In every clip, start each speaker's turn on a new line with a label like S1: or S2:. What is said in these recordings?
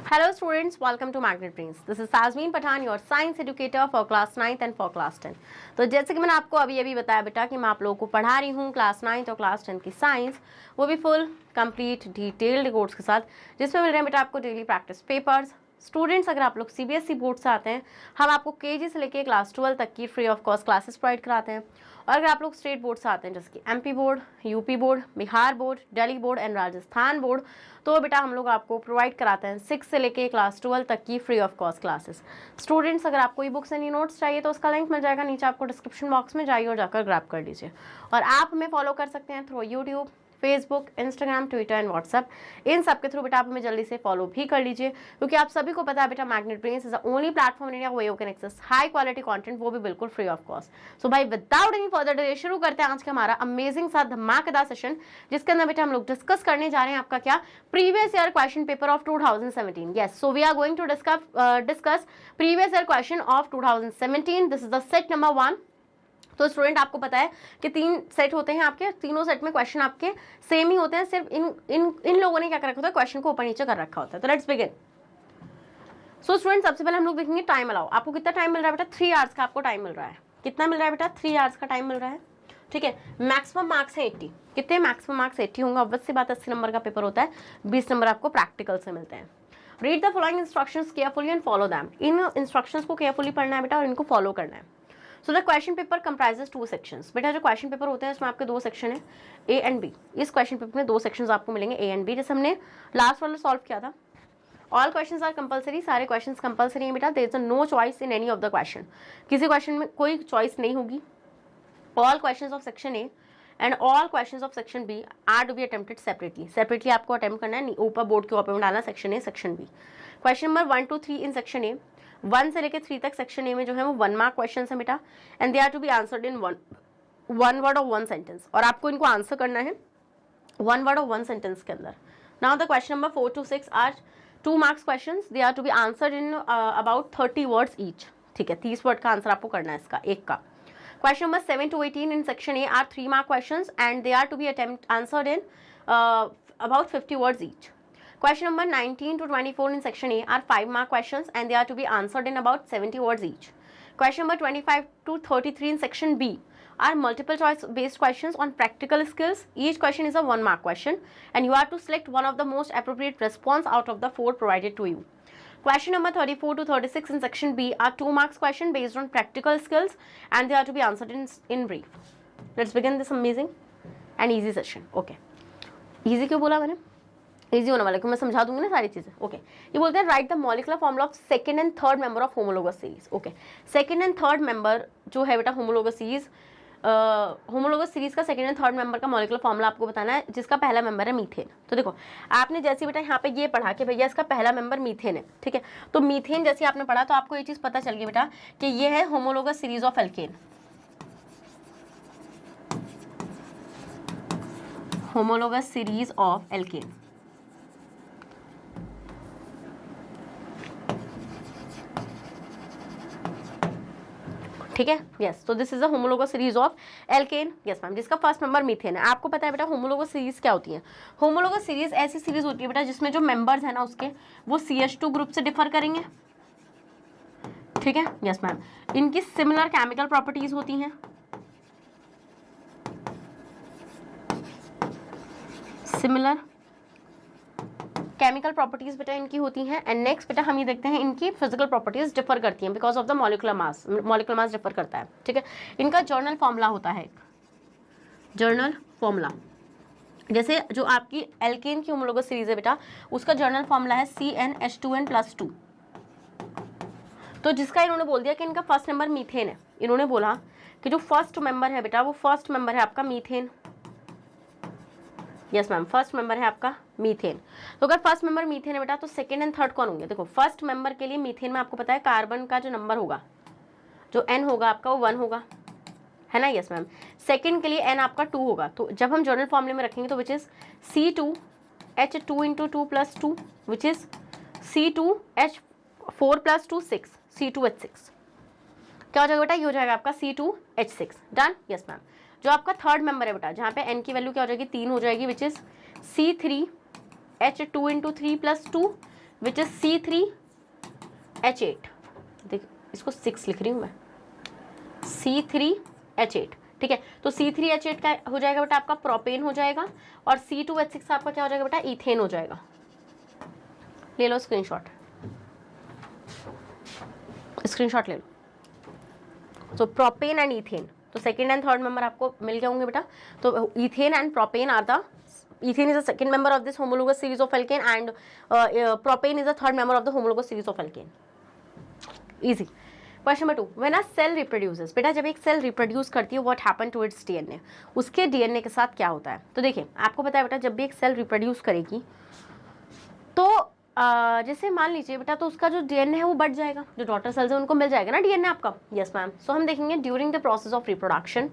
S1: Hello students, welcome to Magnet Brains. This is Sazmeen Pathan, your science educator for class 9th and for class 10. तो जैसे कि मैंने आपको अभी बताया बेटा कि मैं आप लोगों को पढ़ा रही हूँ क्लास 9th और क्लास 10 की साइंस, वो भी फुल कंप्लीट डिटेल्ड कोर्स के साथ, जिसमें मिल रहे हैं बेटा आपको डेली प्रैक्टिस पेपर्स। स्टूडेंट्स अगर आप लोग सीबीएसई बोर्ड से आते हैं, हम आपको केजी से लेके क्लास 12 तक की free of cost classes provide कराते हैं। और अगर आप लोग स्टेट बोर्ड से आते हैं जैसे कि MP board, UP board, Bihar board, Delhi board and Rajasthan board, तो बेटा हम लोग आपको प्रोवाइड कराते हैं 6 से लेके क्लास 12 तक की free of cost classes. Students अगर आपको ई बुक्स एंड नोट्स चाहिए तो उसका लिंक मिल जाएगा नीचे आपको डिस्क्रिप्शन बॉक्स में, जाइए और जाकर ग्रैब कर लीजिए। और आप हमें फॉलो कर सकते हैं through YouTube, Facebook, Instagram, Twitter and WhatsApp. इन सब के थ्रू बेटा आप हमें जल्दी से फॉलो भी कर लीजिए, क्योंकि आप सभी को पता है बेटा magnet brains is the only platform in India where you can access high quality content, वो भी बिल्कुल फ्री ऑफ कॉस्ट। सो भाई विदाउट एनी फर्दर डिले शुरू करते हैं आज का हमारा अमेजिंग सा धमाकेदार सेशन, जिसके अंदर बेटा हम लोग डिस्कस करने जा रहे हैं आपका क्या, previous year question paper of 2017। Yes, so we are going to discuss previous year question of 2017। This is the set number 1। तो स्टूडेंट आपको पता है कि 3 सेट होते हैं आपके, तीनों सेट में क्वेश्चन आपके सेम ही होते हैं, सिर्फ इन लोगों ने क्या कर रखा होता है, क्वेश्चन को ऊपर नीचे कर रखा होता है। तो लेट्स बिगिन। सो स्टूडेंट सबसे पहले हम लोग देखेंगे टाइम अलाउ। आपको कितना टाइम मिल रहा है बेटा? 3 आवर्स का आपको टाइम मिल रहा है। कितना मिल रहा है बेटा? 3 आवर्स का टाइम मिल रहा है। ठीक है, मैक्सिमम मार्क्स है 80। कितने मैक्सिमम मार्क्स? 80 होंगे। ऑब्वियस सी बात, 80 नंबर का पेपर होता है, 20 नंबर आपको प्रैक्टिकल से मिलते हैं। Read the following instructions carefully and follow them. In instructions को केयरफुली पढ़ना है बेटा और इनको फॉलो करना है। So the question paper comprises 2 sections. बेटा जो क्वेश्चन पेपर होते हैं इसमें आपके 2 सेक्शन है, ए एंड बी। इस क्वेश्चन पेपर में 2 सेक्शंस आपको मिलेंगे, ए एंड बी, जैसे हमने लास्ट वाला सॉल्व किया था। ऑल क्वेश्चंस आर कंपलसरी, सारे क्वेश्चंस कंपलसरी हैं बेटा। There is no choice in any of the question, किसी क्वेश्चन में कोई चॉइस नहीं होगी। All questions of section A and all questions of section B are to be attempted separately आपको attempt करना है, ऊपर बोर्ड के ऊपर में डालना section A section B. Question number 1 to 3 in section A, 1 से लेकर 3 तक सेक्शन ए में जो है वो 1 मार्क क्वेश्चन है बेटा, and they are to be answered in one word और 1 सेंटेंस। और आपको इनको आंसर करना है 1 वर्ड और 1 सेंटेंस के अंदर। Now the question number 4 to 6 are 2 marks question, they are to be answered in about 30 words each. ठीक है, 30 वर्ड का आंसर आपको करना है इसका, एक का। Question number 7 to 18 in section A are 3 mark questions and they are to be answered in about 50 words each. Question number 19 to 24 in section A are 5 mark questions and they are to be answered in about 70 words each. Question number 25 to 33 in section B are multiple choice based questions on practical skills. Each question is a 1 mark question and you are to select one of the most appropriate response out of the 4 provided to you. Question number 34 to 36 in section B are 2 marks question based on practical skills and they are to be answered in brief. Let's begin this amazing and easy session. Okay. Easy क्यों बोला मैंने? Easy होने वाला, क्यों मैं समझा दूंगी ना सारी चीजें। Okay. ये बोलते हैं right the molecular formula of second and third member of homologous series. Okay, second and third member जो है बेटा होमोलोगस सीरीज, होमोलोगस सीरीज का सेकंड एंड थर्ड मेंबर का मॉलिक्यूलर फॉर्मूला आपको बताना है, जिसका पहला मेंबर है मीथेन। तो देखो आपने जैसे बेटा यहाँ पे ये पढ़ा कि भैया इसका पहला मेंबर मीथेन है, ठीक है, तो मीथेन जैसे आपने पढ़ा तो आपको ये चीज पता चल गई बेटा कि ये है homologous series of alkene. Homologous series of alkene, ठीक है। यस, तो this is a homologous series of alkene. Yes ma'am, जिसका फर्स्ट मेंबर मीथेन है। आपको पता है बेटा होमोलोगस सीरीज क्या होती है? होमोलोगस सीरीज ऐसी सीरीज होती है बेटा जिसमें जो मेंबर्स है ना उसके वो CH2 ग्रुप से डिफर करेंगे, ठीक है। यस मैम, इनकी सिमिलर केमिकल प्रॉपर्टीज होती हैं, सिमिलर केमिकल प्रॉपर्टीज बेटा इनकी होती हैं। एंड नेक्स्ट बेटा हम ये देखते हैं इनकी फिजिकल प्रॉपर्टीज डिफर करती हैं because of the molecular mass differ करता है, ठीक है। इनका जर्नल फॉर्मूला होता है, जर्नल फॉर्मूला, जैसे जो आपकी एल्केन की होमोलोगस सीरीज है बेटा उसका जर्नल फॉर्मूला है CnH2n+2। तो जिसका इन्होंने बोल दिया कि इनका फर्स्ट नंबर मीथेन है, इन्होंने बोला कि जो फर्स्ट मेंबर है बेटा वो फर्स्ट मेंबर है आपका methane. Yes ma'am, first member है आपका मीथेन। तो अगर फर्स्ट मेंबर मीथेन है बेटा तो सेकंड एंड थर्ड कौन होंगे? देखो फर्स्ट मेंबर के लिए मीथेन में आपको पता है कार्बन का जो नंबर होगा, जो N होगा आपका वो 1 होगा, है ना। यस मैम, सेकंड के लिए N आपका 2 होगा। तो जब हम जर्नल फॉर्मूले में रखेंगे तो which is C2H2 × 2+2 which is C2H4+2 6 C2H6। क्या हो जाएगा बेटा? ये हो जाएगा आपका C2H6। डन। यस मैम, जो आपका थर्ड मेंबर है बेटा जहाँ पे N की वैल्यू क्या हो जाएगी? 3 हो जाएगी, which is C3H2 × 3+2 which is C3H8, देख इसको 6 लिख रही हूँ मैं, C3H8, ठीक है। तो C3H8 का हो जाएगा बेटा आपका प्रोपेन हो जाएगा, और C2H6 आपका क्या हो जाएगा बेटा, इथेन हो जाएगा। ले लो स्क्रीनशॉट, स्क्रीनशॉट ले लो। तो प्रोपेन एंड इथेन, तो सेकंड एंड थर्ड मेंबर आपको मिल गए होंगे बेटा। तो ethane and propane are the, ethane is the second member of this homologous series of alkane and propane is the third member of the homologous series of alkane. Easy. Question number 2, when a cell reproduces, बेटा जब एक cell reproduce करती है what happen to its DNA, उसके DNA के साथ क्या होता है। तो देखिए आपको पता है बेटा जब भी एक सेल रिप्रोड्यूस करेगी तो जैसे मान लीजिए बेटा, तो उसका जो डीएनए है वो बढ़ जाएगा, जो डॉटर सेल्स है उनको मिल जाएगा ना डीएनए आपका। Yes ma'am. सो हम देखेंगे during the process of reproduction,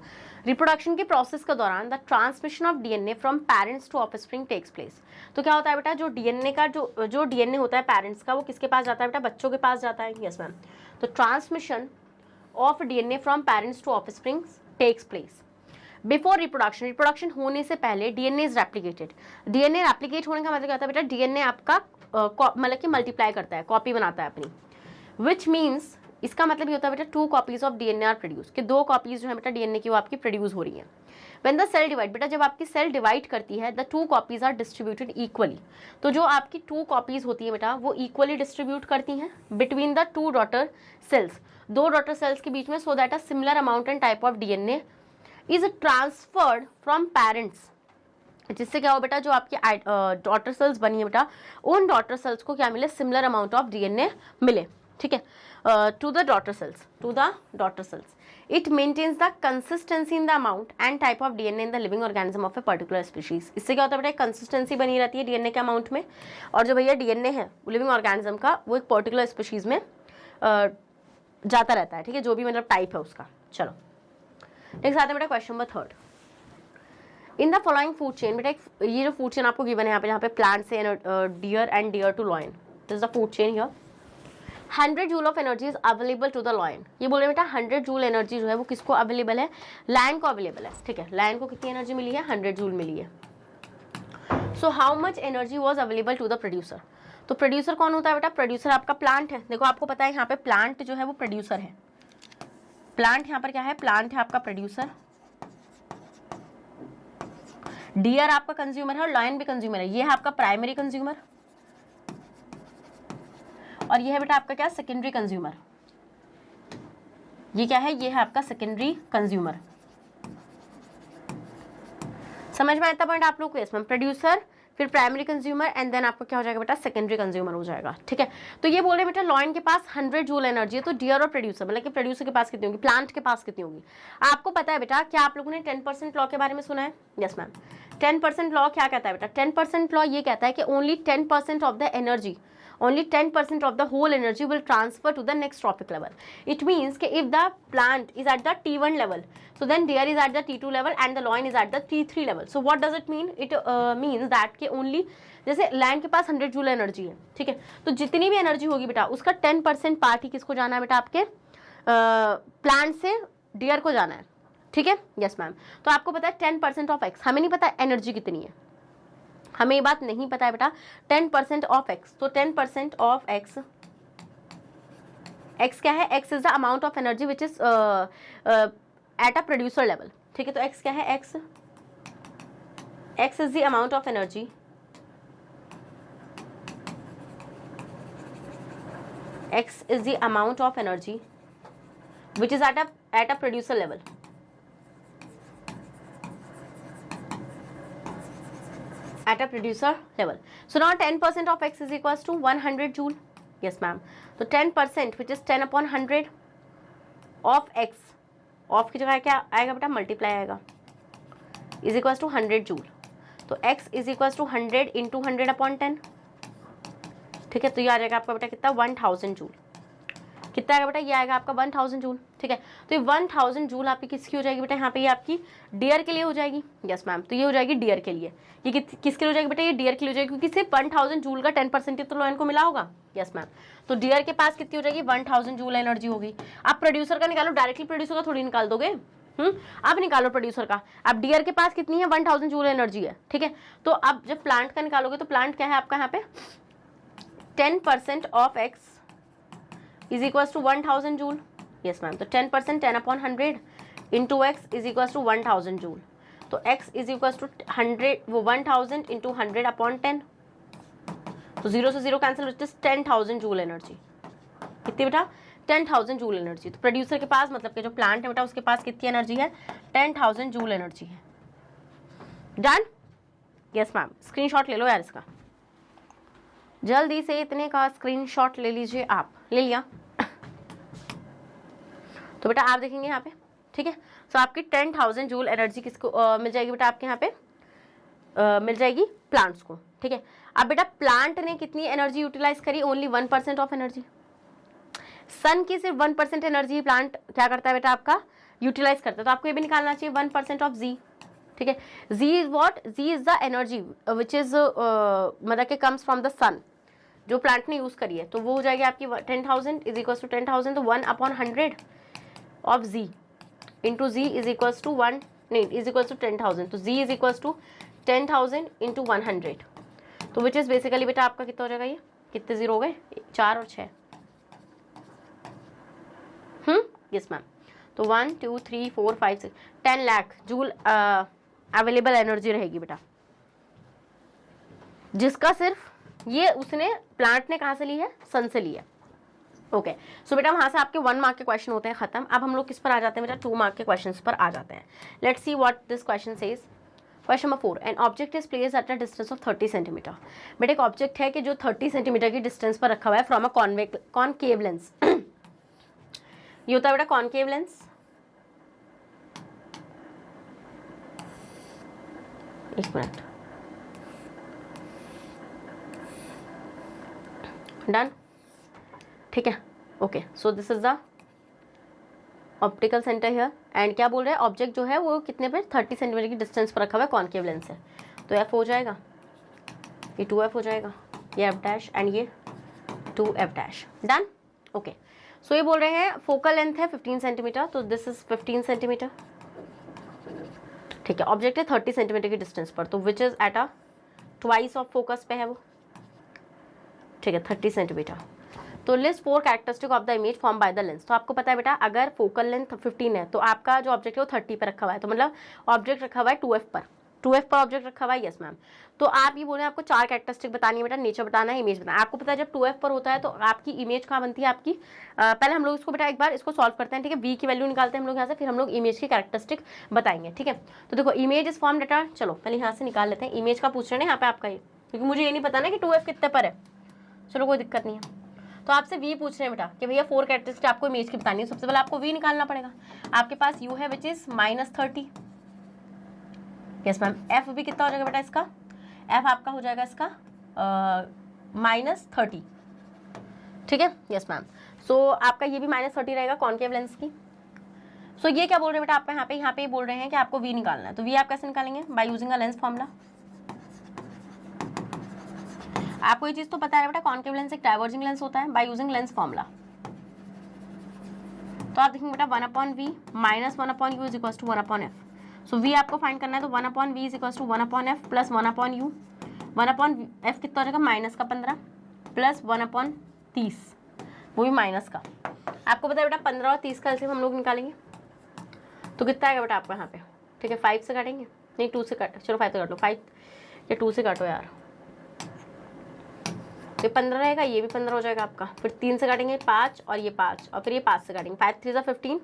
S1: reproduction के प्रोसेस के दौरान the transmission of DNA from parents to offspring takes place. तो क्या होता है बेटा, जो डीएनए का जो डीएनए होता है पेरेंट्स का, वो किसके पास जाता है बेटा, बच्चों के पास जाता है। Yes ma'am. तो transmission of DNA from parents to offspring takes place before reproduction, reproduction होने से पहले DNA is replicated. DNA replicate होने का मतलब क्या होता है बेटा, डीएनए आपका मतलब कि मल्टीप्लाई करता है, कॉपी बनाता है अपनी, विच मीन्स इसका मतलब ये होता है बेटा 2 copies of DNA are produce, कि 2 कॉपीज जो है बेटा डीएनए की वो आपकी प्रोड्यूस हो रही है। व्हेन द सेल डिवाइड, बेटा जब आपकी सेल डिवाइड करती है the 2 copies are distributed equally, तो जो आपकी 2 कॉपीज होती है बेटा वो इक्वली डिस्ट्रीब्यूट करती हैं between the 2 daughter cells, 2 daughter cells के बीच में, so that a similar amount and type of DNA is transferred from parents, जिससे क्या हो बेटा, जो आपकी डॉटर सेल्स बनी है बेटा, उन डॉटर सेल्स को क्या मिले, सिमिलर अमाउंट ऑफ डीएनए मिले, ठीक है, to the daughter cells, it maintains the consistency in the amount and type of DNA in the living organism of a particular species. इससे क्या होता है बेटा, कंसिस्टेंसी बनी रहती है डीएनए के अमाउंट में, और जो भैया डीएनए है लिविंग ऑर्गेनिज्म का, वो एक पर्टिकुलर स्पीशीज में जाता रहता है, ठीक है, जो भी मतलब टाइप है उसका। चलो नेक्स्ट आते हैं बेटा question number 3, in the following food chain, बेटा ये जो फूड चेन आपको गिवन है यहाँ पे प्लांट से deer and deer to lion, this is the food chain here. 100 joule of energy is available to the lion, ये बोले बेटा 100 जूल एनर्जी जो है वो किसको अवेलेबल है, लायन को अवेलेबल है, ठीक है। लायन को कितनी एनर्जी मिली है, 100 जूल मिली है। So how much energy was available to the producer, तो प्रोड्यूसर कौन होता है बेटा, प्रोड्यूसर आपका प्लांट है। देखो आपको पता है यहाँ पे प्लांट जो है वो प्रोड्यूसर है, प्लांट यहाँ पर क्या है, प्लांट है आपका प्रोड्यूसर, डियर आपका कंज्यूमर है और लायन भी कंज्यूमर है। ये है आपका प्राइमरी कंज्यूमर और ये है बेटा आपका क्या, सेकेंडरी कंज्यूमर। ये क्या है, ये है आपका सेकेंडरी कंज्यूमर। समझ में आता पॉइंट आप लोग को, इसमें प्रोड्यूसर, फिर प्राइमरी कंज्यूमर एंड देन आपको क्या हो जाएगा बेटा, सेकेंडरी कंज्यूमर हो जाएगा, ठीक है। तो ये बोल रहे बेटा लॉयन के पास 100 जूल एनर्जी है, तो डियर और प्रोड्यूसर मतलब कि प्रोड्यूसर के पास कितनी होगी, प्लांट के पास कितनी होगी। आपको पता है बेटा, क्या आप लोगों ने 10% लॉ के बारे में सुना है। Yes ma'am. 10% लॉ क्या कहता है बेटा, 10% लॉ ये कहता है कि only 10% of the energy, only 10% of the whole energy will transfer to the next trophic level. It means कि if the plant is at the T1 level, so then deer is at the T2 level and the loin is at the T3 level. So what does it mean? It means that कि only जैसे land के पास 100 joule energy है, ठीक है, तो जितनी भी energy होगी बेटा उसका 10% पार्ट ही किसको जाना है बेटा, आपके प्लांट से डियर को जाना है, ठीक है। Yes ma'am. तो आपको पता है 10% ऑफ एक्स, हमें नहीं पता एनर्जी कितनी है, हमें ये बात नहीं पता है बेटा, 10% ऑफ एक्स, तो 10% ऑफ एक्स, एक्स क्या है, x is the amount of energy which is at a producer level, ठीक है। तो एक्स क्या है, x is the amount of energy x is the amount of energy which is at a producer level, at a producer level. So now 10% of x is equals to 100 joule. Yes ma'am. So 10% which is 10 upon 100 of x, of की जगह क्या आएगा बेटा, multiply आएगा, is equals to 100 joule. तो x is equals to 100 into 100 upon 10, ठीक है। तो ये आ जाएगा आपका बेटा कितना, 1000 जूल। कितना आएगा बेटा, ये आएगा आपका 1000 जूल, ठीक है। तो ये 1000 जूल आपकी किसकी हो जाएगी बेटा, यहाँ पे ये आपकी डियर के लिए हो जाएगी। Yes ma'am. तो ये हो जाएगी डियर के लिए, ये किसके लिए हो जाएगी बेटा, ये डियर के लिए हो जाएगी, क्योंकि सिर्फ 1000 जूल का 10% तो लॉयन को मिला होगा। Yes ma'am. तो डियर के पास कितनी हो जाएगी, 1000 जूल एनर्जी होगी। आप प्रोड्यूसर का निकालो, डायरेक्टली प्रोड्यूसर का थोड़ी निकाल दोगे, अब निकालो प्रोड्यूसर का। अब डियर के पास कितनी है, 1000 जूल एनर्जी है, ठीक है। तो अब जब प्लांट का निकालोगे तो प्लांट क्या है आपका यहाँ पे, 10% of X is equal to 1000 joule. Yes ma'am, तो 10% 10/100 into X is equal to 1000 joule. तो x इज इक्वल टू 100 वो 1000 इंटू 100/10। तो 0 से 0 cancel, which is 10,000 joule energy. कितनी बेटा? 10,000 जूल एनर्जी। तो प्रोड्यूसर के पास, मतलब कि जो प्लांट है बेटा, उसके पास कितनी एनर्जी है? 10,000 जूल एनर्जी है। डन? यस मैम, स्क्रीनशॉट ले लो यार इसका, जल्दी से इतने का स्क्रीनशॉट ले लीजिए आप। ले लिया? तो बेटा आप देखेंगे यहाँ पे, ठीक है। सो आपकी 10,000 जूल एनर्जी किसको मिल जाएगी बेटा? आपके यहाँ पे मिल जाएगी प्लांट्स को, ठीक है। अब बेटा प्लांट ने कितनी एनर्जी यूटिलाइज करी? Only 1% of energy. सन की सिर्फ 1% एनर्जी प्लांट क्या करता है बेटा? आपका यूटिलाइज करता है। तो आपको ये भी निकालना चाहिए 1% ऑफ जी, ठीक है। G is what? G is the energy which is मतलब के कम्स फ्रॉम द सन, जो प्लांट ने यूज करी है। तो वो हो जाएगी आपकी 10,000 इज इक्वल टू 10,000, तो 1/100 of G into G is equal to 1, नहीं, इज इक्वल टू 10,000। तो G is equal to 10,000 into 100, तो विच इज बेसिकली बेटा आपका कितना हो जाएगा? ये कितने जीरो हो गए? 4 और 6। Yes ma'am. तो 1 2 3 4 5 6 10 लाख जूल अवेलेबल एनर्जी रहेगी बेटा, जिसका सिर्फ ये उसने प्लांट ने कहाँ से ली है? सन से ली है। ओके, सो बेटा वहां से आपके 1 मार्क के क्वेश्चन होते हैं खत्म। अब हम लोग किस पर आ जाते हैं बेटा? 2 मार्क के क्वेश्चंस पर आ जाते हैं। Let's see what this question says. Question number 4, an object is placed at a distance of 30 centimetre. बेटा एक ऑब्जेक्ट है कि जो 30 सेंटीमीटर की डिस्टेंस पर रखा हुआ है फ्रॉम अ कॉनकेव लेंस। ये होता है बेटा कॉनकेव लेंस। एक मिनट, डन, ठीक है। Okay, so this is the optical centre here, and क्या बोल रहे हैं? ऑब्जेक्ट जो है वो कितने पे? 30 सेंटीमीटर की डिस्टेंस पर रखा हुआ है कॉनकेव लेंस से। तो एफ हो जाएगा, ये 2f हो जाएगा, ये f डैश एंड ये 2f डैश। डन? ओके, सो ये बोल रहे हैं फोकल लेंथ है 15 सेंटीमीटर, तो दिस इज 15 सेंटीमीटर, ठीक है। ऑब्जेक्ट है 30 सेंटीमीटर की डिस्टेंस पर, तो which is at a twice of focus पे है वो, ठीक है, 30 सेंटीमीटर। तो list 4 characteristic of the image form by the lens. तो आपको पता है बेटा अगर फोकल लेंथ 15 है तो आपका जो ऑब्जेक्ट है वो 30 पे रखा हुआ है, तो मतलब ऑब्जेक्ट रखा हुआ है 2f पर, 2f पर ऑब्जेक्ट रखा हुआ है। Yes ma'am. तो आप ये बोले आपको 4 कैरेक्टरिस्टिक बतानी है बेटा, नेचर बताना है, इमेज बताना है। आपको पता है जब 2f पर होता है तो आपकी इमेज कहाँ बनती है आपकी? पहले हम लोग इसको बेटा एक बार इसको सॉल्व करते हैं, ठीक है। v की वैल्यू निकालते हैं हम लोग यहाँ से, फिर हम लोग इमेज की कैरेक्टरिस्टिक बताएंगे, ठीक है। तो देखो इमेज इज फॉर्म डेटा, चलो पहले यहाँ से निकाल लेते हैं। इमेज का पूछ रहे हैं यहाँ पे आपका ये, क्योंकि मुझे ये नहीं पता ना कि 2f कितने पर है। चलो कोई दिक्कत नहीं है। तो आपसे v पूछ रहे हैं बेटा कि भैया 4 कैरेक्टरिस्टिक आपको इमेज की बतानी है। सबसे पहले आपको v निकालना पड़ेगा। आपके पास u है which is -30। Yes ma'am. f भी कितना हो जाएगा बेटा इसका? f आपका हो जाएगा इसका -30, ठीक है। Yes ma'am. सो आपका ये भी -30 रहेगा कॉनकेव लेंस की। सो ये क्या बोल रहे हैं बेटा आपका यहाँ पे बोल रहे हैं कि आपको v निकालना है। तो v आप कैसे निकालेंगे? By using a lens formula. आपको ये चीज तो पता है बेटा कॉनकेव लेंस एक डाइवर्जिंग लेंस होता है बाय यूजिंग लेंस फॉर्मूला। तो आप देखेंगे बेटा 1/v minus 1/u is equal to 1/f। So v आपको फाइंड करना है, तो 1/v is equal to 1/f plus 1/u। 1/f कितना हो जाएगा? -15 प्लस 1/30, वो भी माइनस का। आपको पता है बेटा 15 और 30 का एलसीएम हम लोग निकालेंगे, तो कितना आएगा बेटा आपको यहाँ पे? ठीक है, 5 से काटेंगे, नहीं 2 से काट, चलो 5 से काट लो, 5 या 2 से काटो यार, ये 15 रहेगा, ये भी 15 हो जाएगा आपका। फिर 3 से काटेंगे 5 और ये 5 और फिर ये 5 से काटेंगे, 5 3 15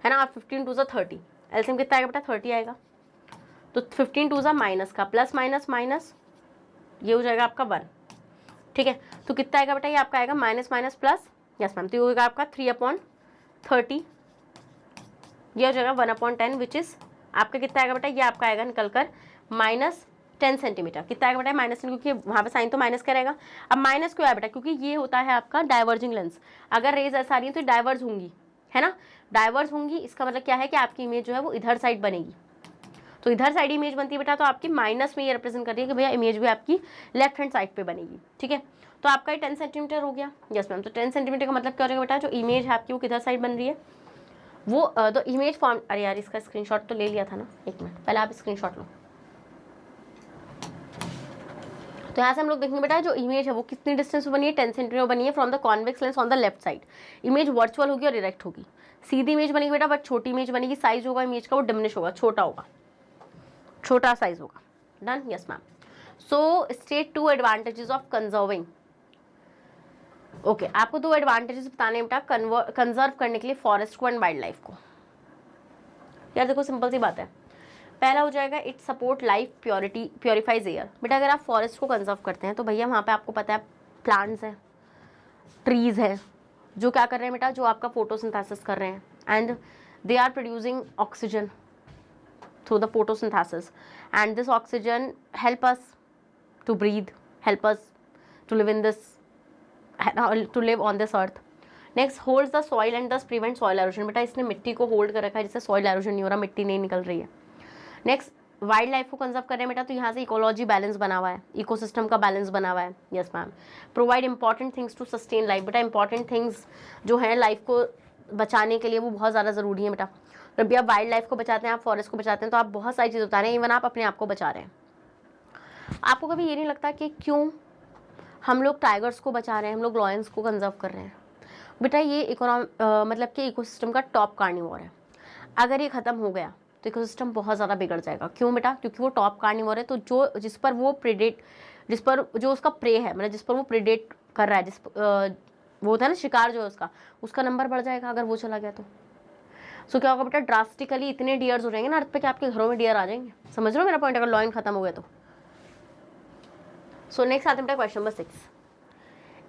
S1: है ना, और 15 2 30। एलसीएम कितना आएगा बेटा? 30 आएगा। तो 15 2 माइनस का प्लस माइनस माइनस, ये हो जाएगा आपका 1, ठीक है। तो कितना आएगा बेटा? ये आपका आएगा minus minus plus. Yes ma'am. तो ये होगा आपका 3/30, ये हो जाएगा 1/10 विच इज आपका कितना आएगा बेटा? ये आपका आएगा निकल कर -10 सेंटीमीटर। कितना आएगा बेटा? -10, क्योंकि वहाँ पे साइन तो माइनस का रहेगा। अब माइनस क्यों आया बेटा? क्योंकि ये होता है आपका डाइवर्जिंग लेंस। अगर रेज ऐसा आ रही है तो डाइवर्ज होंगी, है ना, डाइवर्ज होंगी। इसका मतलब क्या है कि आपकी इमेज जो है वो इधर साइड बनेगी। तो इधर साइड इमेज बनती है बेटा, तो आपकी माइनस में ये रिप्रेजेंट कर रही है कि भैया इमेज भी आपकी लेफ्ट हैंड साइड पे बनेगी, ठीक है। तो आपका ये 10 सेंटीमीटर हो गया। Yes ma'am. तो 10 सेंटीमीटर का मतलब क्या हो जाएगा बेटा? जो इमेज है आपकी वो किधर साइड बन रही है, वो तो इमेज फॉर्म, अरे यार इसका स्क्रीनशॉट तो ले लिया था ना, एक मिनट पहले आप स्क्रीनशॉट लो। तो यहाँ से हम लोग देखेंगे बेटा जो इमेज है वो कितनी डिस्टेंस पे बनी है, 10 सेंटीमीटर बनी है from the convex lens on the left side. Image virtual होगी और इरेक्ट होगी। सीधी इमेज बनेगी बेटा बट छोटी इमेज बनेगी, साइज होगा इमेज का वो डिमिनिश होगा, छोटा होगा, छोटा साइज होगा। Done, yes ma'am. So state 2 advantages of conserving. Okay, आपको 2 एडवांटेजेस बताने हैं बेटा कंजर्व करने के लिए फॉरेस्ट को एंड वाइल्ड लाइफ को। यार देखो सिंपल सी बात है, पहला हो जाएगा it support life purifiers air. बेटा अगर आप फॉरेस्ट को कंजर्व करते हैं तो भैया वहाँ पे आपको पता है प्लांट्स है, ट्रीज है, जो क्या कर रहे हैं बेटा, जो आपका फोटोसिंथेसिस कर रहे हैं and they are producing oxygen through the photosynthesis and this oxygen help us to breathe, help us to live in this, to live on this earth. Next holds the soil and thus prevent soil erosion. बेटा इसने मिट्टी को hold कर रखा है जिससे soil halogen नहीं हो रहा, मिट्टी नहीं निकल रही है। नेक्स्ट वाइल्ड लाइफ को कंजर्व कर रहे हैं बेटा, तो यहाँ से इकोलॉजी बैलेंस बना हुआ है, इकोसिस्टम का बैलेंस बना हुआ है। Yes ma'am. Provide important things to sustain life. बेटा इंपॉर्टेंट थिंग्स जो है लाइफ को बचाने के लिए वो बहुत ज़्यादा ज़रूरी है बेटा। जब भी आप वाइल्ड लाइफ को बचाते हैं, आप फॉरेस्ट को बचाते हैं, तो आप बहुत सारी चीज़ बता रहे हैं, इवन आप अपने आप को बचा रहे हैं। आपको कभी ये नहीं लगता कि क्यों हम लोग टाइगर्स को बचा रहे हैं, हम लोग लॉयंस को कंजर्व कर रहे हैं? बेटा ये मतलब कि इकोसिस्टम का टॉप कार्निवोर है। अगर ये ख़त्म हो गया तो इकोसिस्टम बहुत ज़्यादा बिगड़ जाएगा। क्यों बेटा? क्योंकि वो टॉप कार्निवोर है, तो जिस पर जो उसका प्रे है, मतलब जिस पर वो प्रेडेट कर रहा है, वो होता है ना शिकार जो है उसका नंबर बढ़ जाएगा अगर वो चला गया तो। सो क्या होगा बेटा, ड्रास्टिकली इतने डियर्स हो जाएंगे ना अर्थ पे कि आपके घरों में डियर आ जाएंगे। समझ रहे हो मेरा पॉइंट, अगर लॉयन खत्म हो गया तो। सो नेक्स्ट आते हैं बेटा question number 6।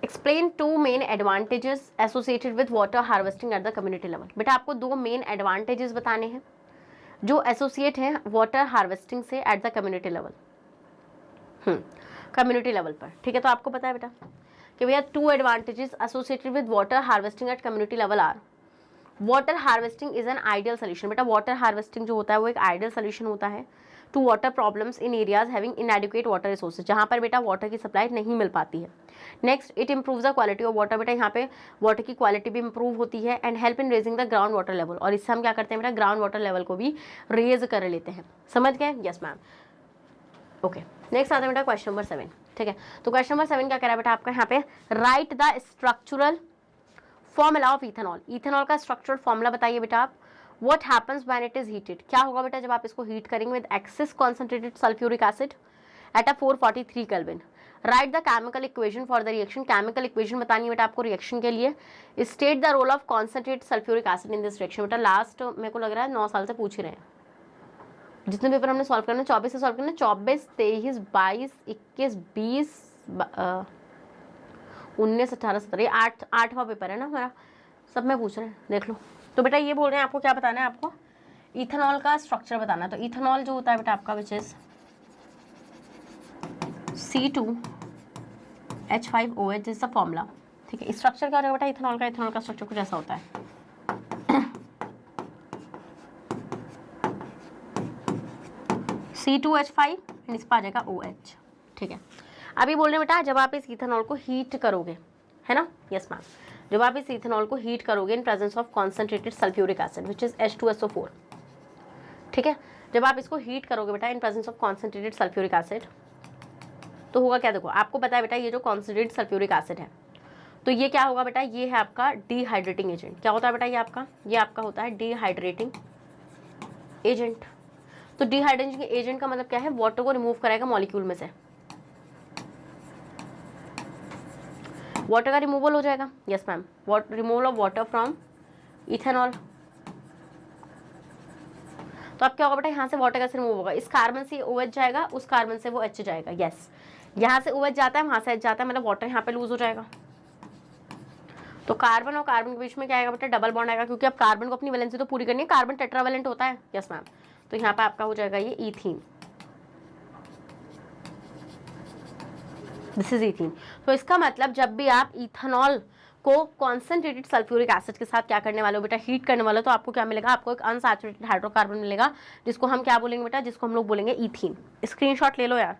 S1: Explain 2 main advantages associated with water harvesting at the community level. बेटा आपको 2 मेन एडवांटेजेस बताने हैं जो एसोसिएट हैं वाटर हार्वेस्टिंग से at the community level, community level पर। ठीक है, तो आपको पता है बेटा कि भैया 2 advantages associated with water harvesting at community level are. Water harvesting is an ideal solution. बेटा वाटर हार्वेस्टिंग जो होता है वो एक आइडियल सोल्यूशन होता है to water problems in areas having inadequate water resources, जहाँ पर बेटा वाटर की सप्लाई नहीं मिल पाती है। Next it improves the quality of water. बेटा यहाँ पे वाटर की क्वालिटी भी इंप्रूव होती है and help in raising the ground water level, और इससे हम क्या करते हैं बेटा, ग्राउंड वाटर लेवल को भी रेज कर लेते हैं। समझ गए? Yes ma'am. ओके, नेक्स्ट आता है बेटा क्वेश्चन नंबर 7। ठीक है, तो क्वेश्चन नंबर 7 क्या कह रहा है बेटा आपका यहाँ पे, right the structural formula of ethanol. Ethanol का स्ट्रक्चरल फॉर्मूला बताइए बेटा आप। What happens when it is heated? क्या होगा बेटा जब आप इसको हीट करेंगे with excess concentrated sulphuric acid at a 443 kelvin. Right the chemical equation for the reaction. Chemical equation बतानी है बेटा आपको रिएक्शन के लिए। State the role of concentrated sulphuric acid in this reaction. बेटा लास्ट मेरे को लग रहा है 9 साल से पूछ ही रहे हैं, जितने पेपर हमने सॉल्व करने 24 से सॉल्व करने, 24, 23, 22, 21, 20, 19, 18, 17, 8वां पेपर है ना हमारा, सब में पूछ रहे हैं, देख लो। तो बेटा ये बोल रहे हैं आपको क्या बताना है, आपको इथेनॉल का स्ट्रक्चर बताना है। तो इथेनॉल जो होता है बेटा आपका which is C2H5OH is the formula. ठीक है, स्ट्रक्चर क्या हो बेटा इथेनॉल का? इथेनॉल का स्ट्रक्चर कुछ ऐसा होता है, C2H5 एंड इस पर आ जाएगा OH। ठीक है, अभी बोल रहे हैं बेटा जब आप इस इथेनॉल को हीट करोगे, है ना? Yes ma'am. जब आप इस इथेनॉल को हीट करोगे इन presence of concentrated sulphuric acid which is H2SO4। ठीक है, जब आप इसको हीट करोगे बेटा इन presence of concentrated sulphuric acid तो होगा क्या, देखो आपको पता है बेटा ये जो कॉन्सेंट्रेटेड सल्फ्यूरिक एसिड है तो ये क्या होगा बेटा, ये है आपका डिहाइड्रेटिंग एजेंट। क्या होता है बेटा ये आपका होता है डिहाइड्रेटिंग एजेंट। तो डिहाइड्रेटिंग एजेंट का मतलब क्या है, वाटर को रिमूव कराएगा मॉलिक्यूल में से, वाटर का रिमूवल हो जाएगा। Yes ma'am, removal of water from ethanol. तो अब क्या होगा बेटा, यहाँ से वाटर कैसे रिमूव होगा, इस कार्बन से OH जाएगा, उस कार्बन से वो H जाएगा। यस, यहाँ से OH जाता है, वहाँ से H जाता है, मतलब वाटर यहाँ पे लूज हो जाएगा। तो कार्बन और कार्बन के बीच में क्या आएगा बेटा, डबल बॉन्ड आएगा, क्योंकि अब कार्बन को अपनी वैलेंसी तो पूरी करनी है, कार्बन टेट्रावैलेंट होता है। यस मैम, तो यहाँ पे आपका हो जाएगा ये ईथीन, दिस इज ईथीन। तो इसका मतलब जब भी आप इथेनॉल को कॉन्सेंट्रेटेड सल्फ्यूरिक एसिड के साथ क्या करने वाले हो बेटा, हीट करने वाले हो, तो आपको क्या मिलेगा, आपको एक अनसैचुरेटेड हाइड्रोकार्बन मिलेगा जिसको हम क्या बोलेंगे बेटा, जिसको हम लोग बोलेंगे ईथीन। स्क्रीनशॉट ले लो यार।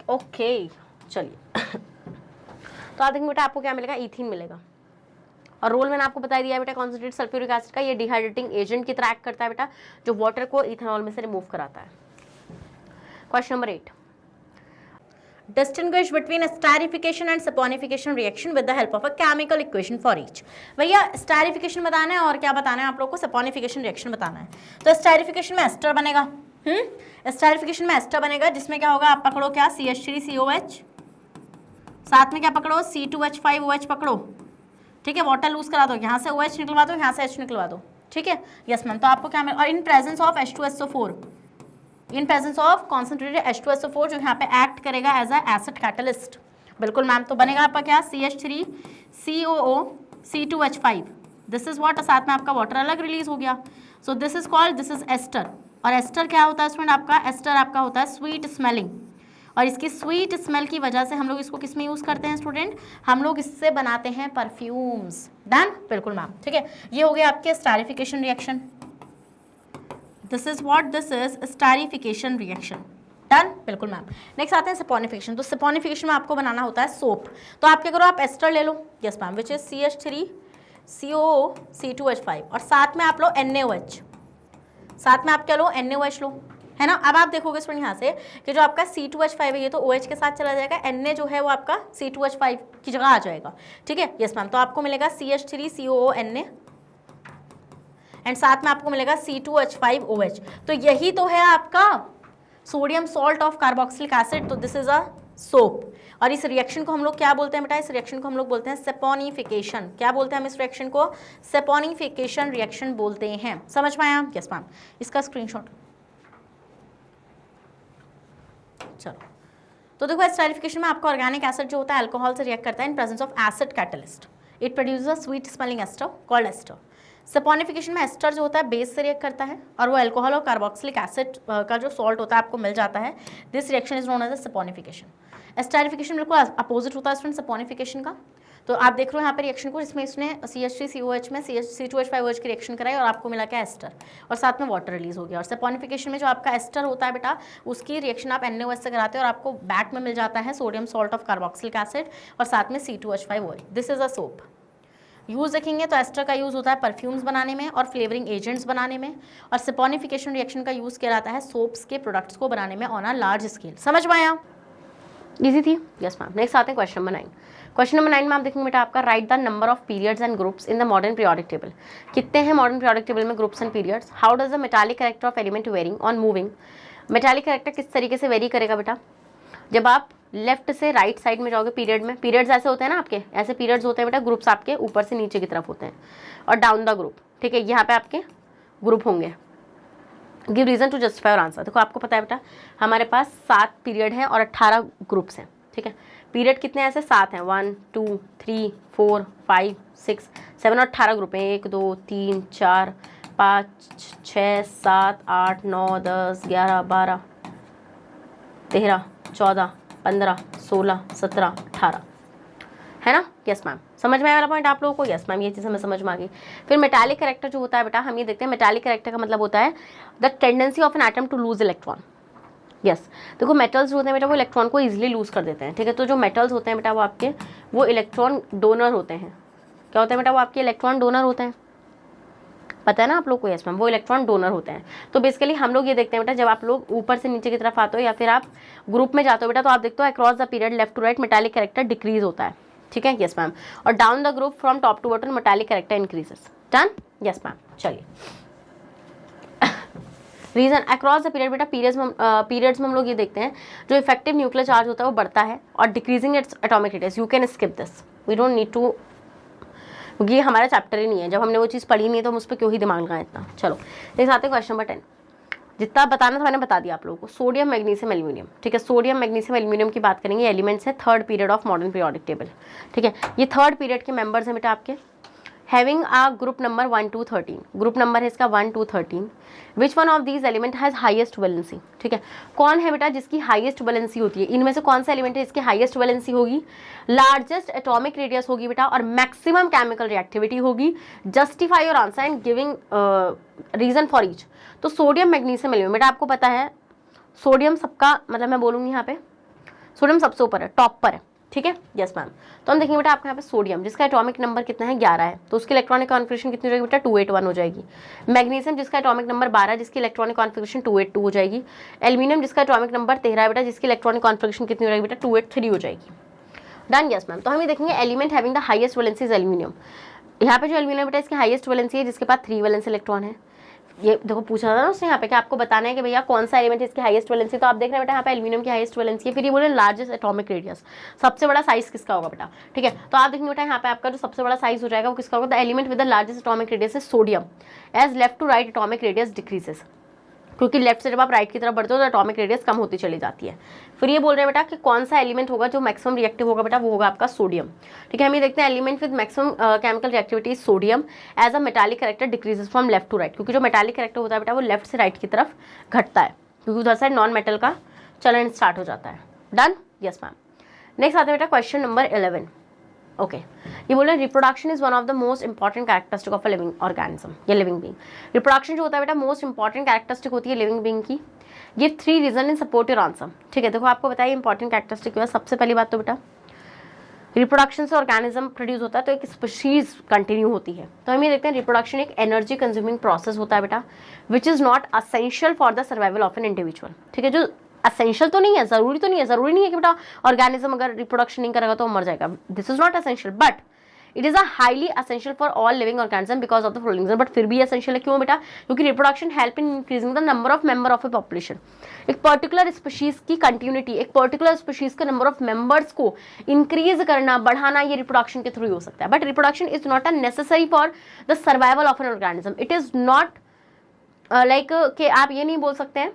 S1: ओके चलिए तो आप देखेंगे बेटा आपको क्या मिलेगा, ईथीन मिलेगा। और रोल मैंने आपको बता दिया बेटा कॉन्सेंट्रेटेड सल्फ्यूरिक एसिड का, ये डिहाइड्रेटिंग एजेंट की तरह एक्ट करता है बेटा, जो वाटर को इथेनॉल में से रिमूव कराता है। Question number 8,
S2: Distinguish between esterification and saponification reaction with the help of a chemical equation for each। भैया esterification बताना है और क्या बताना है आप लोग को, saponification reaction बताना है। तो esterification में एस्टर बनेगा, esterification में एस्टर बनेगा जिसमें क्या होगा, आप पकड़ो क्या CH3COH, साथ में क्या पकड़ो C2H5OH पकड़ो, ठीक है, वाटर लूज करा दो, यहाँ से OH निकलवा दो, यहाँ से H निकलवा दो, ठीक है, यस मैम। तो आपको क्या मिलेगा, और इन presence of H2SO4, in presence of concentrated H2SO4 जो यहाँ पे एक्ट करेगा एज अ एसिड कैटलिस्ट, बिल्कुल मैम। तो बनेगा आपका क्या CH3COO C2H5, this is what, साथ में आपका वाटर अलग रिलीज हो गया, so this is called, this is ester. और एस्टर क्या होता है स्टूडेंट आपका, एस्टर आपका होता है स्वीट स्मेलिंग, और इसकी स्वीट स्मेल की वजह से हम लोग इसको किस में यूज़ करते हैं स्टूडेंट, हम लोग इससे बनाते हैं परफ्यूम्स, डन, बिल्कुल मैम, ठीक है। ये हो गया आपके esterification reaction, this is what, this is esterification reaction, done, बिल्कुल मैम। नेक्स्ट आते हैं सपोनिफिकेशन। तो सपोनिफिकेशन में आपको बनाना होता है सोप, तो आप क्या करो, आप एस्टर ले लो, yes ma'am, which is CH3COO C2H5, और साथ में आप लो NaOH, साथ में आप क्या लो, NaOH लो, है ना। अब आप देखोगे स्टूडेंट यहाँ से कि जो आपका C2H5 है ये तो OH के साथ चला जाएगा, Na जो है वो आपका C2H5 की जगह आ जाएगा, ठीक है, यस मैम। तो आपको मिलेगा CH3COO Na एंड साथ में आपको मिलेगा C2H5OH। तो यही तो है आपका sodium salt of carboxylic acid, तो दिस इज अ सोप। और इस रिएक्शन को हम लोग क्या बोलते हैं बेटा, इस रिएक्शन को हम लोग बोलते हैं सेपोनिफिकेशन। क्या बोलते हैं हम इस रिएक्शन को, सेपोनिफिकेशन रिएक्शन बोलते हैं, समझ में आया, यस मैम। इसका स्क्रीनशॉट चलो। तो देखो एस्टेरिफिकेशन में आपका ऑर्गेनिक एसिड जो होता है अल्कोहल से रिएक्ट करता है in presence of acid catalyst, it produces a sweet smelling ester called ester. Saponification में एस्टर जो होता है बेस से रिएक्ट करता है और वो अल्कोहल और कार्बोक्सिलिक एसिड का जो सॉल्ट होता है आपको मिल जाता है, this reaction is known as a saponification. Esterification बिल्कुल अपोजिट होता है स्टूडेंट सपोनिफिकेशन का। तो आप देख रहे हो यहाँ पे रिएक्शन को, इसमें इसने CH3COH में C2H5OH की रिएक्शन कराई और आपको मिला क्या एस्टर, और साथ में वाटर रिलीज हो गया। और सपोनिफिकेशन में जो आपका एस्टर होता है बेटा उसकी रिएक्शन आप NaOH से कराते हो और आपको बैक में मिल जाता है sodium salt of carboxylic acid और साथ में C2H5OH, this is a soap. Use देखेंगे तो एस्टर का यूज़ होता है परफ्यूम्स बनाने में और फ्लेवरिंग एजेंट्स बनाने में, और सपोनिफिकेशन रिएक्शन का यूज़ किया जाता है सोप्स के प्रोडक्ट्स को बनाने में ऑन अ लार्ज स्केल। समझ में आया,
S1: इजी थी, यस मैम। नेक्स्ट आते हैं क्वेश्चन नंबर 9। क्वेश्चन नंबर 9 में आप देखेंगे बेटा आपका right the number of periods and groups in the modern periodic table. कितने हैं मॉडर्न पीरियोडिक टेबल में groups and periods. How does the metallic character of element varying on moving. Metallic character किस तरीके से वेरी करेगा बेटा, जब आप लेफ्ट से राइट साइड में जाओगे पीरियड में, पीरियड्स ऐसे होते हैं ना आपके, ऐसे पीरियड्स होते हैं बेटा, ग्रुप्स आपके ऊपर से नीचे की तरफ होते हैं, और डाउन द ग्रुप, ठीक है, यहाँ पे आपके ग्रुप होंगे। गिव रीजन टू जस्टिफाई और आंसर। देखो आपको पता है बेटा हमारे पास 7 पीरियड हैं और 18 ग्रुप्स हैं, ठीक है। पीरियड कितने ऐसे 7 हैं, 1 2 3 4 5 6 7 और 18 ग्रुप हैं, 1 2 3 4 5 6 7 8 9 10 11 12 13 14 15 16 17 18, है ना, यस मैम। समझ में आया वाला पॉइंट आप लोगों को, यस मैम, ये चीज़ हमें समझ में आ गई। फिर मेटालिक कैरेक्टर जो होता है बेटा, हम ये देखते हैं मेटालिक कैरेक्टर का मतलब होता है the tendency of an atom to lose electron. Yes, देखो मेटल्स जो होते हैं बेटा वो इलेक्ट्रॉन को इजीली लूज कर देते हैं, ठीक है। तो जो मेटल्स होते हैं बेटा वो आपके वो इलेक्ट्रॉन डोनर होते हैं। क्या होते हैं बेटा, वो आपके इलेक्ट्रॉन डोनर होते हैं, पता है ना आप लोग को, यस मैम, वो इलेक्ट्रॉन डोनर होते हैं। तो बेसिकली हम लोग ये देखते हैं बेटा जब आप लोग ऊपर से नीचे की तरफ आते हो या फिर आप ग्रुप में जाते हो बेटा, तो आप देखते हो across the period left to right metallic character decrease होता है, ठीक है, यस मैम। और down the group from top to bottom metallic character increases, done, yes ma'am. चलिए रीजन अक्रॉस द पीरियड बेटा, पीरियड्स में हम लोग ये देखते हैं जो इफेक्टिव न्यूक्लियर चार्ज होता है वो बढ़ता है और decreasing its atomic radius. You can skip this, we don't need to, क्योंकि ये हमारा चैप्टर ही नहीं है, जब हमने वो चीज़ पढ़ी नहीं है तो हम उस पर क्यों ही दिमाग लगाएं इतना। चलो नेक्स्ट आते हैं क्वेश्चन नंबर 10। जितना बताना था मैंने बता दिया आप लोगों को। सोडियम मैग्नीशियम एल्यूमिनियम, ठीक है, सोडियम मैग्नीशियम एल्यूमिनियम की बात करेंगे, एलिमेंट्स है third period of modern periodic table, ठीक है। ये थर्ड पीरियड के मेंबर्स हैं बेटा आपके, having a group number 1 to 13, group number है इसका 1 to 13। Which one of these element has highest valency, ठीक है, कौन है बेटा जिसकी हाईएस्ट वैलेंसी होती है, इनमें से कौन सा एलिमेंट है इसकी हाईएस्ट वैलेंसी होगी, लार्जेस्ट एटॉमिक रेडियस होगी बेटा, और मैक्सिमम केमिकल रिएक्टिविटी होगी। Justify your answer and giving reason for each. तो सोडियम मैग्नीशियम एलिमेंट बेटा आपको पता है सोडियम सबका मतलब मैं बोलूँगी यहाँ पे सोडियम सबसे ऊपर है, टॉप पर है, ठीक है, यस मैम। तो हम देखेंगे बेटा आपका यहाँ पे सोडियम जिसका एटॉमिक नंबर कितना है 11 है, तो उसकी इलेक्ट्रॉनिक कॉन्फिगरेशन कितनी हो जाएगी बेटा 281 हो जाएगी। मैग्नीशियम जिसका एटॉमिक नंबर 12 जिसकी इलेक्ट्रॉनिक कॉन्फिगरेशन 282 हो जाएगी। एल्यूमिनियम जिसका एटॉमिक नंबर 13 है बेटा जिसकी इलेक्ट्रॉनिक कॉन्फिगरेशन कितनी हो जाएगी बेटा 283 हो जाएगी। Done, yes ma'am. तो हम ये देखेंगे element having the highest valency is aluminium. यहाँ पे जो एल्यूमिनियम बेटा इसकी हाईएस्ट वैलेंसी है जिसके पास 3 वैलेंस इलेक्ट्रॉन है। ये देखो पूछा था ना उसने यहाँ पे कि आपको बताना है कि भैया कौन सा एलिमेंट है इसकी हाईएस्ट वैलेंसी, तो आप देख रहे हैं बेटा यहाँ पे एल्यूमिनियम की हाईएस्ट वैलेंसी है। फिर ये बोले लार्जेस्ट एटॉमिक रेडियस, सबसे बड़ा साइज किसका होगा बेटा, ठीक है। तो आप देखेंगे बेटा यहाँ पे आपका जो सबसे बड़ा साइज हो जाएगा वो किसका होगा, the element with the largest atomic radius is sodium as left to right atomic radius decreases, क्योंकि लेफ्ट से जब आप राइट की तरफ बढ़ते हो तो एटॉमिक रेडियस कम होती चली जाती है। फिर ये बोल रहे हैं बेटा कि कौन सा एलिमेंट होगा जो मैक्सिमम रिएक्टिव होगा बेटा, वो होगा आपका सोडियम, ठीक है। हम ये देखते हैं element with maximum chemical reactivity sodium as a metallic character decreases from left to right, क्योंकि जो मेटालिक कैरेक्टर होता है बेटा वो लेफ्ट से राइट की तरफ घटता है, क्योंकि उधर से नॉन मेटल का चलन स्टार्ट हो जाता है। Done, yes ma'am. नेक्स्ट आते हैं बेटा क्वेश्चन नंबर 11। ओके, ये बोल रहे हैं reproduction is one of the most important characteristic of a living organism या लिविंग बीइंग। रिप्रोडक्शन जो होता है बेटा मोस्ट इंपॉर्टेंट कैरेक्टरिस्टिक होती है लिविंग बीइंग की। Give 3 reason in support your answer, ठीक है। देखो आपको बताइए इंपॉर्टेंट कैरेक्टरिस्टिक क्या है। सबसे पहली बात तो बेटा रिप्रोडक्शन से ऑर्गेनिज्म प्रोड्यूस होता है तो एक स्पीशीज कंटिन्यू होती है। तो हम ये देखते हैं रिप्रोडक्शन एक एनर्जी कंज्यूमिंग प्रोसेस होता है बेटा which is not essential for the survival of an individual, ठीक है। जो असेंशियल तो नहीं है, जरूरी तो नहीं है, जरूरी नहीं है कि बेटा ऑर्गेनिज्म अगर रिप्रोडक्शन नहीं करेगा तो मर जाएगा, this is not essential, but it is a highly essential for all living organism because of the following reason. But फिर भी एसेंशियल है, क्यों बेटा, क्योंकि reproduction help in increasing the number of member of a population. एक particular species की continuity, एक particular species के नंबर ऑफ मेंबर्स को इंक्रीज करना, बढ़ाना, ये रिप्रोडक्शन के थ्रू ही हो सकता है। But reproduction is not a necessary for the survival of an organism. It is not like कि आप ये नहीं बोल सकते हैं,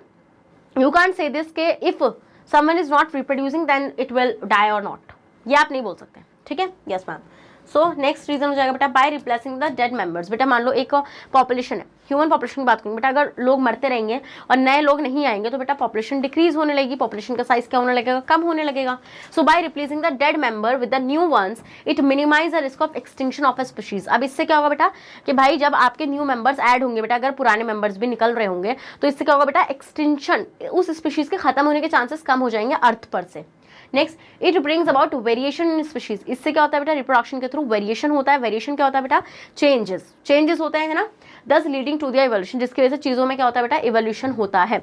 S1: यू कैन से दिस के if someone is not reproducing then it will die और नॉट, ये आप नहीं बोल सकते, ठीक है, yes ma'am. So next reason हो जाएगा बेटा by replacing the dead members. बेटा मान लो एक पॉपुलेशन है, ह्यूमन पॉपुलेशन की बात करूँ बेटा, अगर लोग मरते रहेंगे और नए लोग नहीं आएंगे तो बेटा पॉपुलेशन डिक्रीज होने लगेगी, पॉपुलेशन का साइज क्या होने लगेगा, कम होने लगेगा। So by replacing the dead member with the new ones it minimise the risk of extinction of a species. अब इससे क्या होगा बेटा कि भाई जब आपके न्यू मेंबर्स ऐड होंगे बेटा, अगर पुराने मेंबर्स भी निकल रहे होंगे तो इससे क्या होगा बेटा एक्सटिंक्शन, उस स्पीशीज के खत्म होने के चांसेस कम हो जाएंगे अर्थ पर से। Next it brings about variation in species. इससे क्या होता है बेटा रिप्रोडक्शन के थ्रू वेरिएशन होता है। वेरिएशन क्या होता है बेटा, चेंजेस होते हैं ना, दस लीडिंग टू द इवोल्यूशन, जिसकी वजह से चीजों में क्या होता है बेटा इवोल्यूशन होता है,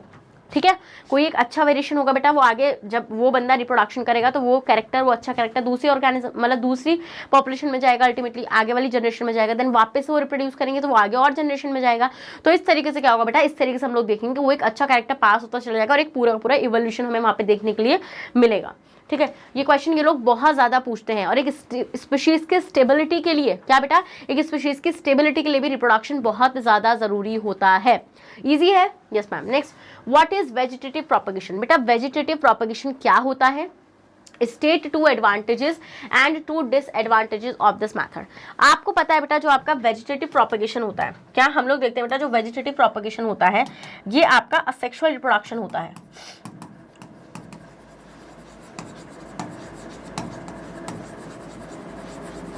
S1: ठीक है। कोई एक अच्छा वेरिएशन होगा बेटा, वो आगे जब वो बंदा रिप्रोडक्शन करेगा तो वो कैरेक्टर, वो अच्छा कैरेक्टर दूसरी ऑर्गेनिज्म मतलब दूसरी पॉपुलेशन में जाएगा, अल्टीमेटली आगे वाली जनरेशन में जाएगा, देन वापस वो रिप्रोड्यूस करेंगे तो वो आगे और जनरेशन में जाएगा। तो इस तरीके से क्या होगा बेटा, इस तरीके से हम लोग देखेंगे कि वो एक अच्छा कैरेक्टर पास होता चला जाएगा और एक पूरा पूरा इवोल्यूशन हमें वहाँ पे देखने के लिए मिलेगा, ठीक है। ये क्वेश्चन ये लोग बहुत ज्यादा पूछते हैं। और एक स्पीशीज के स्टेबिलिटी के लिए क्या बेटा, एक स्पीशीज की स्टेबिलिटी के लिए भी रिप्रोडक्शन बहुत ज्यादा जरूरी होता है। इजी है, yes ma'am. Next what is vegetative propagation. बेटा वेजिटेटिव प्रोपगेशन क्या होता है, state 2 advantages and 2 disadvantages of this method. आपको पता है बेटा जो आपका वेजिटेटिव प्रोपगेशन होता है, क्या हम लोग देखते हैं बेटा जो वेजिटेटिव प्रोपगेशन होता है ये आपका असेक्सुअल रिप्रोडक्शन होता है।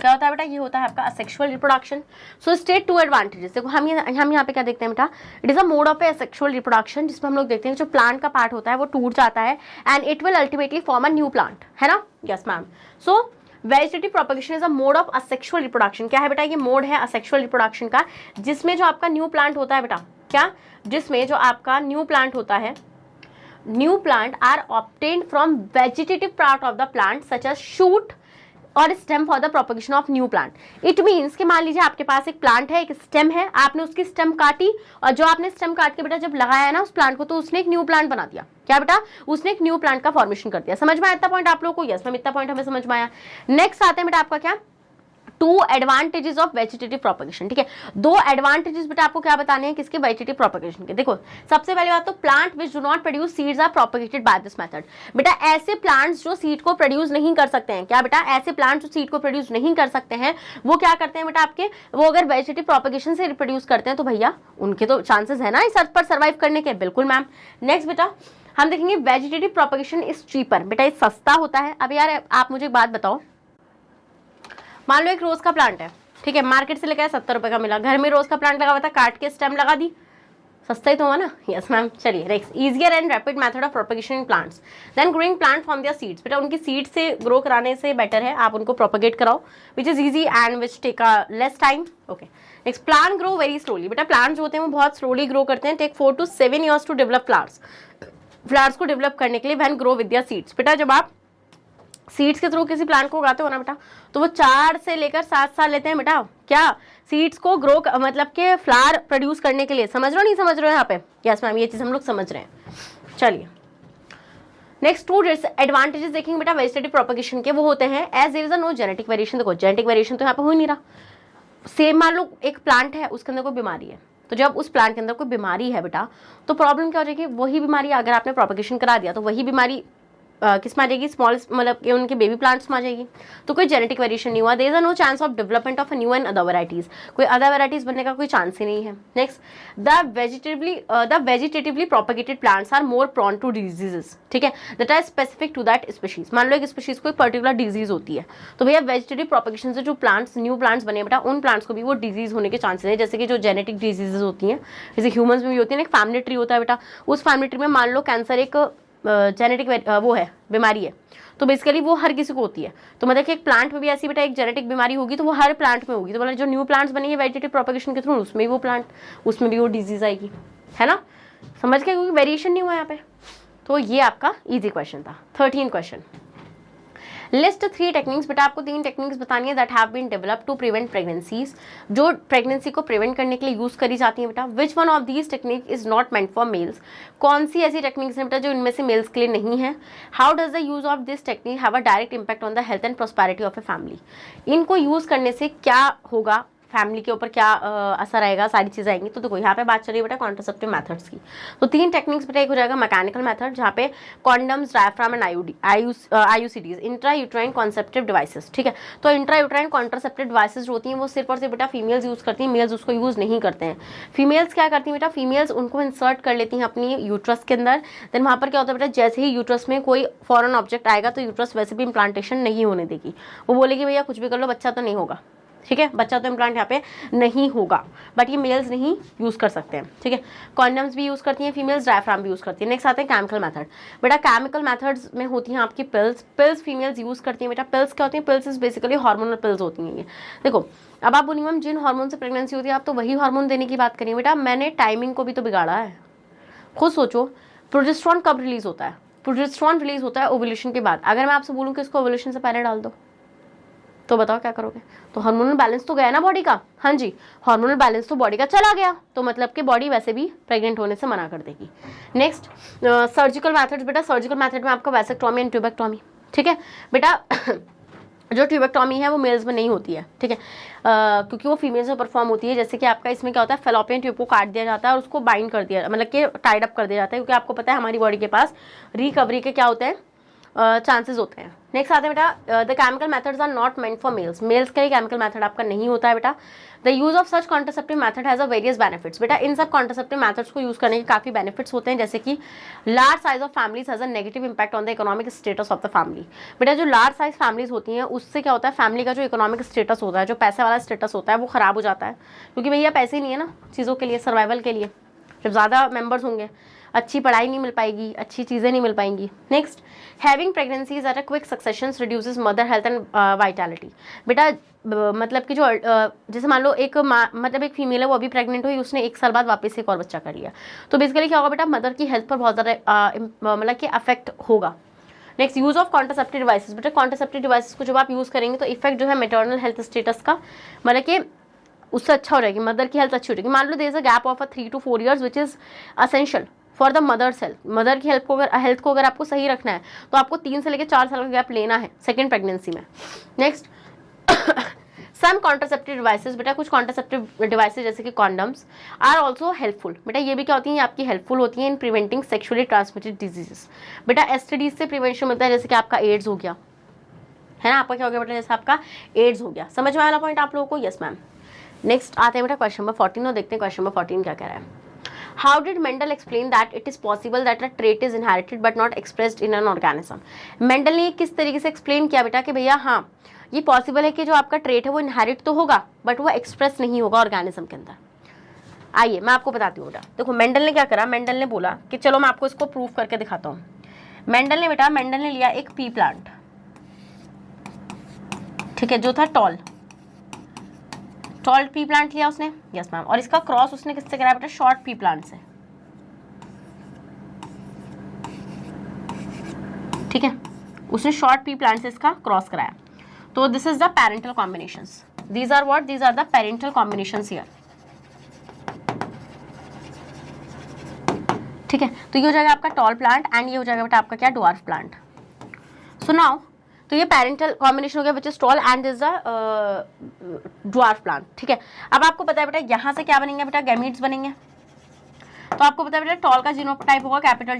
S1: क्या होता है बेटा, ये होता है आपका असेक्सुअल रिप्रोडक्शन। सो स्टेट 2 एडवांटेजेस, देखो हम यहाँ पे क्या देखते हैं बेटा, it is a mode of asexual reproduction जिसमें हम लोग देखते हैं जो प्लांट का पार्ट होता है वो टूट जाता है and it will ultimately form a new plant, है ना, yes ma'am. So vegetative propagation is a mode of asexual reproduction. क्या है बेटा, ये मोड है असेक्सुअल रिप्रोडक्शन का जिसमें जो आपका न्यू प्लांट होता है बेटा, क्या, जिसमें जो आपका न्यू प्लांट होता है, new plant are obtained from vegetative part of the plant such as shoot और stem for the propagation of new plant. It means कि मान लीजिए आपके पास एक प्लांट है, एक स्टेम है, आपने उसकी स्टेम काटी और जो आपने स्टेम काट के बेटा जब लगाया ना उस प्लांट को तो उसने एक न्यू प्लांट बना दिया। क्या बेटा, उसने एक न्यू प्लांट का फॉर्मेशन कर दिया। समझ में आया इतना पॉइंट आप लोगों को, यस मैम इतना पॉइंट हमें समझ में आया। नेक्स्ट आते हैं बेटा आपका क्या, 2 एडवांटेजेस ऑफ वेजिटेटिव प्रोपगेशन, ठीक है। 2 एडवांटेजेस बेटा आपको क्या बताने हैं किसके, वेजिटेटिव प्रोपगेशन के। देखो सबसे पहली बात तो plant which do not produce seeds are propagated by this method. बेटा ऐसे प्लांट्स जो सीड को प्रोड्यूस नहीं कर सकते हैं, क्या बेटा, ऐसे प्लांट्स जो सीड को प्रोड्यूस नहीं कर सकते हैं वो क्या करते हैं बेटा आपके, वो अगर वेजिटेटिव प्रोपगेशन से रिप्रोड्यूस करते हैं तो भैया उनके तो चांसेस है ना इस अर्थ पर सर्वाइव करने के, बिल्कुल मैम। नेक्स्ट बेटा हम देखेंगे वेजिटेटिव प्रोपगेशन इज चीपर। बेटा ये सस्ता होता है। अब यार आप मुझे एक बात बताओ, मान लो एक रोज का प्लांट है, ठीक है, मार्केट से लेकर 70 रुपए का मिला, घर में रोज का प्लांट लगा हुआ था, काट के स्टेम लगा दी, सस्ता ही तो हुआ ना, यस मैम। चलिए next, easier and rapid method of propagation in plants then growing plant from their seeds. बेटा उनकी सीड से ग्रो कराने से बेटर है आप उनको प्रोपगेट कराओ, which is easy and which take a less time. Okay next, plant grow very slowly. बेटा प्लांट जो होते हैं वो बहुत स्लोली ग्रो करते हैं, take 4 to 7 years to develop flowers. Flowers को डेवलप करने के लिए when grow with their seeds. बेटा जब आप सीड्स के थ्रू किसी प्लांट को उगाते हो ना बेटा, तो वो 4 से लेकर 7 साल लेते हैं बेटा, क्या सीड्स को ग्रो मतलब के फ्लावर प्रोड्यूस करने के लिए। समझ रहे हो नहीं समझ रहे हो यहाँ पे? यस मैम, ये चीज़ हम लोग समझ रहे हैं। चलिए नेक्स्ट, 2 एडवांटेजेस देखेंगे बेटा वेजिटेटिव प्रोपगेशन के, वो होते हैं as there is a no genetic variation. देखो जेनेटिक वेरिएशन तो यहाँ पे हो ही नहीं रहा। सेम मान लो एक प्लांट है, उसके अंदर कोई बीमारी है, तो जब उस प्लांट के अंदर कोई बीमारी है बेटा, तो प्रॉब्लम क्या हो जाएगी, वही बीमारी अगर आपने प्रोपगेशन करा दिया तो वही बीमारी किस में आ जाएगी, स्मॉल मतलब कि उनके बेबी प्लांट्स में आ जाएगी। तो कोई जेनेटिक वेरिएशन नहीं हुआ, there is no chance of development of new and other varieties. कोई अदर वेराइटीज बनने का कोई चांस ही नहीं है। Next, the vegetatively propagated plants are more prone to diseases, ठीक है, that are specific to that species. मान लो एक स्पीशीज को पर्टिकुलर डिजीज होती है, तो भैया वेजिटेटिव प्रोपगेशन से जो प्लांट्स न्यू प्लांट्स बने बेटा, उन प्लांट्स को भी वो डिजीज होने के चांसेस है। जैसे कि जो जेनेटिक डिजीजेज होती हैं, जैसे ह्यूमंस में भी होती है, एक फैमिली ट्री होता है बेटा, उस फैमिली ट्री में मान लो कैंसर एक जेनेटिक वो है, बीमारी है, तो बेसिकली वो हर किसी को होती है। तो मतलब कि एक प्लांट में भी ऐसी बेटा एक जेनेटिक बीमारी होगी तो वो हर प्लांट में होगी। तो मतलब जो न्यू प्लांट्स बनेंगे वेजिटेटिव प्रोपगेशन के थ्रू, उसमें भी वो प्लांट, उसमें भी वो डिजीज आएगी, है ना, समझ गए, क्योंकि वेरिएशन नहीं हुआ यहाँ पे। तो ये आपका इजी क्वेश्चन था। 13 क्वेश्चन, लिस्ट 3 टेक्निक्स। बेटा आपको 3 टेक्निक्स बतानी है that have been developed to prevent pregnancies, जो प्रेगनेंसी को प्रिवेंट करने के लिए यूज करी जाती है बेटा। Which one of these technique is not meant for males, कौन सी ऐसी टेक्निक्स हैं बेटा जो इनमें से मेल्स के लिए नहीं है। How does the use of this technique have a direct impact on the health and prosperity of a family. इनको यूज करने से क्या होगा, फैमिली के ऊपर क्या असर आएगा, सारी चीज़ें आएंगी। तो देखो यहाँ पे बात चल रही है बेटा कॉन्ट्रासेप्टिव मेथड्स की। तो 3 टेक्निक्स बेटा, एक हो जाएगा मैकेनिकल मेथड जहाँ पे condoms, diaphragm and IUCDs, intra uterine contraceptive devices, ठीक है। तो इंट्रा यूट्राइन कॉन्ट्रासेप्टिव डिवाइसेस जो होती हैं वो सिर्फ और सिर्फ बेटा फीमेल्स यूज़ करती हैं, मेल्स उसको यूज़ नहीं करते हैं। फीमेल्स क्या करती हैं बेटा, फीमेल्स उनको इंसर्ट कर लेती हैं अपनी यूट्रस के अंदर। देन वहाँ पर क्या होता है बेटा, जैसे ही यूट्रस में कोई फॉरेन ऑब्जेक्ट आएगा तो यूट्रस वैसे भी इम्प्लांटेशन नहीं होने देगी। वो बोलेगी भैया कुछ भी कर लो, बच्चा तो नहीं होगा, ठीक है, बच्चा तो इम्प्लांट यहाँ पे नहीं होगा। बट ये मेल्स नहीं यूज़ कर सकते हैं, ठीक है। कॉन्डम्स भी यूज़ करती हैं फीमेल्स, डायफ्राम भी यूज़ करती है। नेक्स्ट आते हैं केमिकल मेथड। बेटा केमिकल मेथड्स में होती हैं आपकी पिल्स फीमेल्स यूज़ करती हैं बेटा। पिल्स क्या होती हैं, pills is basically hormonal pills होती हैं ये। देखो अब आप बोलिए मैम जिन हार्मोन से प्रेगनेंसी होती है आप तो वही हार्मोन देने की बात करिए। बेटा मैंने टाइमिंग को भी तो बिगाड़ा है, खुद सोचो। प्रोजेस्टेरॉन कब रिलीज होता है, प्रोजेस्टेरॉन रिलीज होता है ओव्यूलेशन के बाद। अगर मैं आपसे बोलूँ कि इसको ओव्यूलेशन से पहले डाल दो तो बताओ क्या करोगे। तो हार्मोनल बैलेंस तो गया ना बॉडी का, हाँ जी, हार्मोनल बैलेंस तो बॉडी का चला गया, तो मतलब कि बॉडी वैसे भी प्रेग्नेंट होने से मना कर देगी। Next surgical methods. बेटा सर्जिकल मेथड में आपका वैसेक्टोमी एंड ट्यूबेक्टोमी, ठीक है बेटा। जो ट्यूबेक्टोमी है वो मेल्स में नहीं होती है, ठीक है, क्योंकि वो फीमेल्स में परफॉर्म होती है। जैसे कि आपका इसमें क्या होता है, फेलोपियन ट्यूब को काट दिया जाता है और उसको बाइंड कर दिया, मतलब कि टाइड अप कर दिया जाता है, क्योंकि आपको पता है हमारी बॉडी के पास रिकवरी के क्या होते हैं, चांसेस होते हैं। नेक्स्ट आते हैं बेटा the chemical methods are not meant for males. Males का ही केमिकल मेथड आपका नहीं होता है बेटा। The use of such contraceptive method has a various benefits. बेटा इन सब कॉन्ट्रासेप्टिव मेथड्स को यूज करने के काफी बेनिफिट्स होते हैं, जैसे कि large size of families has a negative impact on the economic status of the family. बेटा जो लार्ज साइज फैमिलीज होती हैं उससे क्या होता है, फैमिली का जो इकोनॉमिक स्टेटस होता है, जो पैसे वाला स्टेटस होता है वो खराब हो जाता है, क्योंकि भैया पैसे ही नहीं है ना चीज़ों के लिए, सर्वाइवल के लिए। जब ज़्यादा मेंबर्स होंगे अच्छी पढ़ाई नहीं मिल पाएगी, अच्छी चीज़ें नहीं मिल पाएंगी। Next, having pregnancies at a quick succession reduces mother health and vitality. बेटा मतलब कि जो जैसे मान लो एक मतलब एक फीमेल है, वो अभी प्रेग्नेंट हुई, उसने 1 साल बाद वापस एक और बच्चा कर लिया, तो बेसिकली क्या होगा बेटा, मदर की हेल्थ पर बहुत ज़्यादा मतलब कि अफेक्ट होगा। Next, use of contraceptive devices. बेटा कॉन्ट्रासेप्टिव डिवाइसेस को जब आप यूज़ करेंगे तो इफेक्ट जो है मेटर्नल हेल्थ स्टेटस का, मतलब कि उससे अच्छा हो जाएगी, मदर की हेल्थ अच्छी हो जाएगी। मान लो there is a gap of 3 to 4 years which is essential for the mother's health. Mother की हेल्थ को अगर आपको सही रखना है तो आपको 3 से लेकर 4 साल का गैप लेना है सेकेंड प्रेगनेंसी में। नेक्स्ट, सम कॉन्ट्रासेप्टिव डिवाइसेस। बेटा कुछ कॉन्ट्रासेप्टिव डिवाइसेस जैसे कि कॉन्डम्स आर ऑल्सो हेल्पफुल। बेटा ये भी क्या होती हैं, आपकी हेल्पफुल होती हैं in preventing sexually transmitted diseases. बेटा एसटीडीज से प्रिवेंशन मिलता है, जैसे कि आपका एड्स हो गया, है ना, आपका क्या हो गया बेटा, जैसे आपका एड्स हो गया। समझ में आया पॉइंट आप लोगों को? Yes ma'am. नेक्स्ट आते हैं बेटा क्वेश्चन नंबर 14 और देखते हैं क्वेश्चन नंबर 14 क्या कह रहा है। How did Mendel explain that it is possible that a trait is inherited but not expressed in an organism? Mendel ने किस तरीके से एक्सप्लेन किया बेटा कि भैया हाँ ये पॉसिबल है कि जो आपका ट्रेट है वो इनहेरिट तो होगा बट वो एक्सप्रेस नहीं होगा ऑर्गेनिज्म के अंदर। आइए मैं आपको बताती हूँ बेटा। देखो मेंडल ने क्या करा, मेंडल ने बोला कि चलो मैं आपको इसको प्रूव करके दिखाता हूँ। मेंडल ने लिया एक पी प्लांट, ठीक है, जो था टॉल पी प्लांट लिया उसने, यस मैम, और इसका क्रॉस उसने किससे कराया बेटा, शॉर्ट पी प्लांट से, ठीक है, उसने शॉर्ट पी प्लांट से इसका क्रॉस कराया। तो this is the parental combinations, these are what, these are the parental combinations here, ठीक है। तो ये हो जाएगा आपका टॉल प्लांट एंड ये हो जाएगा बेटा आपका क्या, ड्वार्फ प्लांट। सो नाउ तो ये पेरेंटल कॉम्बिनेशन हो गया which is tall and is the dwarf plant, ठीक है। अब आपको पता है बेटा यहाँ से क्या बनेंगे बेटा, गैमीट्स बनेंगे। तो आपको पता है बेटा टॉल का जीनोटाइप होगा कैपिटल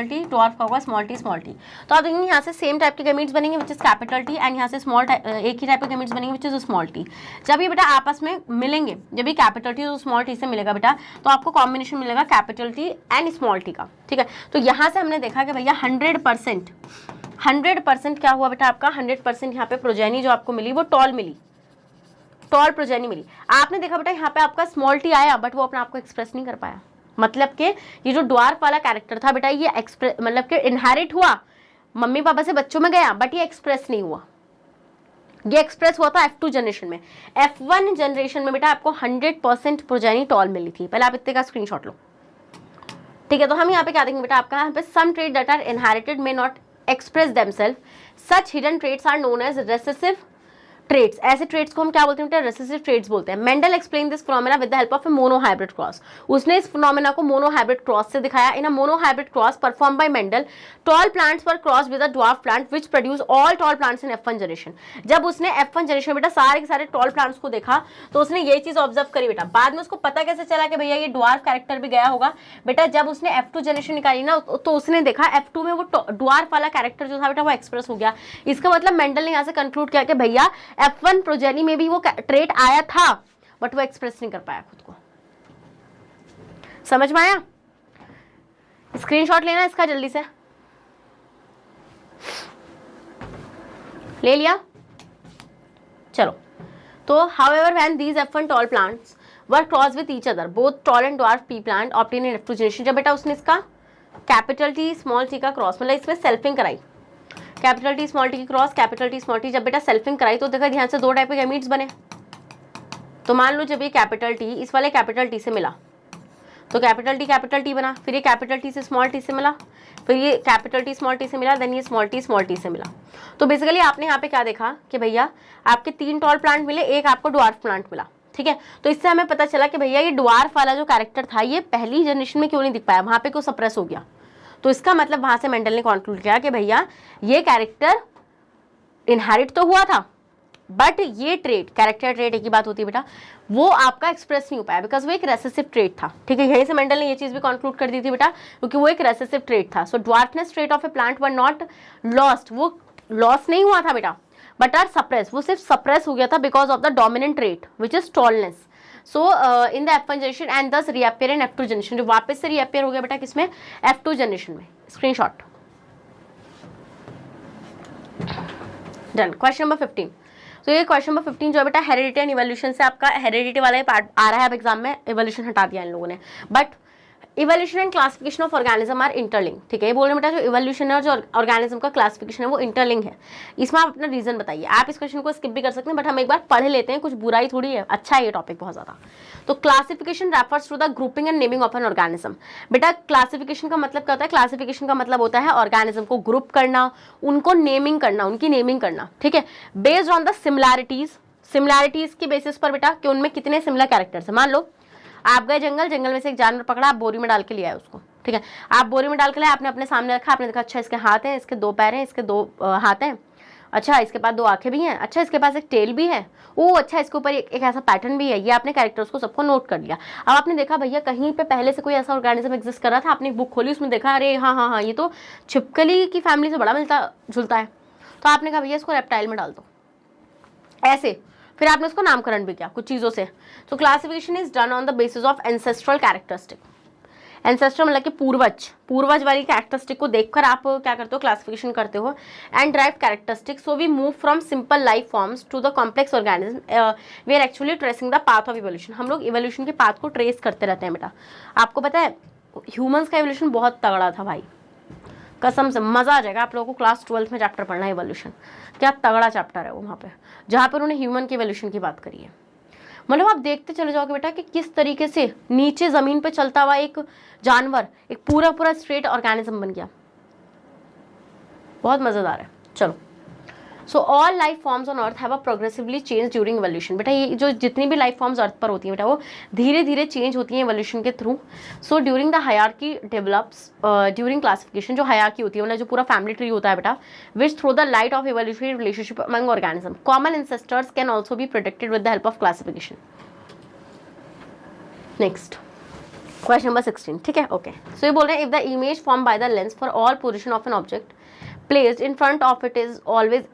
S1: टी, ड्वार्फ का होगा स्मॉल टी। तो आप देखेंगे यहाँ से सेम टाइप के गैमीट्स बनेंगे which is capital T and यहाँ से एक ही टाइप के गैमीट्स बनेंगे विच इज स्मॉल टी। जब ये बेटा आपस में मिलेंगे, जब ये कैपिटल टी और स्मॉल टी से मिलेगा बेटा, तो आपको कॉम्बिनेशन मिलेगा capital T and small T का, ठीक है। तो यहाँ से हमने देखा कि भैया 100% क्या हुआ बेटा आपका, 100% यहाँ पे प्रोजेनी जो आपको मिली वो टॉल मिली, टॉल प्रोजेनी मिली। आपने देखा बेटा यहाँ पे आपका स्मॉल टी आया बट वो अपने आप को एक्सप्रेस नहीं कर पाया, मतलब कि ये जो ड्वार्फ वाला कैरेक्टर था बेटा ये एक्सप्रेस मतलब कि इनहेरिट हुआ, मम्मी पापा से बच्चों में गया बट ये एक्सप्रेस नहीं हुआ। ये एक्सप्रेस हुआ था F2 जनरेशन में। F1 जनरेशन में बेटा आपको 100% प्रोजेनी टॉल मिली थी। पहले आप इतने का स्क्रीनशॉट लो, ठीक है। तो हम यहाँ पे क्या देखेंगे बेटा आपका, यहाँ पे some trait that are inherited may not express themselves, such hidden traits are known as recessive traits. ऐसे ट्रेट्स को हम क्या बोलते हैं, रेसेसिव ट्रेट्स बोलते हैं। Mendel explain this phenomena with the help of a monohybrid cross. उसने इस फिनोमेना को मोनोहाइब्रिड क्रॉस से दिखाया। In a monohybrid cross perform by Mendel, tall plants were cross with a dwarf plant which produce all tall plants in F1 generation. जब उसने F1 generation बेटा सारे के सारे टॉल प्लांट्स को देखा तो उसने ये चीज ऑब्जर्व करी बेटा। बाद में उसको पता कैसे चला कि भैया ये ड्वार्फ कैरेक्टर भी गया होगा बेटा, जब उसने F2 जनरेशन निकाली ना तो उसने देखा F2 में वो ड्वार्फ वाला कैरेक्टर जो था बेटा वो एक्सप्रेस हो गया। इसका मतलब मेंडल ने यहाँ से कंक्लूड किया कि भैया F1 प्रोजेनी में भी वो ट्रेट आया था बट वो एक्सप्रेस नहीं कर पाया खुद को। समझ में आया? स्क्रीनशॉट लेना इसका जल्दी से, ले लिया? चलो, तो however when these F1 tall plants were crossed with each other, both tall and dwarf pea plant obtained in F2 generation। जब बेटा उसने इसका कैपिटल टी स्मॉल टी का क्रॉस मतलब इसमें सेल्फिंग कराई, कैपिटल टी स्मॉल टी की cross capital T small T, जब बेटा सेल्फिंग कराई तो देखा ध्यान से दो टाइप के गैमीट्स बने। तो मान लो जब ये कैपिटल टी इस वाले कैपिटल टी से मिला तो कैपिटल टी बना, फिर ये कैपिटल टी से स्मॉल टी से मिला, फिर ये कैपिटल टी स्मॉल टी से मिला, देन ये स्मॉल टी से मिला। तो बेसिकली आपने यहाँ पे क्या देखा कि भैया आपके 3 टॉल प्लांट मिले, एक आपको ड्वार्फ प्लांट मिला, ठीक है। तो इससे हमें पता चला कि भैया ये ड्वार्फ वाला जो कैरेक्टर था ये पहली जनरेशन में क्यों नहीं दिख पाया, वहां पे क्यों सप्रेस हो गया। तो इसका मतलब वहां से मेंडल ने कंक्लूड किया कि भैया ये कैरेक्टर इनहेरिट तो हुआ था बट ये ट्रेट, कैरेक्टर ट्रेट एक ही बात होती है बेटा, वो आपका एक्सप्रेस नहीं हो पाया बिकॉज वो एक रेसेसिव ट्रेट था, ठीक है। यहीं से मेंडल ने ये चीज भी कंक्लूड कर दी थी बेटा क्योंकि वो एक रेसेसिव ट्रेट था। So dwarfness trait of a plant were not lost, वो लॉस नहीं हुआ था बेटा बट आर सप्रेस, वो सिर्फ सप्रेस हो गया था because of the dominant trait which is tallness. So in the F1 generation and दस रीअपियर इन F2 जनरेशन, जो वापस से रीअपियर हो गया बेटा किसमें, F2 जनरेशन में। Screenshot done. Question number 15। तो ये क्वेश्चन नंबर 15 जो है बेटा हेरिडिटी एंड इवोल्यूशन से आपका हेरिडिटी वाला पार्ट आ रहा है अब एग्जाम में, इवोल्यूशन हटा दिया इन लोगों ने। But evolution and classification of organism are interlink, ठीक है। ये बोल रहे बेटा जो इवोल्यूशन है और जो ऑर्गेनिज्म का क्लासिफिकेशन है वो इंटरलिंक है। इसमें आप अपना रीजन बताइए। आप इस क्वेश्चन को स्किप भी कर सकते हैं बट हम एक बार पढ़ लेते हैं, कुछ बुराई थोड़ी है, अच्छा है ये टॉपिक बहुत ज्यादा। तो classification refers to the grouping and naming of an organism. बेटा क्लासिफिकेशन का मतलब क्या होता है, क्लासिफिकेशन का मतलब होता है ऑर्गेनिज्म को ग्रुप करना, उनको नेमिंग करना, उनकी नेमिंग करना, ठीक है, बेस्ड ऑन द सिमिलैरिटीज के बेसिस पर बेटा कि उनमें कितने सिमिलर कैरेक्टर्स है। मान लो आप गए जंगल में से एक जानवर पकड़ा, आप बोरी में डाल के ले आए उसको, ठीक है। आप बोरी में डाल के लाए, आपने अपने सामने रखा, आपने देखा अच्छा इसके हाथ हैं, इसके 2 पैर हैं, इसके 2 हाथ हैं, अच्छा इसके पास 2 आंखें भी हैं, अच्छा इसके पास एक टेल भी है, ओ अच्छा इसके ऊपर एक ऐसा पैटर्न भी है। ये आपने कैरेक्टर्स को सबको नोट कर लिया। अब आपने देखा भैया कहीं पे पहले से कोई ऐसा ऑर्गेनिज्म एग्जिस्ट कर रहा था, आपने बुक खोली उसमें देखा अरे हाँ ये तो छिपकली की फैमिली से बड़ा मिलता जुलता है, तो आपने कहा भैया इसको रेप्टाइल में डाल दो, ऐसे फिर आपने उसको नामकरण भी किया कुछ चीज़ों से। तो classification is done on the basis of ancestral characteristic. Ancestor मतलब कि पूर्वज वाली कैरेक्टरिस्टिक को देखकर आप क्या करते हो, क्लासिफिकेशन करते हो। And drive characteristic, so we move from simple life forms to the complex organism, we are actually tracing the path of evolution. हम लोग इवोल्यूशन के पाथ को ट्रेस करते रहते हैं बेटा। आपको पता है ह्यूमंस का इवोल्यूशन बहुत तगड़ा था भाई, कसम से मजा आ जाएगा आप लोगों को क्लास 12 में चैप्टर पढ़ना है इवोल्यूशन, क्या तगड़ा चैप्टर है वो वहाँ पे, जहाँ पर उन्होंने ह्यूमन के इवोल्यूशन की बात करी है। मतलब आप देखते चले जाओगे बेटा कि किस तरीके से नीचे जमीन पे चलता हुआ एक जानवर एक पूरा स्ट्रेट ऑर्गेनिज्म बन गया, बहुत मजेदार है। चलो, so all life forms on earth have a progressively change during evolution. बेटा ये जो जितनी भी लाइफ फॉर्म्स अर्थ पर होती हैं बेटा वो धीरे धीरे चेंज होती हैं इवोल्यूशन के through. So during the hierarchy develops during classification, जो हायरार्की होती है मतलब जो पूरा फैमिली ट्री होता है बेटा, which through the light of evolutionary relationship among organism, common ancestors can also be protected with the help of classification. Next question number 16, ठीक है, ओके। सो ये बोल रहे हैं if the image form by the lens for all position of an object placed in front of it is always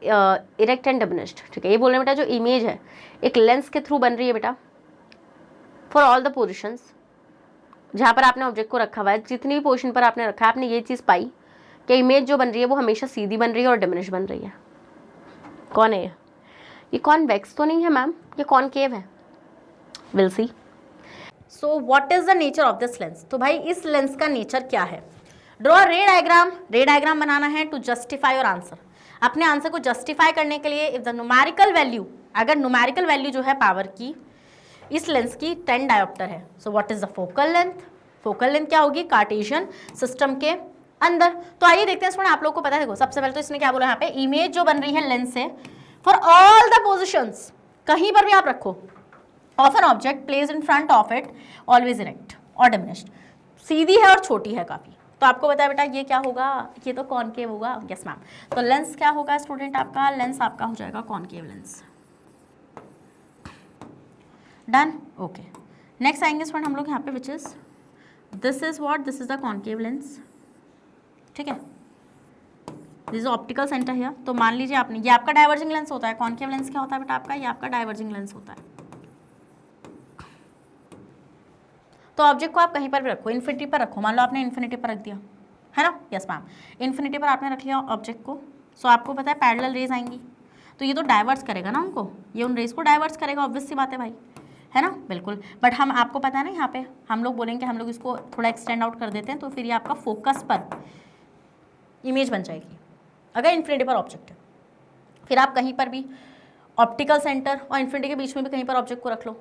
S1: erect and diminished, ठीक है। ये बोल रहे हैं बेटा जो इमेज है एक लेंस के थ्रू बन रही है बेटा फॉर ऑल द पोजिशंस, जहाँ पर आपने ऑब्जेक्ट को रखा हुआ है, जितनी भी पोजिशन पर आपने रखा है, आपने ये चीज़ पाई कि इमेज जो बन रही है वो हमेशा सीधी बन रही है और डिमिनिश बन रही है। कौन है ये कॉन्वेक्स तो नहीं है मैम, ये कॉनकेव है, will see.
S2: So what is the nature of this lens, तो भाई इस लेंस का नेचर क्या है। ड्रॉ रे डायग्राम, रे डायग्राम बनाना है टू जस्टिफाई योर आंसर। अपने आंसर को जस्टिफाई करने के लिए इफ द न्यूमेरिकल वैल्यू, अगर न्यूमेरिकल वैल्यू जो है पावर की इस लेंस की 10 डायोप्टर है, so what is the focal length, focal length क्या होगी कार्टेशियन सिस्टम के अंदर। तो आइए देखते हैं इसमें, आप लोगों को पता है, देखो सबसे पहले तो इसने क्या बोला यहाँ पे, इमेज जो बन रही है लेंस से फॉर ऑल द पोजिशंस, कहीं पर भी आप रखो, of an object place in front of it always erect और डिमिनिश्ड, सीधी है और छोटी है काफी। तो आपको पता है बेटा ये क्या होगा, ये तो कॉनकेव होगा, यस मैम। तो लेंस क्या होगा स्टूडेंट आपका, लेंस आपका हो जाएगा concave lens. Done, okay. Next आएंगे स्टूडेंट हम लोग यहाँ पे, which is this is what, this is the concave lens, ठीक है। This is optical centre here. तो मान लीजिए आपने, ये आपका डाइवर्जिंग लेंस होता है, कॉनकेव लेंस क्या होता है बेटा आपका, ये आपका डाइवर्जिंग लेंस होता है। तो ऑब्जेक्ट को आप कहीं पर भी रखो, इन्फिनिटी पर रखो, मान लो आपने इन्फिनिटी पर रख दिया है ना, यस मैम, इन्फिनिटी पर आपने रख लिया ऑब्जेक्ट को। सो आपको पता है पैरेलल रेज आएंगी, तो ये तो डाइवर्स करेगा ना उनको, ये उन रेज को डाइवर्स करेगा, ऑब्वियस सी बात है भाई, है ना, बिल्कुल। बट हम, आपको पता है ना यहाँ पे हम लोग बोलेंगे, हम लोग इसको थोड़ा एक्सटेंड आउट कर देते हैं, तो फिर ये आपका फोकस पर इमेज बन जाएगी अगर इन्फिनिटी पर ऑब्जेक्ट है। फिर आप कहीं पर भी ऑप्टिकल सेंटर और इन्फिनिटी के बीच में भी कहीं पर ऑब्जेक्ट को रख लो,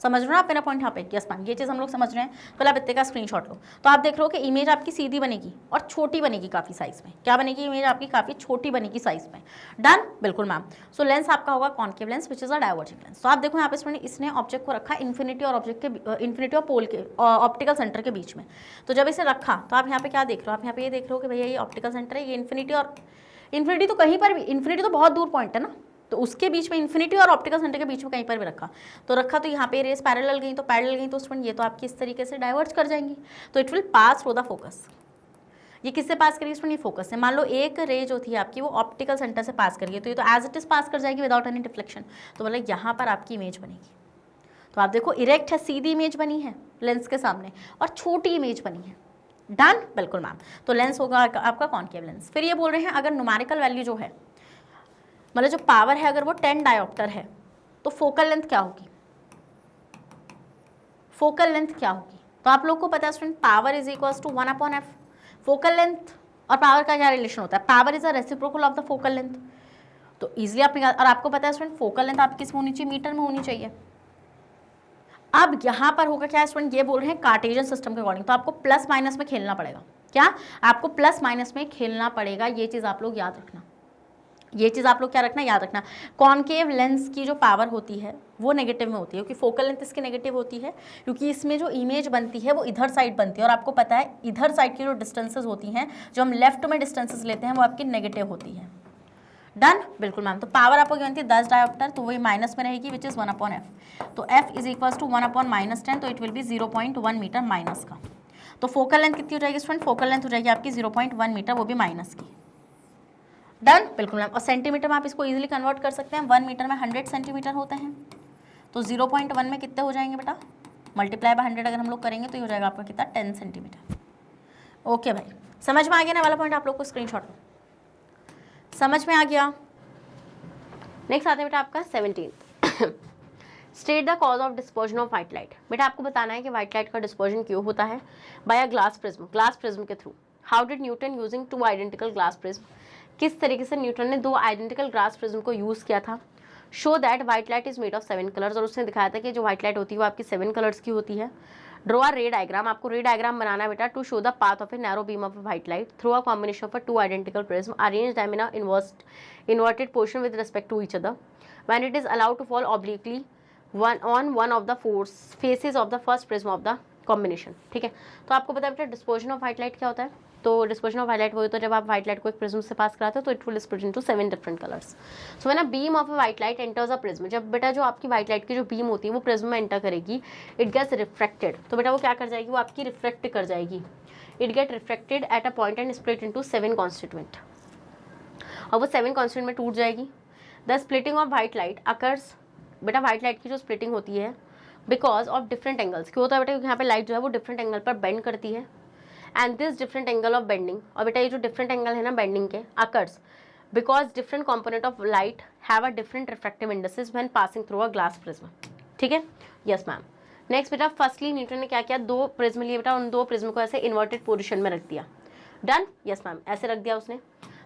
S2: समझ रहे हो ना आप मेरा पॉइंट यहाँ पे, यस मैम, ये चीज़ हम लोग समझ रहे हैं। पहले आप इतने का स्क्रीनशॉट लो, तो आप देख रहे हो कि इमेज आपकी सीधी बनेगी और छोटी बनेगी काफ़ी साइज में, क्या बनेगी, इमेज आपकी काफ़ी छोटी बनेगी साइज में। डन, बिल्कुल मैम। सो लेंस आपका होगा concave lens which is a diverging lens. तो आप देखो यहाँ पे इसने ऑब्जेक्ट को रखा इन्फिनिटी और ऑब्जेक्ट के, इन्फिनिटी और पोल के ऑप्टिकल सेंटर के बीच में। तो जब इसे रखा तो आप यहाँ पे क्या देख रहे हो, आप यहाँ पे ये देख रहे हो कि भैया ये ऑप्टिकल सेंटर है, ये इन्फिनिटी, और इन्फिनिटी तो कहीं पर भी, इन्फिनिटी तो बहुत दूर पॉइंट है ना, तो उसके बीच में इन्फिनिटी और ऑप्टिकल सेंटर के बीच में कहीं पर भी रखा, तो रखा तो यहाँ पे रेस पैरेलल गई, तो पैरेलल गई तो स्टूडेंट ये तो आपकी इस तरीके से डाइवर्ज कर जाएंगी, तो it will pass through the focus. ये किससे पास करेगी स्टूडेंट, ये फोकस से। मान लो एक रे जो थी आपकी वो ऑप्टिकल सेंटर से पास करिए, तो ये तो एज इट इज पास कर जाएगी विदाउट एनी डिफ्लेक्शन, तो मतलब यहाँ पर आपकी इमेज बनेगी। तो आप देखो इरेक्ट है, सीधी इमेज बनी है लेंस के सामने, और छोटी इमेज बनी है। डन, बिल्कुल मैम। तो लेंस होगा आपका कॉनकेव लेंस। फिर ये बोल रहे हैं अगर न्यूमेरिकल वैल्यू जो है, मतलब जो पावर है, अगर वो 10 डायोप्टर है, तो फोकल लेंथ क्या होगी, फोकल लेंथ क्या होगी। तो आप लोग को पता है student, power is equals to 1/f। Focal length और पावर का क्या रिलेशन होता है, power is a reciprocal of the focal length. तो इजीली आप निकाल, और आपको पता है स्टूडेंट फोकल लेंथ आपकी किस में होनी चाहिए, मीटर में होनी चाहिए। अब यहाँ पर होगा क्या स्टूडेंट, ये बोल रहे हैं कार्टेशियन सिस्टम के अकॉर्डिंग, तो आपको प्लस माइनस में खेलना पड़ेगा। क्या, आपको प्लस माइनस में खेलना पड़ेगा, ये चीज़ आप लोग याद रखना, ये चीज़ आप लोग क्या रखना, याद रखना। कॉनकेव लेंस की जो पावर होती है वो नेगेटिव में होती है, क्योंकि फोकल लेंथ इसकी नेगेटिव होती है, क्योंकि इसमें जो इमेज बनती है वो इधर साइड बनती है, और आपको पता है इधर साइड की जो डिस्टेंसेस होती हैं, जो हम लेफ्ट में डिस्टेंसेस लेते हैं, वो आपकी नेगेटिव होती है। डन, बिल्कुल मैम। तो पावर आपको बनती है 10 डायोप्टर, तो वही माइनस में रहेगी विच इज़ 1/f। तो f इज इक्वल्स टू 1/-10, तो it will be 0.1 metre minus का। तो फोकल लेंथ कितनी हो जाएगी स्टूडेंट, फोकल लेंथ हो जाएगी आपकी 0.1 मीटर, वो भी माइनस की। डन, बिल्कुल मैम। और सेंटीमीटर में आप इसको इजीली कन्वर्ट कर सकते हैं, 1 मीटर में 100 सेंटीमीटर होते हैं, तो 0.1 में कितने हो जाएंगे बेटा, मल्टीप्लाई बाय 100 अगर हम लोग करेंगे तो ये हो जाएगा आपका कितना 10 सेंटीमीटर। ओके भाई, समझ में आ गया ना वाला पॉइंट, आप लोग को स्क्रीनशॉट समझ में आ गया।
S1: नेक्स्ट आते हैं बेटा आपका 17th state the cause of dispersion of white light. बेटा आपको बताना है कि व्हाइट लाइट का डिस्पर्जन क्यों होता है बाय अ ग्लास प्रिज्म के through. How did Newton using 2 identical glass prism, किस तरीके से न्यूटन ने 2 आइडेंटिकल ग्लास प्रिज्म को यूज किया था। Show that white light is made of 7 colours, और उसने दिखाया था कि जो व्हाइट लाइट होती है वो आपकी 7 कलर्स की होती है। ड्रॉ अ रे डायग्राम, आपको रे डायग्राम बनाना है बेटा to show the path of a narrow beam of white light through a combination of 2 identical prism, arrange them in a inverted portion with respect to each other when it is allowed to fall obliquely one of the faces of the first prism of the combination। ठीक है, तो आपको पता है बेटा dispersion of white light क्या होता है। तो डिस्पर्जन ऑफ व्हाइट लाइट वो होता है जब आप व्हाइट लाइट को एक प्रिज्म से पास कराते हो तो it will split into 7 different colours. So when a beam of a white light enters a prism, जब बेटा जो आपकी व्हाइट लाइट की जो बीम होती है वो प्रिज्म में एंटर करेगी, इट गेट्स रिफ्रैक्टेड। तो बेटा वो क्या कर जाएगी, वो आपकी रिफ्रैक्ट कर जाएगी। It get refracted at a point and split into 7 constituent, और वो 7 कॉन्स्टेंट में टूट जाएगी। The splitting of white light occurs, बेटा व्हाइट लाइट की जो स्प्लिटिंग होती है बिकॉज ऑफ डिफरेंट एंगल्स, क्यों होता है बेटा, क्योंकि यहाँ पे लाइट जो है वो डिफरेंट एंगल पर बेंड करती है। And this different angle of bending, और बेटा ये जो डिफरेंट एंगल है ना बेंडिंग के, occurs because different component of light have a different refractive indices when passing through a glass prism. ठीक है, यस मैम। नेक्स्ट बेटा फर्स्टली न्यूटन ने क्या किया, 2 प्रिज्म लिए बेटा, उन 2 प्रिज्म को ऐसे इन्वर्टेड पोजिशन में रख दिया। डन, यस मैम, ऐसे रख दिया उसने।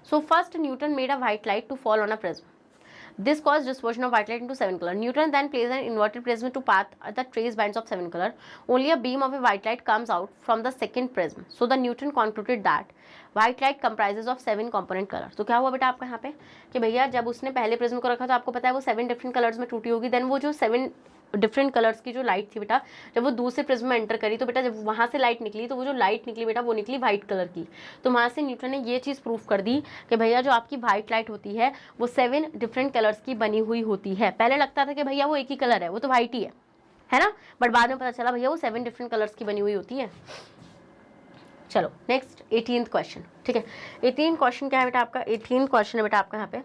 S1: So first Newton made a white light to fall on a prism. This caused dispersion of white light into 7 color. Newton then placed an inverted prism to path the trace bands of 7 color. Only a beam of a white light comes out from the second prism. So the Newton concluded that white light comprises of 7 component color. तो क्या हुआ बेटा आपका यहाँ पे कि भैया जब उसने पहले प्रिज्म को रखा तो आपको पता है वो 7 डिफरेंट कलर्स में टूटी होगी। देन वो जो 7 डिफरेंट कलर्स की जो लाइट थी बेटा, जब वो दूसरे प्रिज्म में एंटर करी तो बेटा जब वहाँ से लाइट निकली तो वो जो लाइट निकली बेटा वो निकली वाइट कलर की। तो वहाँ से न्यूटन ने ये चीज़ प्रूफ कर दी कि भैया जो आपकी वाइट लाइट होती है वो 7 डिफरेंट कलर्स की बनी हुई होती है। पहले लगता था कि भैया वो एक ही कलर है, वो तो वाइट ही है ना, बट बाद में पता चला भैया वो 7 डिफरेंट कलर्स की बनी हुई होती है। चलो नेक्स्ट 18th क्वेश्चन। ठीक है, 18th क्वेश्चन क्या है बेटा आपका, 18th क्वेश्चन है बेटा आपका यहाँ पे,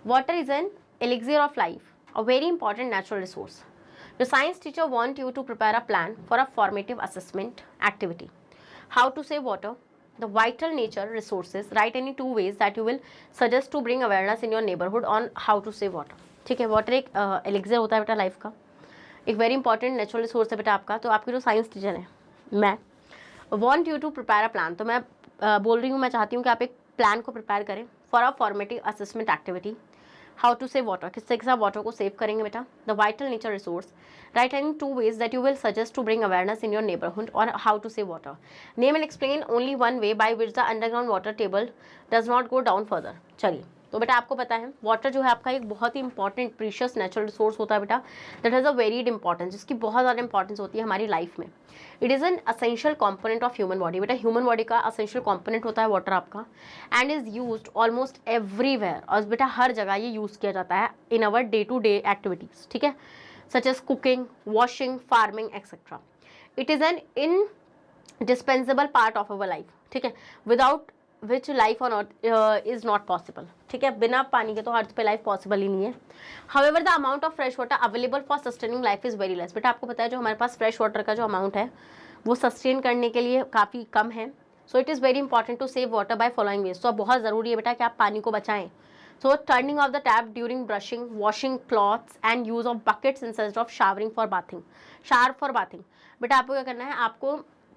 S1: water is an elixir of life, a very important natural resource. The science teacher want you to prepare a plan for a formative assessment activity. How to save water, the vital nature resources. Write any 2 ways that you will suggest to bring awareness in your neighborhood on how to save water. ठीक है, water एक एलिक्सियर होता है बेटा life का, एक very important natural resource है बेटा आपका। तो आपकी जो साइंस टीचर है, मैं want you to prepare a plan, तो मैं बोल रही हूँ, मैं चाहती हूँ कि आप एक प्लान को प्रिपेयर करें for a formative assessment activity. How to save water, किस तरीके से आप वाटर को सेव करेंगे बेटा। The vital nature resource, right any 2 ways that you will suggest to bring awareness in your neighborhood on how to save water. Name and explain only one way by which the underground water table does not go down further. चलिए, तो बेटा आपको पता है water जो है आपका एक बहुत ही इंपॉर्टेंट प्रीशियस नेचुरल रिसोर्स होता है बेटा, that has a varied importance, जिसकी बहुत ज़्यादा इंपॉर्टेंस होती है हमारी लाइफ में। It is an essential component of human body, बेटा ह्यूमन बॉडी का असेंशियल कॉम्पोनेंट होता है वाटर आपका, and is used almost everywhere, और बेटा हर जगह ये यूज़ किया जाता है in our day to day activities. ठीक है, such as cooking, washing, farming etcetera. It is N indispensable part of our life. ठीक है, without which life on earth is not possible. ठीक है, बिना पानी के तो अर्थ पे लाइफ पॉसिबल ही नहीं है। However the amount of fresh water available for sustaining life is very less. बेटा आपको पता है जो हमारे पास फ्रेश वाटर का जो अमाउंट है वो सस्टेन करने के लिए काफ़ी कम है। So it is very important to save water by following ways. तो बहुत ज़रूरी है बेटा कि आप पानी को बचाएं। So turning off the tap during brushing, washing clothes and use of buckets instead of showering for bathing. Shower for bathing, बेटा आपको क्या करना है, आपको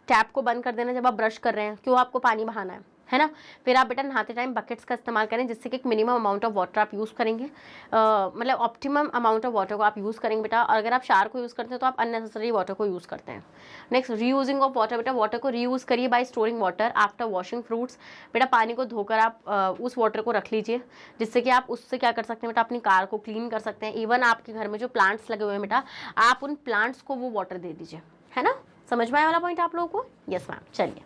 S1: टैप को बंद कर देना जब आप ब्रश कर रहे हैं, क्यों, आपको पानी बहाना है ना। फिर आप बेटा नहाते टाइम बकेट्स का इस्तेमाल करें, जिससे कि एक मिनिमम अमाउंट ऑफ वाटर आप यूज़ करेंगे, मतलब ऑप्टिमम अमाउंट ऑफ वाटर को आप यूज़ करेंगे बेटा। और अगर आप शावर को यूज़ करते हैं तो आप अननेसेसरी वाटर को यूज़ करते हैं। नेक्स्ट, रीयूजिंग ऑफ वाटर, बेटा वाटर को रीयूज़ करिए bye storing water after washing fruits. बेटा पानी को धोकर आप उस वाटर को रख लीजिए, जिससे कि आप उससे क्या कर सकते हैं बेटा, अपनी कार को क्लीन कर सकते हैं। इवन आपके घर में जो प्लांट्स लगे हुए हैं बेटा, आप उन प्लांट्स को वो वाटर दे दीजिए, है ना। समझ में आया वाला पॉइंट आप लोगों को? Yes ma'am. चलिए,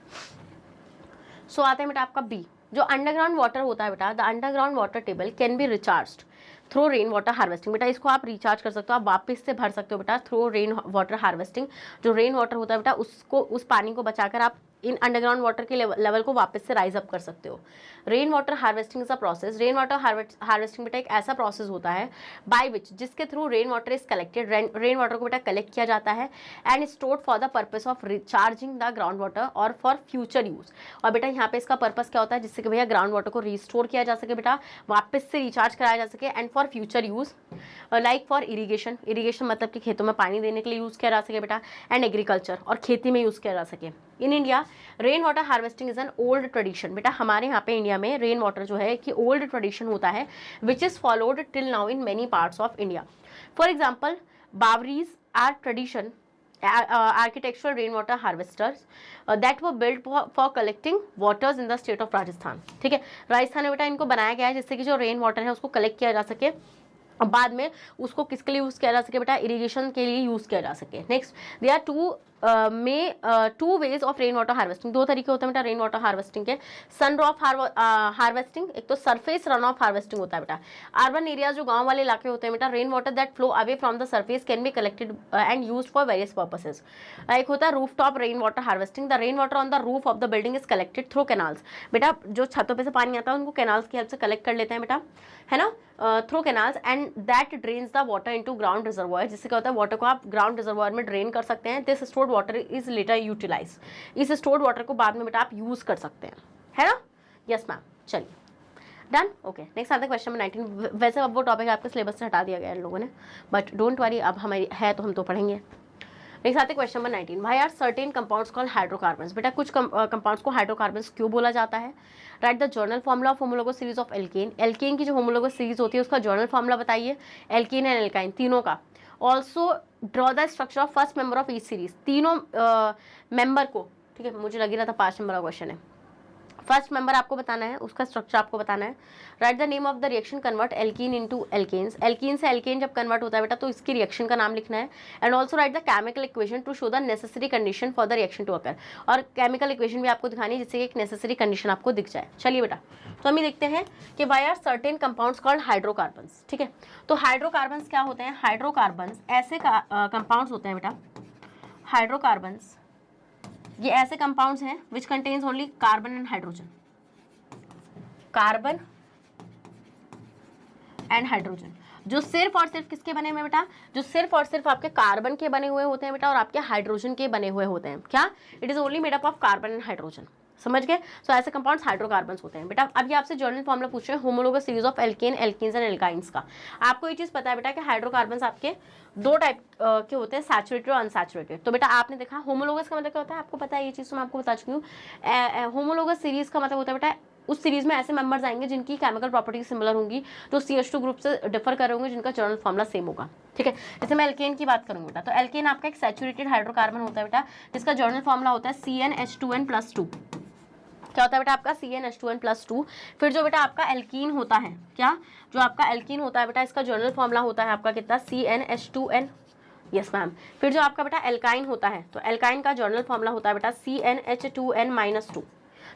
S1: सो आते हैं बेटा आपका बी, जो अंडरग्राउंड वाटर होता है बेटा, the underground water table can be recharged through rain water harvesting. बेटा इसको आप रिचार्ज कर सकते हो, आप वापस से भर सकते हो बेटा थ्रू रेन वाटर हार्वेस्टिंग। जो रेन वाटर होता है बेटा उसको, उस पानी को बचाकर आप इन अंडरग्राउंड वाटर के लेवल को वापस से राइज अप कर सकते हो। Rain water harvesting is a process, rain water harvesting बेटा एक ऐसा प्रोसेस होता है बाय विच, जिसके through rain water is collected, rain water को बेटा कलेक्ट किया जाता है and stored for the purpose of recharging the ground water और फॉर फ्यूचर यूज। और बेटा यहाँ पे इसका पर्पस क्या होता है, जिससे कि भैया ग्राउंड वाटर को रिस्टोर किया जा सके बेटा, वापस से रिचार्ज कराया जा सके and for future use, like for irrigation, irrigation मतलब कि खेतों में पानी देने के लिए यूज़ किया जा सके बेटा, एंड एग्रीकल्चर और खेती में यूज़ किया जा सके। In India rain water harvesting is an old tradition, बेटा हमारे यहाँ पे इंडिया में रेन वाटर जो है कि ओल्ड ट्रेडिशन होता है which is followed till now in many parts of India. For example baoris are tradition architectural rainwater harvesters that were built for collecting waters in the state of Rajasthan. ठीक है, राजस्थान में बेटा इनको बनाया गया है जिससे कि जो रेन वाटर है उसको कलेक्ट किया जा सके और बाद में उसको किसके लिए यूज़ किया जा सके बेटा, इरीगेशन के लिए यूज़ किया जा सके। Next, they are two ways of rain water harvesting, दो तरीके होते हैं बेटा रेन वाटर हार्वेस्टिंग के। सन रॉफ हार्वेस्टिंग, एक तो सरफेस रन ऑफ हार्वेस्टिंग होता है बेटा। अर्बन एरियाज जो गांव वाले इलाके होते हैं बेटा, rain water that flow away from the surface can be collected and use for various purposes. एक होता है roof top rain water harvesting, the rain water on the roof of the building is collected through canals, बेटा जो छतों पे से पानी आता है उनको कैनाल्स की हेल्प से कलेक्ट कर लेते हैं बेटा, है ना, through canals and that drains the water into ground reservoir, जिससे क्या होता है वाटर को आप ग्राउंड रिजर्वॉयर में ड्रेन कर सकते हैं। This stored water is later utilise, इस स्टोर्ड वाटर को बाद में बेटा आप यूज कर सकते हैं, है ना। यस मैम, चलिए डन, ओके। नेक्स्ट आता है क्वेश्चन नंबर 19। वैसे अब वो टॉपिक आपके सिलेबस से हटा दिया गया है लोगों ने, बट डोंट वरी, अब हमारी है तो हम तो पढ़ेंगे। नेक्स्ट आते हैं question number 19। Why are certain compounds called hydrocarbons, बेटा कुछ कंपाउंड्स को हाइड्रोकार्बन्स क्यों बोला जाता है। Write the general formula of homologous series of alkane, alkane की जो होमोलोगस सीरीज होती है उसका जर्नल फॉर्मूला बताइए, एल्केन एंड एल्काइन तीनों का। Also draw the structure of first member of each series, तीनों मेंबर को, ठीक है मुझे लग रहा था 5 नंबर का क्वेश्चन है, फर्स्ट मेंबर आपको बताना है, उसका स्ट्रक्चर आपको बताना है। Write the name of the reaction convert alkene into alkanes, alkene से एल्केन जब कन्वर्ट होता है बेटा तो इसकी रिएक्शन का नाम लिखना है। And also write the chemical equation to show the necessary condition for the reaction to occur, और केमिकल इक्वेशन भी आपको दिखानी है जिससे कि एक नेसेसरी कंडीशन आपको दिख जाए। चलिए बेटा, तो हम ये देखते हैं कि why are certain compounds called hydrocarbons. ठीक है, तो हाइड्रोकार्बन्स क्या होते हैं, हाइड्रोकार्बन्स ऐसे कंपाउंड्स होते हैं बेटा, हाइड्रोकार्बन्स ये ऐसे कंपाउंड्स हैं which contains only carbon and hydrogen, carbon and hydrogen, जो सिर्फ और सिर्फ किसके बने हुए हैं बेटा, जो सिर्फ और सिर्फ आपके कार्बन के बने हुए होते हैं बेटा और आपके हाइड्रोजन के बने हुए होते हैं। क्या, it is only made up of carbon and hydrogen, समझ गए। सो ऐसे कंपाउंड्स हाइड्रोकार्बन्स होते हैं बेटा। अब ये आपसे जर्नल फॉर्मूला पूछ रहे हैं homologous series of alkene, alkenes and alkynes का। आपको ये चीज़ पता है बेटा कि हाइड्रोकार्बन्स आपके दो टाइप के होते हैं, सैचुरेटेड और अनसैचुरेटेड। तो बेटा आपने देखा होमोलोगस का मतलब क्या होता है, आपको पता है ये चीज़ तो मैं आपको बता चुकी हूँ। होमोलोगस सीरीज का मतलब होता है बेटा उस सीरीज में ऐसे मेंबर्स आएंगे जिनकी केमिकल प्रॉपर्टी सिमिलर होंगी, जो CH2 ग्रुप से डिफर कर रहे होंगे, जिनका जर्नल फॉर्मूला सेम होगा। ठीक है, जैसे मैं एल्केन की बात करूंगा बेटा, तो एल्केन आपका एक सैचुरेटेड हाइड्रोकार्बन होता है बेटा, जिसका जर्नल फॉर्मूला होता है CnH2n+2। क्या होता है बेटा आपका CnH2n+2। फिर जो बेटा आपका एल्कीन होता है, क्या जो आपका एल्कीन होता है बेटा, इसका जर्नल फॉर्मूला होता है आपका कितना, CnH2n। Yes ma'am. फिर जो आपका बेटा एल्काइन होता है, तो एल्काइन का जर्नल फॉर्मूला होता है बेटा CnH2n-2।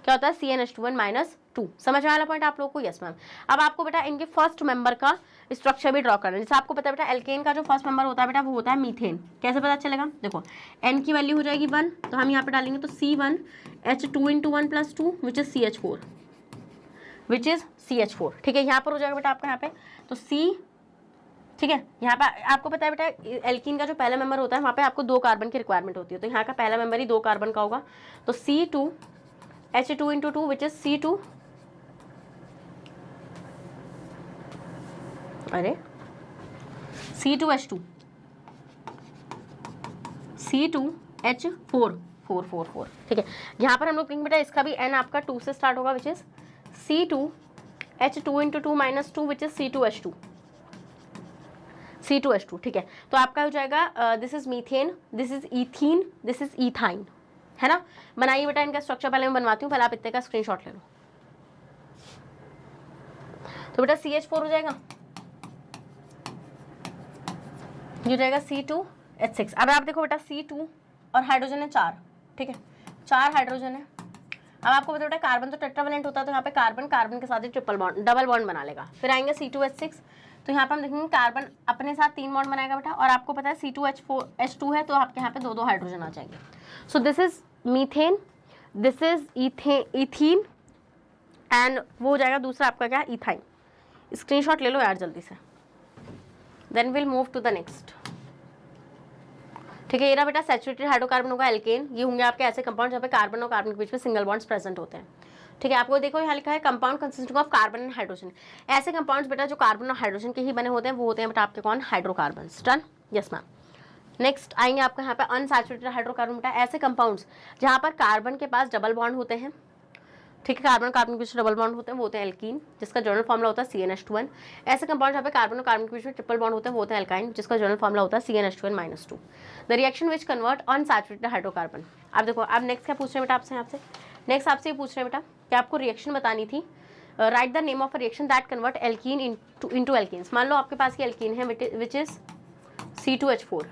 S1: क्या होता है CnH2n-2। समझ में आया पॉइंट आप लोगों को। Yes ma'am. अब आपको बेटा इनके फर्स्ट मेंबर का स्ट्रक्चर भी ड्रॉ करना है। जैसे आपको पता है बेटा एल्केन का जो फर्स्ट मेंबर होता है बेटा वो होता है मीथेन। कैसे पता चलेगा, देखो N की वैल्यू हो जाएगी 1, तो हम यहाँ पे डालेंगे तो C1H2 which is CH4, which is CH4। ठीक है, यहाँ पर हो जाएगा बेटा आपका यहाँ पे तो C। ठीक है, यहाँ पे आपको पता है बेटा एल्कीन का जो पहला मेंबर होता है वहाँ पे आपको 2 कार्बन की रिक्वायरमेंट होती है, तो यहाँ का पहला मेंबर ही 2 कार्बन का होगा, तो C2H2 विच इज C2, अरे C2H2 C2H4 4 ठीक है। यहाँ पर हम लोग बेटा इसका भी N आपका 2 से स्टार्ट होगा which is C2H2 which is C2H2। ठीक है, तो आपका हो जाएगा this is methane, this is ethene, this is ethyne, है ना। बनाइए बेटा इनका स्ट्रक्चर, पहले मैं बनवाती हूँ, पहले आप इतने का स्क्रीनशॉट ले लो। तो बेटा CH4 हो जाएगा, ये जाएगा C2H6। अब आप देखो बेटा C2 और हाइड्रोजन है 4। ठीक है, 4 हाइड्रोजन है। अब आपको पता बेटा कार्बन तो टेट्रावेलेंट होता है, तो यहाँ पे कार्बन कार्बन के साथ ही डबल बॉन्ड बना लेगा। फिर आएंगे C2H6, तो यहाँ पे हम देखेंगे कार्बन अपने साथ 3 बॉन्ड बनाएगा बेटा, और आपको पता है C2H2 है, तो आपके यहाँ पे 2 हाइड्रोजन आ जाएंगे। सो this is methane, this is ethene and वो हो जाएगा दूसरा आपका क्या, इथाइन। स्क्रीनशॉट ले लो यार जल्दी से, then will move to the next. ठीक है, ये रहा बेटा सैचुरेटेड हाइड्रोकार्बन होगा एल्केन। ये होंगे आपके ऐसे कंपाउंड जहाँ पे कार्बन और कार्बन के बीच में सिंगल बॉन्ड्स प्रेजेंट होते हैं। ठीक है, आपको देखो यहाँ लिखा है compound consisting of carbon and hydrogen. ऐसे कंपाउंड्स बेटा जो कार्बन और हाइड्रोजन के ही बने होते हैं वो होते हैं बेटा आपके कौन, hydrocarbons. Done, yes ma'am. Next आएंगे आपका यहाँ पे अनसैचुरेटेड हाइड्रोकार्बन बेटा, ऐसे कंपाउंड्स जहाँ पर कार्बन के पास डबल बॉन्ड होते हैं। ठीक है, कार्बन कार्बन के बीच में डबल बॉन्ड होते हैं वो होते हैं एल्कीन, जिसका जनरल फॉर्मूला होता है CnH2n। ऐसे कंपाउंड जहाँ पे कार्बन और कार्बन के बीच में ट्रिपल बॉन्ड होते हैं वो होते हैं एल्काइन, जिसका जनरल फॉर्मूला होता है CnH2n-2। The reaction which convert unsaturated hydrocarbon. अब देखो अब नेक्स्ट क्या पूछ रहे हैं बेटा आपसे, यहाँ से नेक्स्ट आपसे ये पूछ रहे हैं बेटा कि आपको रिएक्शन बतानी थी, right the name of a reaction that convert alkene into alkenes. मान लो आपके पास ये एल्कीन है विच इज C2H4।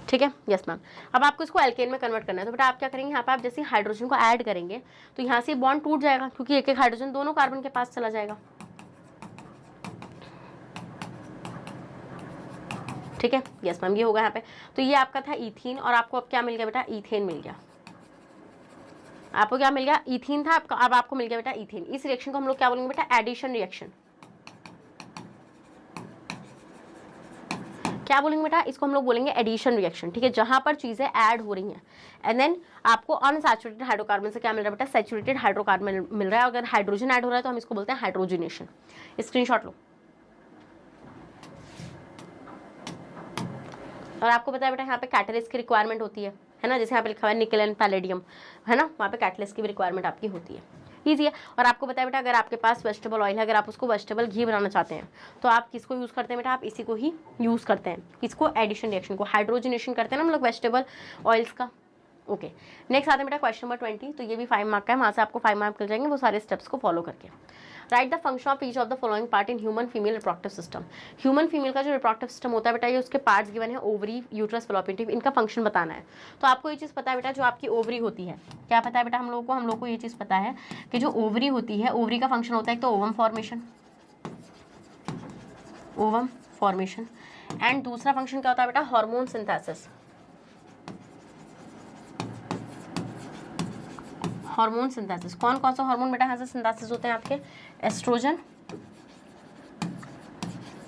S1: ठीक है, यस मैम। अब आपको इसको एल्केन में कन्वर्ट करना है, तो बेटा आप क्या करेंगे, यहाँ पे आप जैसे हाइड्रोजन को ऐड करेंगे तो यहाँ से बॉन्ड टूट जाएगा, क्योंकि एक एक हाइड्रोजन दोनों कार्बन के पास चला जाएगा। ठीक है, यस मैम, ये होगा यहाँ पे। तो ये आपका था इथीन, और आपको अब क्या मिल गया बेटा, इथेन मिल गया। आपको क्या मिल गया, इथीन था आपका, अब आपको मिल गया बेटा इथेन। इस रिएक्शन को हम लोग क्या बोलेंगे बेटा, एडिशन रिएक्शन। क्या बोलेंगे बेटा, इसको हम लोग बोलेंगे एडिशन रिएक्शन। ठीक है, जहां पर चीजें ऐड हो रही हैं, एंड देन आपको अनसैचुरेटेड हाइड्रोकार्बन से क्या मिल रहा है बेटा, सैचुरेटेड हाइड्रोकार्बन मिल रहा है। अगर हाइड्रोजन ऐड हो रहा है तो हम इसको बोलते हैं हाइड्रोजनेशन। स्क्रीनशॉट लो। और आपको पता है बेटा यहाँ पे कैटलिस्ट की रिक्वायरमेंट होती है ना, जैसे यहाँ पे लिखा हुआ है निकल एंड पैलेडियम, है ना, वहाँ पे कैटलिस्ट की भी रिक्वायरमेंट आपकी होती है। ईजी है। और आपको पता है बेटा अगर आपके पास वेजिटेबल ऑयल है, अगर आप उसको वेजिटेबल घी बनाना चाहते हैं तो आप किसको यूज़ करते हैं बेटा, आप इसी को ही यूज़ करते हैं। किसको, एडिशन रिएक्शन को, हाइड्रोजनेशन करते हैं ना हम लोग वेजिटेबल ऑयल्स का। ओके, नेक्स्ट आते हैं बेटा क्वेश्चन नंबर 20। तो ये भी 5 मार्क का है, वहाँ से आपको 5 मार्क मिल जाएंगे वो सारे स्टेप्स को फॉलो करके। Right the function of each of the following part in human female reproductive system. Human female का जो रिप्रोडक्टिव सिस्टम होता है बेटा, ये उसके पार्ट्स गिवन है, ओवरी, यूट्रस, फैलोपियन ट्यूब, इनका फंक्शन बताना है। तो आपको ये चीज़ पता है बेटा, जो आपकी ओवरी होती है, क्या पता है बेटा हम लोगों को ये चीज़ पता है कि जो ओवरी होती है, ओवरी का फंक्शन होता है एक तो ओवम फॉर्मेशन, एंड दूसरा फंक्शन क्या होता है बेटा, हार्मोन सिंथेसिस। हार्मोन सिंथेसिस, कौन कौन सा हार्मोन बेटा यहाँ से सिंथेसिस होते हैं आपके, एस्ट्रोजन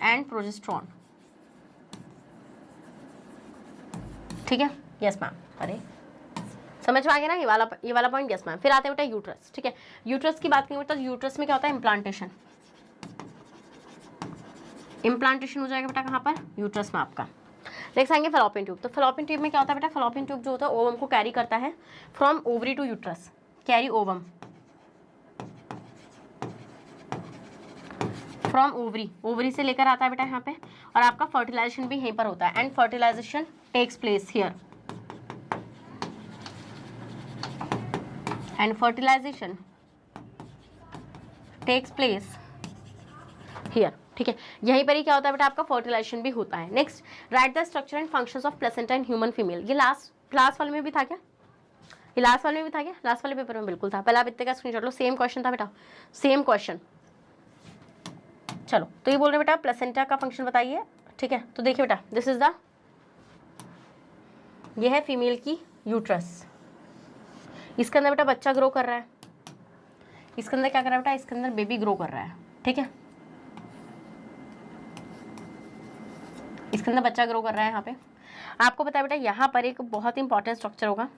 S1: एंड प्रोजेस्टेरॉन। ठीक है, यस मैम। अरे समझ में आ गया ना ये वाला पॉइंट, यस मैम। फिर आते हैं बेटा यूट्रस। ठीक है, यूट्रस की बात करेंगे बेटा, यूट्रस में क्या होता है, इम्प्लांटेशन हो जाएगा बेटा कहाँ पर, यूट्रस में आपका। नेक्स्ट आएंगे फैलोपियन ट्यूब। तो फैलोपियन ट्यूब में क्या होता है बेटा, फैलोपियन ट्यूब जो होता है ओवम को कैरी करता है from ovary to uterus, carry ovum from ovary से लेकर आता है बेटा यहाँ पे, और आपका फर्टिलाइजेशन भी यहीं पर होता है, and fertilisation takes place here, and fertilisation takes place here. ठीक है, यहीं पर ही क्या होता है बेटा, आपका फर्टिलाइजेशन भी होता है। Next, right the structure and functions of placenta in human female. ये लास्ट वाले में भी था क्या, ये लास्ट वाले में भी था क्या, लास्ट वाले पेपर में बिल्कुल था। पहले आप इतने का स्क्रीनशॉट लो, सेम क्वेश्चन था बेटा, सेम क्वेश्चन। चलो, तो ये बोल रहे बेटा प्लेसेंटा का फंक्शन बताइए। ठीक है, तो देखिए बेटा, दिस इज द, ये है फीमेल की यूट्रस, इसके अंदर बेटा बच्चा ग्रो कर रहा है, इसके अंदर क्या कर रहा है बेटा, इसके अंदर बेबी ग्रो कर रहा है। ठीक है, इसके अंदर बच्चा ग्रो कर रहा है। यहाँ पे आपको पता है बेटा यहाँ पर एक बहुत ही इंपॉर्टेंट स्ट्रक्चर होगा,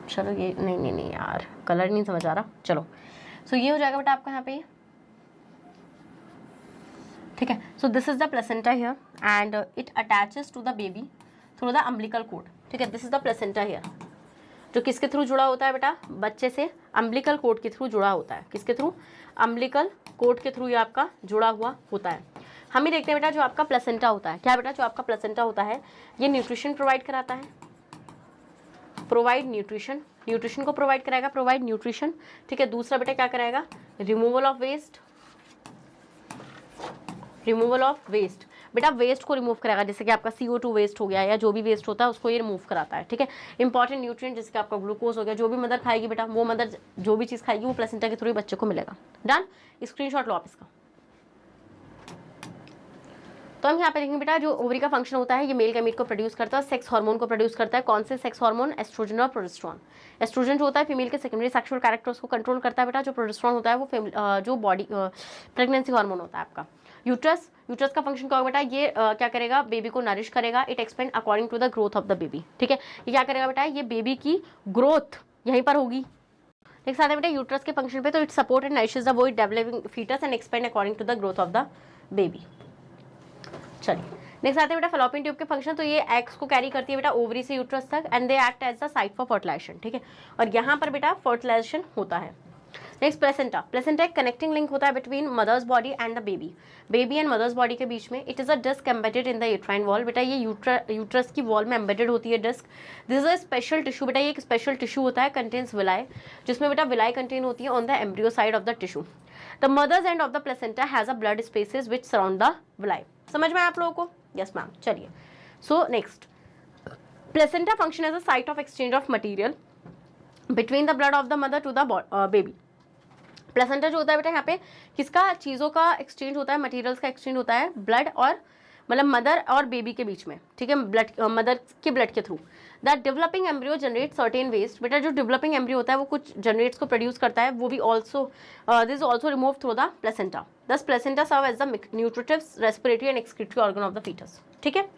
S1: चलो ये नहीं यार, कलर नहीं समझ आ रहा। चलो, सो ये हो जाएगा बेटा आपका यहाँ पे, ठीक है। So this is the placenta here and it attaches to the baby through the umbilical cord. ठीक है, this is the placenta here, जो किसके थ्रू जुड़ा होता है बेटा, बच्चे से अम्बिलिकल कोड के थ्रू जुड़ा होता है। किसके थ्रू, अम्बिलिकल कोड के थ्रू ये आपका जुड़ा हुआ होता है। हम ही देखते हैं बेटा जो आपका प्लेसेंटा होता है, क्या बेटा जो आपका प्लेसेंटा होता है ये न्यूट्रिशन प्रोवाइड कराता है, प्रोवाइड न्यूट्रिशन को प्रोवाइड कराएगा, प्रोवाइड न्यूट्रिशन। ठीक है, दूसरा बेटा क्या कराएगा, रिमूवल ऑफ वेस्ट, बेटा वेस्ट को रिमूव कराएगा, जैसे कि आपका CO2 वेस्ट हो गया या जो भी वेस्ट होता है उसको ये रिमूव कराता है। ठीक है, इंपॉर्टेंट न्यूट्रिएंट जैसे कि आपका ग्लूकोज हो गया, जो भी मदर खाएगी बेटा, वो मदर जो भी चीज़ खाएगी वो प्लेसेंटा के थ्रू ही बच्चे को मिलेगा। डन, स्क्रीनशॉट लो आप इसका। तो हम यहाँ पे देखेंगे बेटा, जो ओवरी का फंक्शन होता है ये मेल गैमीट को प्रोड्यूस करता है, सेक्स हार्मोन को प्रोड्यूस करता है। कौन से सेक्स हार्मोन? एस्ट्रोजन और प्रोजेस्टेरॉन। एस्ट्रोजन जो होता है फीमेल के सेकेंडरी सेक्सुअल कैरेक्टर्स को कंट्रोल करता है बेटा। जो प्रोजेस्टेरॉन होता है वो जो बॉडी प्रेगनेंसी हार्मोन होता है आपका। यूट्रस का फंक्शन क्या होगा बेटा? ये क्या करेगा? बेबी को नरिश करेगा। It expand according to the growth of the baby. ठीक है, ये क्या करेगा बेटा? ये बेबी की ग्रोथ यहीं पर होगी। नेक्स्ट आता है बेटा यूट्रस के फंक्शन पे, तो it support and nourishes the body developing foetus and expand according to the growth of the baby. चलिए नेक्स्ट आते हैं बेटा फैलोपियन ट्यूब के फंक्शन। तो ये एग्स को कैरी करती है बेटा ओवरी से यूट्रस तक and they act as the site for fertilisation. ठीक है, और यहाँ पर बेटा फर्टिलाइजेशन होता है। नेक्स्ट प्लेसेंटा एक कनेक्टिंग लिंक होता है between mother's body and the baby and mother's body के बीच में। It is a disc embedded in the uterine wall. बेटा ये यूट्रस की वॉल में एम्बेडेड होती है disc. This is a special tissue. बेटा ये एक स्पेशल टिश्यू होता है, कंटेन्स विलाई, जिसमें बेटा विलाई कंटेन होती है on the embryo side of the tissue. The mother's end of the placenta has a blood spaces which surround the villi. समझ में आप लोगों को? Yes ma'am. चलिए so next, placenta function as a site of exchange of material between the blood of the mother to the baby. Placenta जो होता है बेटा यहाँ पे किसका चीज़ों का एक्सचेंज होता है, मटेरियल्स का एक्सचेंज होता है ब्लड और मतलब मदर और बेबी के बीच में। ठीक है, ब्लड मदर के ब्लड के थ्रू। That developing embryo generate certain waste. बेटा जो डेवलपिंग एम्ब्रियो होता है वो कुछ जनरेट्स को प्रोड्यूस करता है, वो भी also this is also remove through the placenta. Thus placenta serve as the nutritive respiratory and excretory organ of the foetus. ठीक है,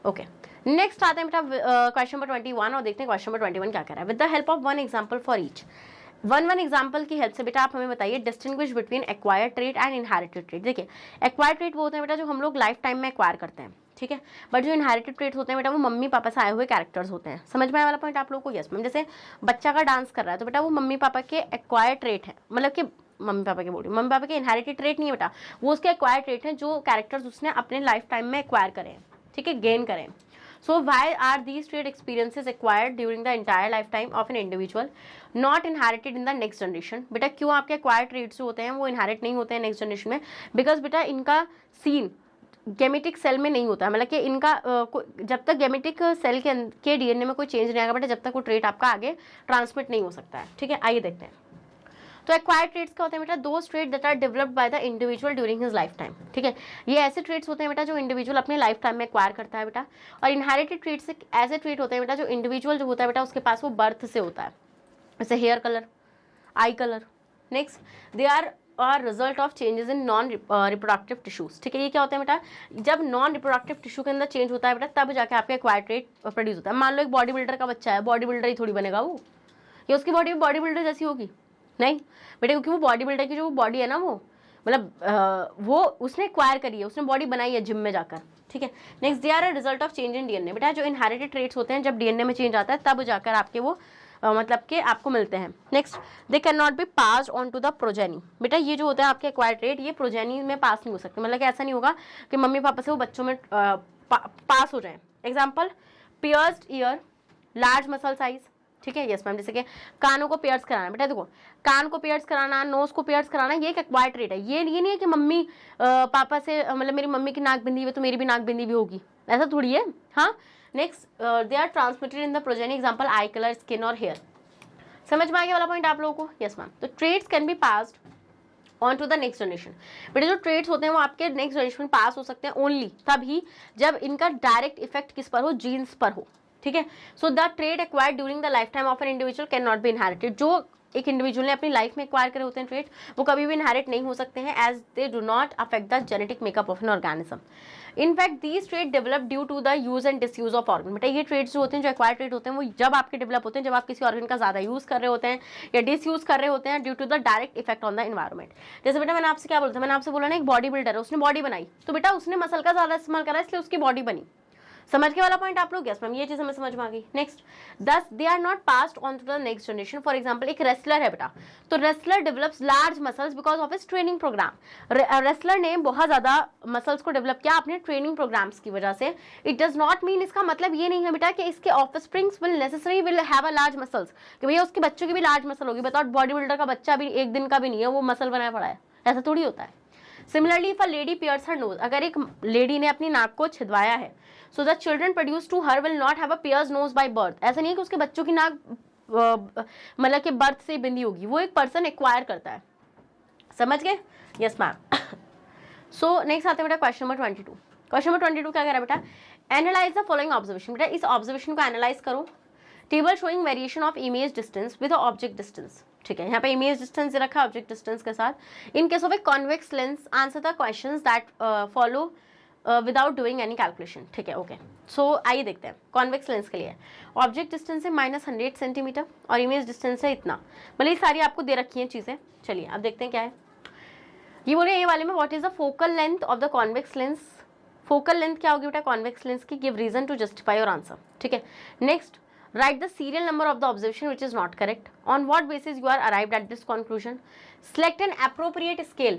S1: ओके। नेक्स्ट आते हैं बेटा क्वेश्चन नंबर 21 और देखते हैं क्वेश्चन नंबर 21 क्या कह रहा है। With the help of one example for each, one example की हेल्प से बेटा आप हमें बताइए distinguish between acquired trait and inherited trait. देखिए एक्वायर्ड ट्रेट वो होते हैं बेटा जो हम लोग लाइफ टाइम में एक्वायर करते हैं। ठीक है, बट जो इनहेरिटेड ट्रेट होते हैं बेटा वो मम्मी पापा से आए हुए कैरेक्टर्स होते हैं। समझ में आने वाला पॉइंट आप लोगों को? Yes ma'am. जैसे बच्चा का डांस कर रहा है तो बेटा वो मम्मी पापा के एक्वायर्ड ट्रेट है, मतलब कि मम्मी पापा के इनहेरिटेड ट्रेट नहीं है बेटा, वो उसके एक्वायर्ड ट्रेट हैं जो कैरेक्टर्स उसने अपने लाइफ टाइम में एक्वायर करें। ठीक है, गेन करें। So why are these trait experiences acquired during the entire lifetime of an individual, not inherited in the next generation? बेटा क्यों आपके acquired traits जो होते हैं वो inherit नहीं होते हैं नेक्स्ट जनरेशन में? बिकॉज बेटा इनका सीन गेमेटिक सेल में नहीं होता है, मतलब कि इनका जब तक गेमेटिक सेल के डीएनए में कोई चेंज नहीं आएगा बेटा, जब तक वो ट्रेट आपका आगे ट्रांसमिट नहीं हो सकता है। ठीक है, आइए देखते हैं। तो एक्वायर्ड ट्रेट्स क्या होते हैं बेटा? दो trait that are developed by the individual during his life time. ठीक है, ये ऐसे ट्रेट्स होते हैं बेटा जो इंडिविजुअल अपने लाइफ टाइम में एक्वायर करता है बेटा। और इनहेरिटेड ट्रेट्स ऐसे ट्रेट होते हैं बेटा जो इंडिविजुअल जो होता है बेटा उसके पास वो बर्थ से होता है, जैसे hair colour, eye colour. Next, they are result of changes in non reproductive tissues. ठीक है, ये क्या होता है बेटा? जब नॉन रिप्रोडक्टिव टिश्यू के अंदर चेंज होता है बेटा तब जाके आपका एक्वायर्ड ट्रेट प्रोड्यूस होता है। मान लो एक बॉडी बिल्डर का बच्चा है, बॉडी बिल्डर ही थोड़ी बनेगा वो, या उसकी बॉडी बॉडी बिल्डर जैसी होगी? नहीं बेटा, क्योंकि वो बॉडी बिल्डर की जो बॉडी है ना वो मतलब वो उसने एक्वायर करी है, उसने बॉडी बनाई है जिम में जाकर। ठीक है, next, they are a result of change in DNA. बेटा जो इनहेरिटेड ट्रेट्स होते हैं जब डीएनए में चेंज आता है तब जाकर आपके वो मतलब कि आपको मिलते हैं। Next, they can not be passed on to the progeny. बेटा ये जो होता है आपके एक्वायर्ड ट्रेट ये प्रोजेनी में पास नहीं हो सकते, मतलब कि ऐसा नहीं होगा कि मम्मी पापा से वो बच्चों में पास हो जाए। Example, pierced year, large muscle size. ठीक है, यस मैम। जैसे कि कानों को पियर्स कराना, बेटा देखो कान को पियर्स कराना, नोज को पियर्स कराना ये एक एक्वायर्ड ट्रेट है। ये नहीं है कि मम्मी पापा से मतलब मेरी मम्मी की नाक बिंदी हुई तो मेरी भी नाक बिंदी भी होगी, ऐसा थोड़ी है। हाँ, next, they are transmitted in the progeny. Example, eye colour, skin और हेयर। समझ में आ गया वाला पॉइंट आप लोगों को? Yes ma'am. तो traits can be passed on to the next generation. बेटे जो ट्रेट्स होते हैं वो आपके नेक्स्ट जनरेशन में पास हो सकते हैं ओनली तभी जब इनका डायरेक्ट इफेक्ट किस पर हो? जीन्स पर हो। ठीक है, so the trait acquired during the life time of an individual can not B inherited. जो एक इंडिविजुअल ने अपनी लाइफ में एक्वायर करे होते हैं ट्रेट वो कभी भी इनहेरिट नहीं हो सकते हैं as they do not affect the genetic makeup of an organism. In fact these trait develop due to the use and disuse of organ. बेटा ये ट्रेट्स जो होते हैं जो एक्वायर ट्रेट होते हैं वो जब आपके डेवलप होते हैं जब आप किसी ऑर्गन का ज्यादा यूज कर रहे होते हैं या डिसयूज कर रहे होते हैं due to the direct effect on the environment. जैसे बेटा मैंने आपसे क्या बोला था? मैंने आपसे बोला ना एक बॉडी बिल्डर है, उसने बॉडी बनाई तो बेटा उसने मसल का ज्यादा इस्तेमाल करा इसलिए उसकी बॉडी बनी। समझ के वाला पॉइंट आप लोग? यस मैम, ये चीज हमें समझ में आ गई। Next, thus they are not passed on to the next generation. For example, एक रेसलर है बेटा, तो wrestler develops large muscles because of his training programme. Wrestler ने बहुत ज्यादा मसल्स को डेवलप किया अपने ट्रेनिंग प्रोग्राम्स की वजह से। इट डज नॉट मीन, इसका मतलब ये नहीं है बेटा कि इसके offsprings will necessary will have a large muscles, कि भैया उसके बच्चों की भी लार्ज मसल होगी। बताओ बॉडी बिल्डर का बच्चा भी एक दिन का भी नहीं है वो मसल बनाया पड़ा है, ऐसा थोड़ी होता है। Similarly if a lady pierce her nose, अगर एक लेडी ने अपनी नाक को छिदवाया है so the children produce to her will not have a pierce nose by birth. ऐसा नहीं है कि उसके बच्चों की नाक मतलब कि बर्थ से बिंदी होगी, वो एक पर्सन एक्वायर करता है। समझ गए? Yes ma'am. सो नेक्स्ट आते हैं बेटा क्वेश्चन नंबर 22। क्वेश्चन नंबर 22 क्या कह रहा है बेटा, एनालाइज द फॉलोइंग ऑब्जर्वेशन। बेटा इस ऑब्जर्वेशन को एनालाइज करो। Table showing variation of image distance with object distance. ठीक है, यहाँ पे इमेज डिस्टेंस रखा है ऑब्जेक्ट डिस्टेंस के साथ। In case of a convex lens answer the questions that follow without doing any calculation. ठीक है, ओके। सो आइए देखते हैं कॉन्वेक्स लेंस के लिए ऑब्जेक्ट डिस्टेंस है -100 सेंटीमीटर और इमेज डिस्टेंस है इतना। मतलब ये सारी आपको दे रखी हैं चीज़ें। चलिए अब देखते हैं क्या है। ये बोल रहे हैं ये वाले में what is the focal length of the convex lens. Focal length क्या होगी बेटा कॉन्वेक्स लेंस की, give reason to justify your answer. ठीक है, next write the serial number of the observation which is not correct. On what basis you are arrived at this conclusion? Select an appropriate scale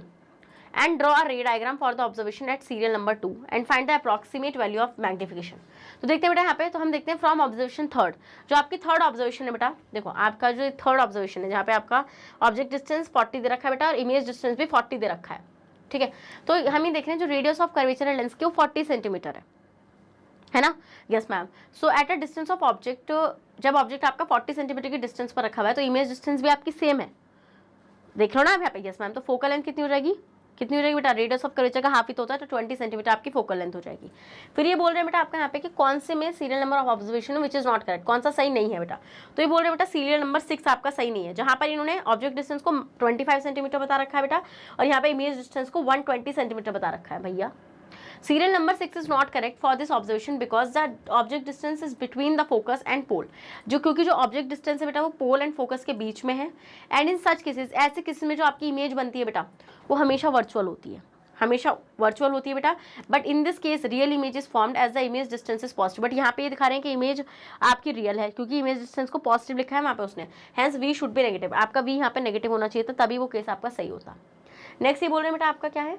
S1: and draw a ray diagram for the observation at serial number 2 and find the approximate value of magnification. तो देखते हैं बेटा यहाँ पे, तो हम देखते हैं फ्रॉम ऑब्जर्वेशन थर्ड, जो आपकी थर्ड ऑब्जर्वेशन है बेटा। देखो आपका जो थर्ड ऑब्जर्वेशन है जहाँ पे आपका ऑब्जेक्ट डिस्टेंस 40 दे रखा है बेटा और इमेज डिस्टेंस भी 40 दे रखा है। ठीक है, तो हम ये देख रहे हैं जो रेडियस ऑफ कर्वेचर है लेंस की वो 40 सेंटीमीटर है ना। Yes ma'am. So at a distance of object, जब ऑब्जेक्ट आपका 40 सेंटीमीटर की डिस्टेंस पर रखा हुआ है तो इमेज डिस्टेंस भी आपकी सेम है, देख लो ना आप यहाँ पे। Yes ma'am. तो फोकल लेंथ कितनी हो जाएगी, कितनी हो जाएगी बेटा, रेडियस ऑफ कर्वेचर का हाफ ही तो होता है, तो 20 सेंटीमीटर आपकी फोकल लेंथ हो जाएगी। फिर ये बोल रहे हैं बेटा आपका यहाँ पे कि कौन से में serial number of observation which is not correct, कौन सा सही नहीं है बेटा। तो ये बोल रहे हैं बेटा सीरियल नंबर 6 आपका सही नहीं है, जहाँ पर इन्होंने ऑब्जेक्ट डिस्टेंस को 25 सेंटीमीटर बता रखा है बेटा और यहाँ पे इमेज डिस्टेंस को 120 सेंटीमीटर बता रखा है भैया। Serial number 6 is not correct for this observation because the object distance is between the focus and pole. जो क्योंकि जो object distance है बेटा वो pole and focus के बीच में है। And in such cases, ऐसे केसेस में जो आपकी इमेज बनती है बेटा वो हमेशा वर्चुअल होती है, हमेशा वर्चुअल होती है बेटा। But in this case real image is formed as the image distance is positive. But यहाँ पे ये दिखा रहे हैं कि इमेज आपकी रियल है क्योंकि इमेज डिस्टेंस को पॉजिटिव लिखा है वहाँ पे उसने, hence v should be negative. आपका वी यहाँ पे नेगेटिव होना चाहिए था, तभी वो केस आपका सही होता। नेक्स्ट ये बोल रहे हैं बेटा आपका क्या है,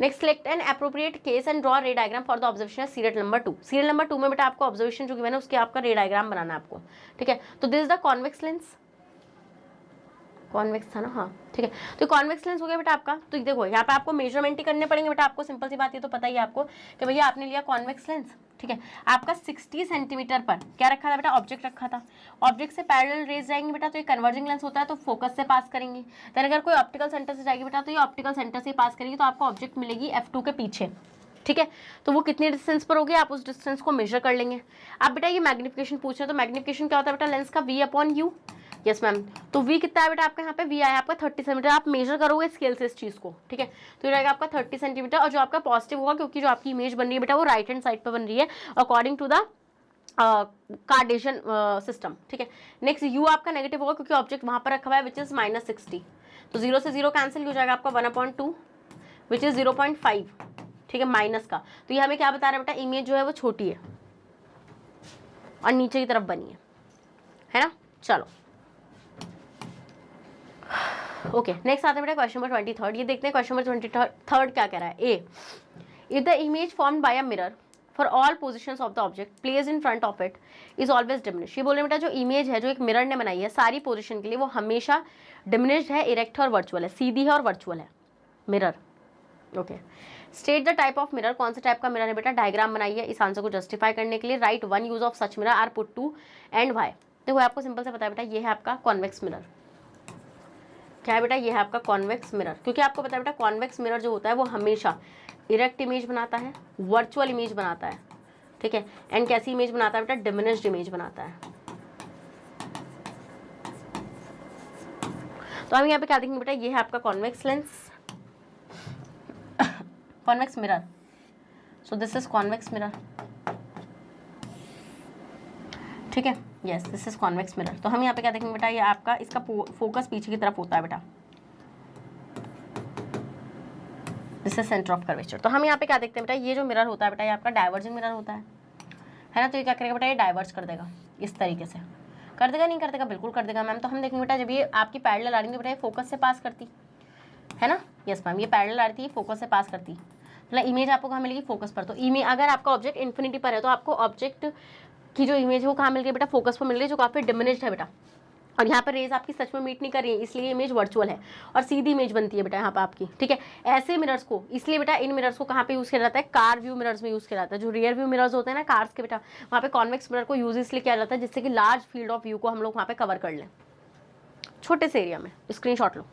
S1: next select N appropriate case and draw रे diagram for the observation serial number 2। Serial number 2 में बेटा आपको ऑब्जर्वेशन जो गिवन है उसके आपका रे डायग्राम बनाना है आपको। ठीक है, तो this is the convex lens, convex था ना, हाँ ठीक है। तो कॉन्वेक्स लेंस हो गया बेटा आपका। तो देखो यहाँ पे आपको मेजरमेंट ही करने पड़ेंगे बेटा, आपको सिंपल सी बात ये तो पता ही है आपको कि भैया आपने लिया कॉन्वेक्स लेंस। ठीक है, आपका 60 सेंटीमीटर पर क्या रखा था बेटा, ऑब्जेक्ट रखा था। ऑब्जेक्ट से पैरेलल रेज जाएंगे बेटा तो ये कन्वर्जिंग लेंस होता है तो फोकस से पास करेंगे। देन अगर कोई ऑप्टिकल सेंटर से जाएगी बेटा तो ये ऑप्टिकल सेंटर से पास करेगी तो आपको ऑब्जेक्ट मिलेगी F2 के पीछे। ठीक है, तो वो कितनी डिस्टेंस पर होगी आप उस डिस्टेंस को मेजर कर लेंगे। अब बेटा ये मैग्निफिकेशन पूछ रहे हैं तो मैग्निफिकेशन क्या होता है बेटा, लेंस का V/U। यस मैम, तो V कितना है बेटा आपका यहाँ पे, V आया आपका 30 सेंटीमीटर। आप मेजर करोगे स्केल से इस चीज़ को। ठीक है, तो ये रहेगा आपका 30 सेंटीमीटर और जो आपका पॉजिटिव होगा क्योंकि जो आपकी इमेज बन रही है बेटा वो राइट हैंड साइड पर बन रही है according to the Cartesian system. ठीक है, नेक्स्ट U आपका नेगेटिव होगा क्योंकि ऑब्जेक्ट वहाँ पर रखा हुआ है विच इज -60, तो 0 से 0 कैंसिल हो जाएगा आपका 1/2 विच इज 0.5। ठीक है, माइनस का, तो ये हमें क्या बता रहा है बेटा, इमेज जो है वो छोटी है और नीचे की तरफ बनी है ना। चलो ओके, नेक्स्ट आता है बेटा क्वेश्चन नंबर 23। ये देखते हैं क्वेश्चन नंबर 23 क्या कह रहा है। A, if the image formed by a mirror for all position of the object place in front of it is always diminish. ये बोल रहे बेटा जो इमेज है जो एक मिरर ने बनाई है सारी पोजिशन के लिए वो हमेशा डिमिनिश्ड है, इरेक्ट है और वर्चुअल है, सीधी है और वर्चुअल है mirror. Okay, state the type of mirror, कौन से टाइप का मिरर है बेटा, डायग्राम बनाई है इस आंसर को जस्टिफाई करने के लिए। Write one use of such mirror are put to and why. देखो आपको सिंपल से पता है बेटा ये है आपका कॉन्वेक्स मिरर। क्या है बेटा, ये है आपका कॉन्वेक्स मिरर, क्योंकि आपको पता है बेटा कॉन्वेक्स मिरर जो होता है वो हमेशा इरेक्ट इमेज बनाता है, वर्चुअल इमेज बनाता है। ठीक है, एंड कैसी इमेज बनाता है बेटा, डिमिनिश्ड इमेज बनाता है। तो हम यहाँ पे क्या देखेंगे बेटा, ये है आपका convex lens, convex mirror. So this is convex mirror. ठीक है, yes this is convex mirror. तो हम यहाँ पे क्या देखेंगे बेटा, ये आपका इसका फोकस पीछे की तरफ होता है बेटा, this is centre of curvature. तो हम यहाँ पे क्या देखते हैं बेटा, ये जो मिरर होता है बेटा ये आपका डाइवर्जिंग मिरर होता है ना। तो ये क्या करेगा बेटा, ये डाइवर्ज कर देगा इस तरीके से, कर देगा नहीं कर देगा, बिल्कुल कर देगा मैम। तो हम देखेंगे बेटा जब ये आपकी पैरेलल आ रही है बेटा ये फोकस से पास करती है ना। यस मैम, ये पैरेलल आ रही थी, फोकस से पास करती, मतलब इमेज आपको कहाँ मिलेगी, फोकस पर। तो इमेज अगर आपका ऑब्जेक्ट इन्फिनिटी पर है तो आपको ऑब्जेक्ट की जो इमेज है वो कहाँ मिल रही है बेटा, फोकस पर मिल रही है, जो काफी डिमिनिश्ड है बेटा। और यहाँ पर रेज आपकी सच में मीट नहीं कर रही है, इसलिए इमेज वर्चुअल है और सीधी इमेज बनती है बेटा यहाँ पर आपकी। ठीक है, ऐसे मिरर्स को इसलिए बेटा इन मिरर्स को कहाँ पे यूज़ किया जाता है, कार व्यू मिरर्स में यूज़ किया जाता है। जो रियर व्यू मिरर्स होते हैं ना कार्स के बेटा, वहाँ पे कॉन्वेक्स मिरर को यूज इसलिए किया जाता है जिससे कि लार्ज फील्ड ऑफ व्यू को हम लोग वहाँ पे कवर कर लें, छोटे से एरिया में। स्क्रीनशॉट लो।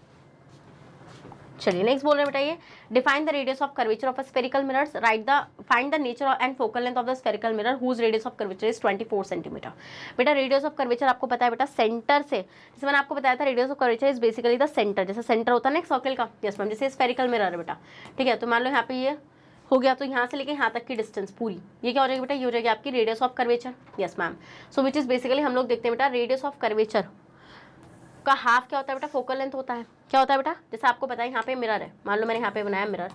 S1: चलिए नेक्स्ट बोल रहे हैं बेटा ये define the radius of curvature of a spherical mirrors, write the find the nature and focal length of the spherical mirror whose radius of curvature is 24 centimetre. बेटा रेडियस ऑफ कर्वेचर आपको पता है बेटा सेंटर से, जैसे मैंने आपको बताया था radius of curvature is basically the centre, जैसे सेंटर होता है ना एक सर्कल का, यस मैम, जैसे स्फेरिकल मिरर है बेटा, ठीक है। तो मान लो यहाँ पे ये हो गया, तो यहाँ से लेके यहाँ तक की डिस्टेंस पूरी ये क्या हो जाएगी बेटा, ये हो जाएगी आपकी radius of curvature, yes ma'am. So which is basically हम लोग देखते हैं बेटा रेडियस ऑफ कर्वेचर का हाफ क्या होता है बेटा, फोकल लेंथ होता है। क्या होता है बेटा, जैसे आपको पता है यहाँ पे मिरर है, मान लो मैंने यहाँ पे बनाया mirror,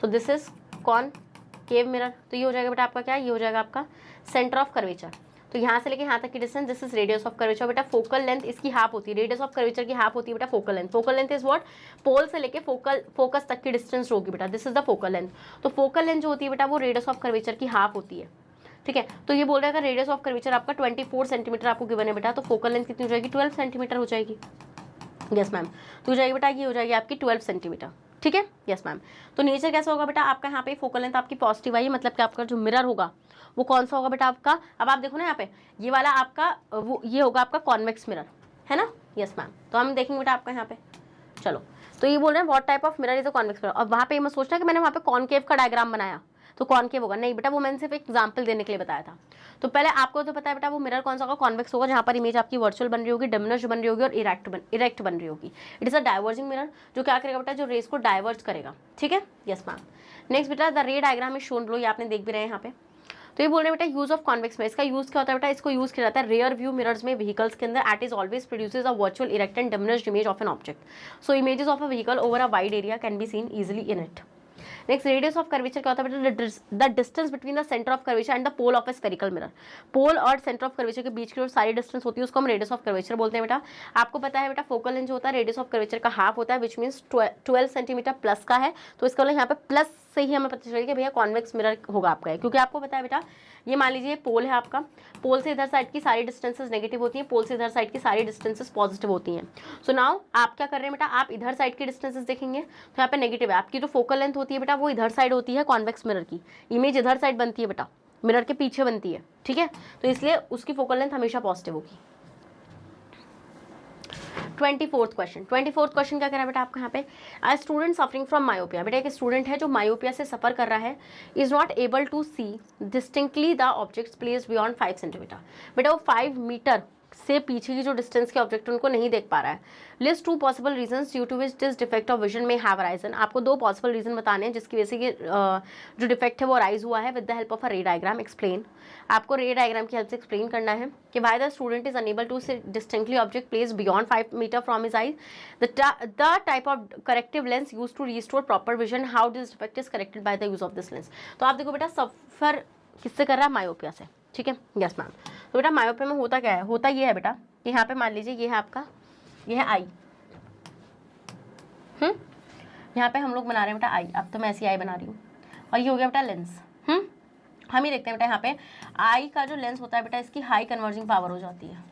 S1: so this is concave mirror, तो ये हो जाएगा बेटा आपका क्या, ये हो जाएगा आपका सेंटर ऑफ कर्वेचर। तो यहाँ से लेके यहाँ तक की distance, this is radius of curvature. बेटा फोकल लेंथ इसकी हाफ होती है, रेडियस ऑफ कर्वेचर की हाफ होती है बेटा focal length. Focal length is what, pole से लेके फोकस तक की डिस्टेंस होगी बेटा, this is the focal length. तो फोकल लेंथ जो होती है बेटा वो रेडियस ऑफ कर्वेचर की हाफ होती है, ठीक है। तो ये बोल रहा है अगर रेडियस ऑफ कर्वेचर आपका 24 सेंटीमीटर आपको गिवन है बेटा, तो फोकल लेंथ कितनी हो जाएगी, 12 सेंटीमीटर हो जाएगी, यस मैम। तो हो जाएगी बेटा ये हो जाएगी आपकी 12 सेंटीमीटर, ठीक है, यस मैम। तो नेचर कैसा होगा बेटा आपका, यहाँ पे फोकल लेंथ आपकी पॉजिटिव आई है, मतलब कि आपका जो मिरर होगा वो कौन सा होगा बेटा आपका, अब आप देखो ना यहाँ पे ये वाला आपका वो ये होगा आपका कॉन्वेक्स मिरर, है ना, यस मैम। तो हम देखेंगे बेटा आपका यहाँ पे, चलो तो ये बोल रहे हैं what type of mirror is a convex mirror. और वहाँ पे मत सोचना कि मैंने वहाँ पे कॉनकेव का डायग्राम बनाया तो कॉनकेव होगा, नहीं बेटा वो मैंने सिर्फ एग्जाम्पल देने के लिए बताया था। तो पहले आपको तो पता है बेटा वो मिरर कौन सा होगा, कॉन्वेक्स होगा, जहाँ पर इमेज आपकी वर्चुअल बन रही होगी, डिमिनिश बन रही होगी और इरेक्ट बन रही होगी। It is a diverging mirror, जो क्या करेगा बेटा, जो रेस को डाइवर्ज करेगा, ठीक है, यस मैम। नेक्स्ट बेटा द रे डायग्राम इज शोन बिलो, ये आपने देख भी रहे हैं यहाँ पे। तो ये बोल रहे हैं बेटा यूज ऑफ कॉन्वेक्स मिरर, इसका यूज क्या होता है बेटा, इसको यूज किया जाता है रेयर व्यू मिरर्स में व्हीकल्स के अंदर, it is always produces a virtual erect and diminished image of an object. So images of a vehicle over a wide area can be seen easily in it. Next radius of curvature क्या होता है बेटा, the distance between the centre of curvature and the pole of a spherical mirror. Pole और centre of curvature के बीच की जो सारी distance होती है उसको हम रेडियस ऑफ कर्वेचर बोलते हैं बेटा। आपको पता है बेटा फोकल लेंथ जो होता है रेडियस ऑफ कर्वेचर का हाफ होता है, विच मीन्स 12 सेंटीमीटर प्लस का है। तो इसका मतलब यहाँ पे प्लस से ही हमें पता चलेगा कि भैया कॉन्वेक्स मिरर होगा आपका है, क्योंकि आपको पता है बेटा ये मान लीजिए पोल है आपका, पोल से इधर साइड की सारी डिस्टेंसेस नेगेटिव होती हैं, पोल से इधर साइड की सारी डिस्टेंसेस पॉजिटिव होती हैं। सो नाउ आप क्या कर रहे हैं बेटा, आप इधर साइड की डिस्टेंसेस देखेंगे तो यहाँ पे नेगेटिव है, आपकी जो फोकल लेंथ होती है बेटा वो इधर साइड होती है, कॉन्वेक्स मिरर की इमेज इधर साइड बनती है बेटा, मिरर के पीछे बनती है, ठीक है। तो इसलिए उसकी फोकल लेंथ हमेशा पॉजिटिव होगी। 24th क्वेश्चन क्या कह रहा है बेटा आपका यहाँ पे, a student suffering from myopia. बेटा एक स्टूडेंट है जो मायोपिया से सफर कर रहा है, is not able to see distinctly the objects placed beyond 5 centimetre. बेटा वो 5 मीटर से पीछे की जो डिस्टेंस के ऑब्जेक्ट उनको नहीं देख पा रहा है। List 2 possible reasons due to which this defect of vision may have arisen. आपको 2 पॉसिबल रीजन बताने हैं जिसकी वजह से ये जो डिफेक्ट है वो अराइज हुआ है। With the help of a रे डायग्राम एक्सप्लेन, आपको रे डायग्राम की हेल्प से एक्सप्लेन करना है कि why the student is unable to see distinctly object placed beyond 5 metre from his eyes, the type of corrective lens use to restore proper vision, how this defect is corrected by the use of this lens. तो आप देखो बेटा सफर किससे कर रहा है, myopia से, ठीक है, यस मैम। तो बेटा मायोपिया में होता क्या है, होता ये है बेटा कि यहाँ पे मान लीजिए ये है आपका, ये है आई, यहाँ पे हम लोग बना रहे हैं बेटा आई, अब तो मैं ऐसी आई बना रही हूँ, और ये हो गया बेटा लेंस। हम ही देखते हैं बेटा यहाँ पे आई का जो लेंस होता है बेटा इसकी हाई कन्वर्जिंग पावर हो जाती है,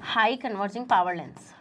S1: high converging power lens,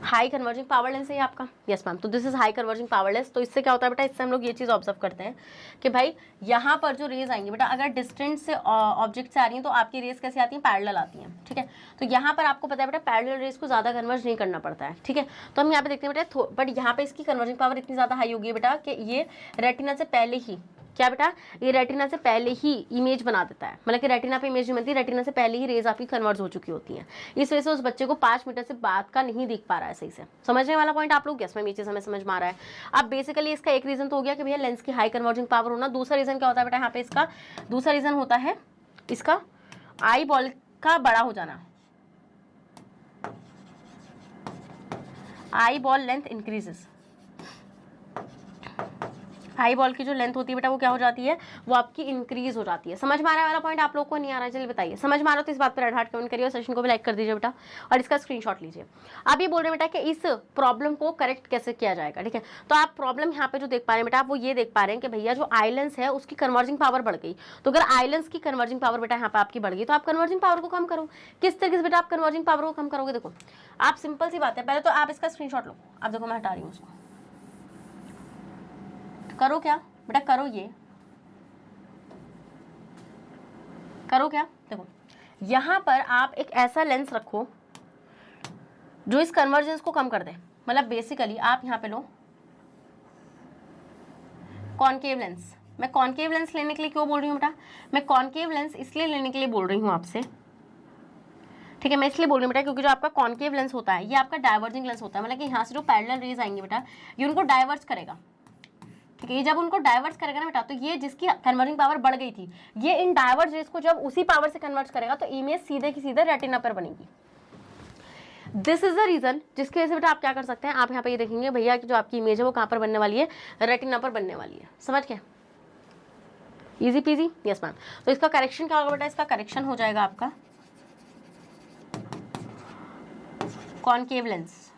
S1: high converging power lens है ये आपका, यस मैम। तो this is high converging power lens. तो इससे क्या होता है बेटा, इससे हम लोग ये चीज़ ऑब्जर्व करते हैं कि भाई यहाँ पर जो रेज आएंगी बेटा, अगर डिस्टेंस से ऑब्जेक्ट से आ रही हैं तो आपकी रेज कैसे आती हैं, पैरेलल आती हैं, ठीक है। तो यहाँ पर आपको पता है बेटा पैरेलल रेज को ज़्यादा कन्वर्ज नहीं करना पड़ता है, ठीक है। तो हम यहाँ पे देखते हैं बेटा, बट यहाँ पे इसकी कन्वर्जिंग पावर इतनी ज़्यादा हाई होगी बेटा कि ये रेटिना से पहले ही, क्या बेटा, ये रेटिना से पहले ही इमेज बना देता है, मतलब कि रेटिना पे इमेज नहीं बनती, रेटिना से पहले ही रेज आपकी कन्वर्ज हो चुकी होती हैं। इस वजह से उस बच्चे को 5 मीटर से बात का नहीं दिख पा रहा है सही से। समझने वाला पॉइंट आप लोग, यस मैम ये चीज़ हमें समझ में आ रहा है। अब बेसिकली इसका एक रीजन तो हो गया कि भैया लेंस की हाई कन्वर्जिंग पावर होना। दूसरा रीजन क्या होता है बेटा यहाँ पे, इसका दूसरा रीजन होता है इसका आई बॉल का बड़ा हो जाना, eye ball length increases. Eye ball की जो लेंथ होती है बेटा वो क्या हो जाती है, वो आपकी इंक्रीज हो जाती है। समझ में आ रहा है वाला पॉइंट आप लोग को, नहीं आ रहा है जल्दी बताइए। समझ में आ रहा हो तो इस बात पर रेड हार्ट कमेंट करिए और सेशन को भी लाइक कर दीजिए बेटा, और इसका स्क्रीनशॉट लीजिए। आप ये बोल रहे हैं बेटा कि इस प्रॉब्लम को करेक्ट कैसे किया जाएगा, ठीक है। तो आप प्रॉब्लम यहाँ पे जो देख पा रहे हैं बेटा, आप वो ये देख पा रहे हैं कि भैया जो आई लेंस है उसकी कन्वर्जिंग पावर बढ़ गई। तो अगर आई लेंस की कन्वर्जिंग पावर बेटा यहाँ पे आपकी बढ़ गई तो आप कन्वर्जिंग पावर को कम करो। किस तरीके से बेटा आप कन्वर्जिंग पावर को कम करोगे, देखो आप सिंपल सी बात है, पहले तो आप इसका स्क्रीनशॉट लो। आप देखो मैं हटा रही हूँ उसको, करो क्या बेटा, करो ये, करो क्या, देखो यहाँ पर आप एक ऐसा लेंस रखो जो इस कन्वर्जेंस को कम कर दे। मतलब बेसिकली आप यहाँ पे लो कॉनकेव लेंस। मैं कॉनकेव लेंस लेने के लिए क्यों बोल रही हूँ बेटा, मैं कॉनकेव लेंस इसलिए लेने के लिए बोल रही हूँ आपसे, ठीक है, मैं इसलिए बोल रही हूँ बेटा क्योंकि जो आपका कॉनकेव लेंस होता है ये आपका डाइवर्जिंग लेंस होता है, मतलब कि यहाँ से जो पैरेलल रेज आएंगे बेटा ये उनको डाइवर्स करेगा, ठीक है। ये जब उनको डाइवर्स करेगा ना बेटा, तो ये जिसकी कन्वर्जिंग पावर बढ़ गई थी, ये इन डाइवर्स रेज को जब उसी पावर से कन्वर्ट करेगा तो इमेज सीधे की सीधे रेटिना पर बनेगी। दिस इज द रीजन जिसकी वजह से बेटा आप क्या कर सकते हैं, आप यहाँ पे ये देखेंगे भैया कि जो आपकी इमेज है वो कहाँ पर बनने वाली है, रेटिना पर बनने वाली है। समझ गए, इजी पीजी, यस मैम। तो इसका करेक्शन क्या होगा बेटा, इसका करेक्शन हो जाएगा आपका कॉनकेव लेंस,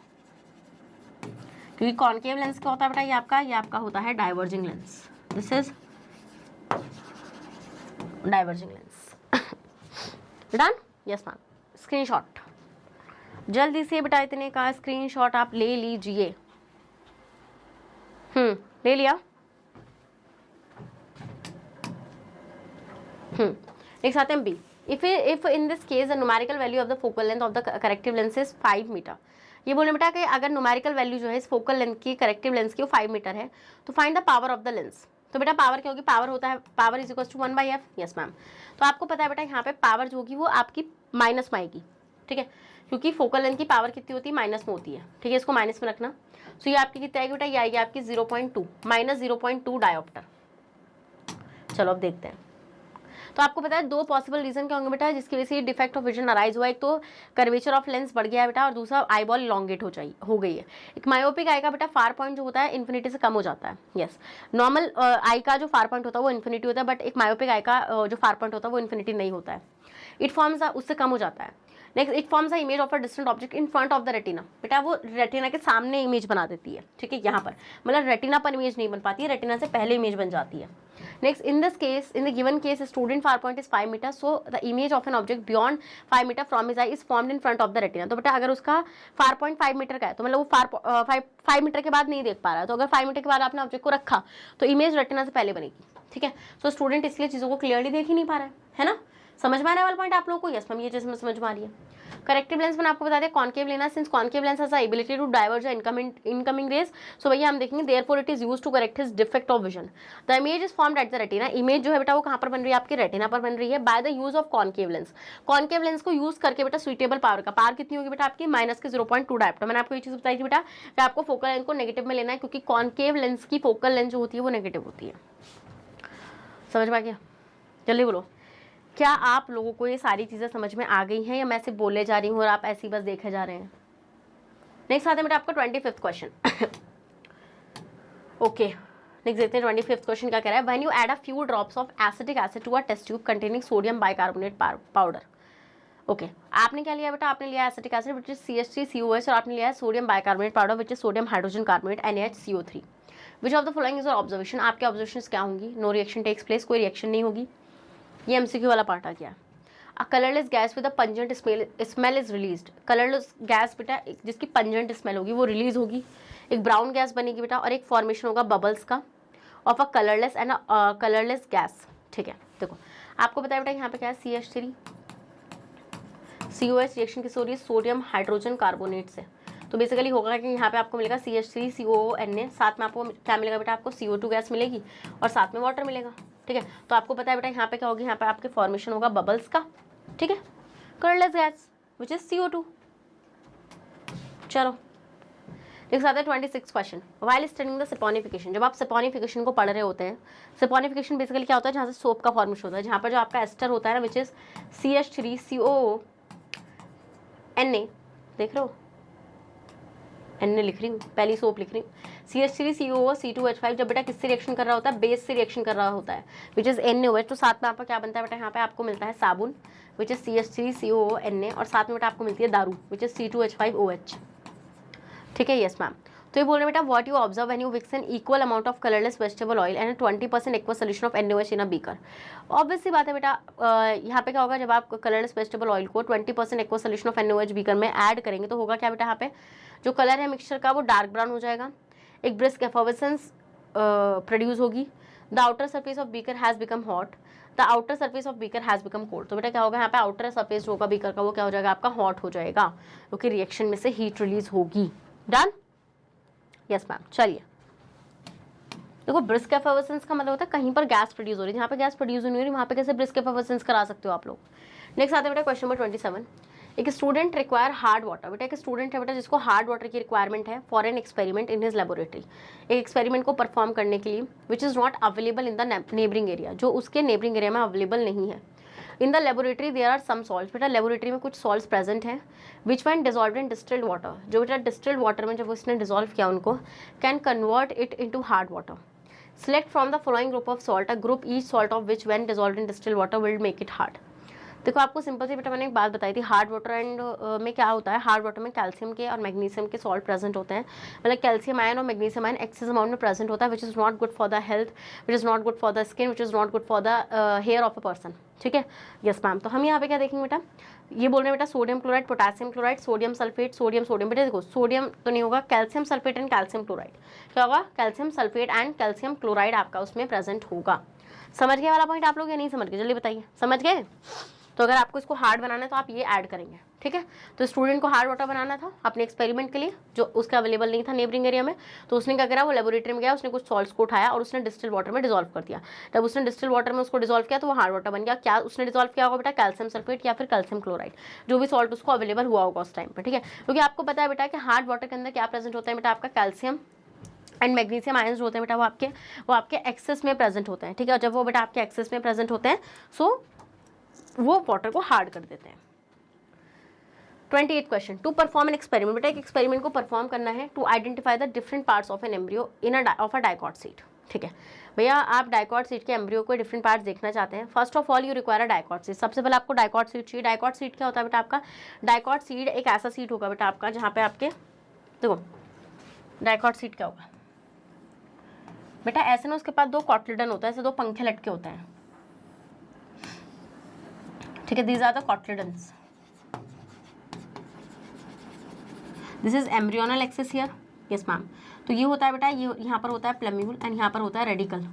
S1: क्योंकि कॉनकेव लेंस क्या होता है बेटा, ये आपका होता है diverging lens. This is diverging lens. Done, yes ma'am. Screenshot जल्दी से बेटा, इतने का स्क्रीनशॉट आप ले लीजिए। ले लिया। एक साथ हैं B. If in this case the numerical value of the focal length of the corrective lens is 5 metre, ये बोले बेटा कि अगर न्यूमेरिकल वैल्यू जो है इस फोकल लेंथ की करेक्टिव लेंस की वो 5 मीटर है, तो find the power of the lens. तो बेटा पावर क्या होगी, पावर होता है power is equal to 1/f, yes ma'am. तो आपको पता है बेटा यहाँ पे पावर जो होगी वो आपकी माइनस में आएगी, ठीक है, क्योंकि फोकल लेंथ की पावर कितनी होती है, माइनस में होती है, ठीक है, इसको माइनस में रखना। सो ये आपकी कितनी आएगी बेटा, ये आएगी आपकी 0.2 माइनस 0.2 डायोप्टर। चलो अब देखते हैं। तो आपको पता है दो पॉसिबल रीजन क्या होंगे बेटा जिसकी वजह से डिफेक्ट ऑफ विजन अराइज हुआ है। एक तो कर्वेचर ऑफ लेंस बढ़ गया है बेटा, और दूसरा आई बॉल इलॉन्गेट हो गई है। एक मायोपिक आई का बेटा फार पॉइंट जो होता है इन्फिनिटी से कम हो जाता है, यस। नॉर्मल आई का जो फार पॉइंट होता है वो इन्फिनिटी होता है, बट एक मायोपिक आई का जो फार पॉइंट होता है वो इन्फिनिटी नहीं होता है, इट फॉर्म्स उससे कम हो जाता है। Next, it forms a image of a distant object in front of the retina, बेटा वो रेटिना के सामने इमेज बना देती है, ठीक है, यहाँ पर मतलब रेटिना पर इमेज नहीं बन पाती है, रेटिना से पहले इमेज बन जाती है। Next, in this case, in the given case student far point is 5 metre, so the image of an object beyond 5 metre from his eye is formed in front of the retina. तो बेटा अगर उसका far point 5 metre का है तो मतलब वो 5 metre के बाद नहीं देख पा रहा है, तो अगर 5 मीटर के बाद आपने ऑब्जेक्ट को रखा तो इमेज रेटिना से पहले बनेगी, ठीक है। तो स्टूडेंट इसलिए चीज़ों को क्लियरली देख ही नहीं पा रहा है ना। समझ में आने वाला पॉइंट आप लोगों को, यस मैम, ये चीज़ में समझ में आ रही है। करेक्टिव लेंस मैंने आपको बता दिया कॉनकेव लेना, since concave lens has the ability to diverge incoming rays, so भैया हम देखेंगे therefore it is used to correct his defect of vision. The image is formed at the retina, image जो है बेटा वो कहाँ पर बन रही है, आपकी रेटिना पर बन रही है, bye the use of concave lens. Concave lens को यूज करके बेटा सुइटेबल पावर का पावर कितनी होगी बेटा आपकी माइनस के 0.2 डायोप्टर। मैंने आपको ये चीज बताई थी बेटा कि आपको फोकल लेंथ को नेगेटिव में लेना है, क्योंकि कॉनकेव लेंस की फोकल लेंथ जो होती है वो नेगेटिव होती है। समझ में आ गया, जल्दी बोलो। क्या आप लोगों को ये सारी चीज़ें समझ में आ गई हैं या मैं सिर्फ बोले जा रही हूँ और आप ऐसे ही बस देखे जा रहे हैं। नेक्स्ट आते हैं बेटा आपका 25th क्वेश्चन। ओके, नेक्स्ट देखते हैं 25th क्वेश्चन क्या कह रहा है। When you add a few drops of acetic acid to a test tube containing sodium bicarbonate powder. Okay, आपने क्या लिया बेटा, आपने लिया acetic acid which is CH3COH, और आपने लिया है sodium bicarbonate powder which is sodium hydrogen carbonate NaHCO3। Which of the following is your observation, आपके ऑब्जर्वेशन क्या होंगी। नो रिएक्शन टेक्स प्लेस, कोई रिएक्शन नहीं होगी, ये MCQ वाला पार्ट आ गया। A colourless gas with a pungent smell is released, colourless gas बेटा जिसकी पंजेंट स्मेल होगी वो रिलीज होगी। एक ब्राउन गैस बनेगी बेटा और एक फॉर्मेशन होगा बबल्स का of a colourless and colourless gas, ठीक है। देखो आपको पता है बेटा यहाँ पे क्या है, CH3COH रिएक्शन किस हो रही है, सोडियम हाइड्रोजन कार्बोनेट से। तो बेसिकली होगा कि यहाँ पे आपको मिलेगा CH3COONA, साथ में आपको क्या मिलेगा बेटा, आपको CO2 गैस मिलेगी और साथ में वाटर मिलेगा, ठीक है। तो आपको पता है बेटा यहाँ पे क्या होगी, यहाँ पे आपके फॉर्मेशन होगा बबल्स का, ठीक है, colourless gas which is CO2। चलो नेक्स्ट आता है 26 question. While studying the saponification, जब आप सपोनिफिकेशन को पढ़ रहे होते हैं, सपोनिफिकेशन बेसिकली क्या होता है, जहाँ से सोप का फॉर्मेशन होता है, जहाँ पर जो आपका एस्टर होता है ना विच इज CH3COONA, देख रहे हो एन लिख रही हूँ, पहली सोप लिख रही हूँ, CH3COO(C2H5), जब बेटा किससे रिएक्शन कर रहा होता है, बेस से रिएक्शन कर रहा होता है विच इज NaOH। तो साथ में आपका क्या बनता है बेटा, यहाँ पे आपको मिलता है साबुन विच इज CH3COONA, और साथ में बेटा आपको मिलती है दारू विच इज C2H5OH, ठीक है, यस मैम। तो ये बोल रहे बेटा what you observe when you mix an equal amount of colourless vegetable oil and 20% aqua solution of NaOH in a beaker. Obviously बात है बेटा, यहाँ पे क्या होगा, जब आप कलरलेस वेजिटेबल ऑयल को 20% aqua solution of NaOH beaker में ऐड करेंगे तो होगा क्या बेटा, यहाँ पे जो कलर है मिक्सचर का वो डार्क ब्राउन हो जाएगा, एक ब्रिस्क एफर्वेसेंस प्रोड्यूस होगी, the outer surface of beaker has become hot, the outer surface of beaker has become cold. तो बेटा क्या होगा यहाँ पे आउटर सरफेस जो होगा बीकर का वो क्या हो जाएगा आपका हॉट हो जाएगा, क्योंकि रिएक्शन में से हीट रिलीज होगी। डन? Yes ma'am. चलिए देखो, ब्रिस्क एफर्वेसेंस का मतलब होता है कहीं पर गैस प्रोड्यूस हो रही है, जहाँ पे गैस प्रोड्यूस नहीं हो रही वहाँ पे कैसे ब्रिस्क एफर्वेसेंस करा सकते हो आप लोग। नेक्स्ट आते हैं बेटा क्वेश्चन नंबर 27। एक स्टूडेंट रिक्वायर हार्ड वाटर। बेटा एक स्टूडेंट है बेटा जिसको हार्ड वाटर की रिक्वायरमेंट है for an experiment in his laboratory, एक एक्सपेरिमेंट को परफॉर्म करने के लिए, which is not available in the neighbouring area, जो उसके नेबरिंग एरिया में अवेलेबल नहीं है। In the laboratory there are some salts. बेटा लेबोरेटरी में कुछ सॉल्ट्स प्रेजेंट हैं, which when dissolve in distilled water, जो बेटा डिस्टिल्ड वाटर में जब उसने डिजॉल्व किया उनको, can convert it into hard water. Select from the following group of salt, a group each salt of which when dissolved in distilled water will make it hard। देखो आपको simple सी बेटा मैंने एक बात बताई थी, हार्ड वाटर एंड में क्या होता है, हार्ड वाटर में कैल्शियम के और मैग्नीशियम के सॉल्ट प्रेजेंट होते हैं, मतलब कैल्शियम आयन और मैग्नीशियम आयन एक्सेस अमाउंट में प्रेजेंट होता है, which is not good for the health, which is not good for the skin, which is not good for the hair of a person. ठीक है, yes ma'am. तो हम यहाँ पे क्या देखेंगे बेटा, ये बोल रहे हैं बेटा sodium chloride, potassium chloride, sodium sulphate, sodium sodium. बेटा देखो सोडियम तो नहीं होगा, calcium sulphate and calcium chloride. क्या होगा, calcium sulphate and calcium chloride आपका उसमें प्रेजेंट होगा। समझ गए वाला पॉइंट आप लोग या नहीं समझ गए, जल्दी बताइए, समझ गए? तो अगर आपको इसको हार्ड बनाना है तो आप ये ऐड करेंगे। ठीक है, तो स्टूडेंट को हार्ड वाटर बनाना था अपने एक्सपेरिमेंट के लिए, जो उसका अवेलेबल नहीं था नेबरिंग एरिया में, तो उसने क्या करा, वो लेबोरेटरी में गया, उसने कुछ सॉल्ट्स को उठाया और उसने डिस्टिल वाटर में डिजॉल्व कर दिया। जब उसने डिस्टिल वाटर में उसको डिजॉल्व किया तो वो हार्ड वाटर बन गया। क्या उसने डिजॉल्व किया होगा बेटा, कैल्शियम सल्फेट या फिर कैल्शियम क्लोराइड, जो भी सॉल्ट उसको अवेलेबल हुआ होगा उस टाइम पर। ठीक है, क्योंकि आपको पता है बेटा कि हार्ड वाटर के अंदर क्या प्रेजेंट होता है बेटा, आपका कैल्शियम एंड मैग्नीशियम आयंस जो होते हैं बेटा वो आपके एक्सेस में प्रेजेंट होते हैं। ठीक है, जब वो बेटा आपके एक्सेस में प्रेजेंट होते हैं सो वो वाटर को हार्ड कर देते हैं। 28 question, to perform an experiment. बेटा एक एक्सपेरिमेंट को परफॉर्म करना है to identify the different parts of an embryo in of a dicot seed. ठीक है भैया, आप डाइकॉट सीट के एम्ब्रियो को डिफरेंट पार्ट्स देखना चाहते हैं। First of all you require a dicot seed. सबसे पहले आपको डाइकॉट सीट चाहिए। डाइकॉट सीट क्या होता है बेटा आपका, डाइकॉट सीट एक ऐसा सीट होगा बेटा आपका जहाँ पे आपके, देखो डाइकॉट सीट क्या होगा बेटा, ऐसे ना उसके पास दो कॉटलिडन होता है, ऐसे दो पंखे लटके होते हैं। ठीक है, these are the cotyledons. This is embryonal axis here. Yes ma'am. तो ये होता है बेटा, ये यहाँ पर होता है प्लेम्यूल एंड यहाँ पर होता है रेडिकल।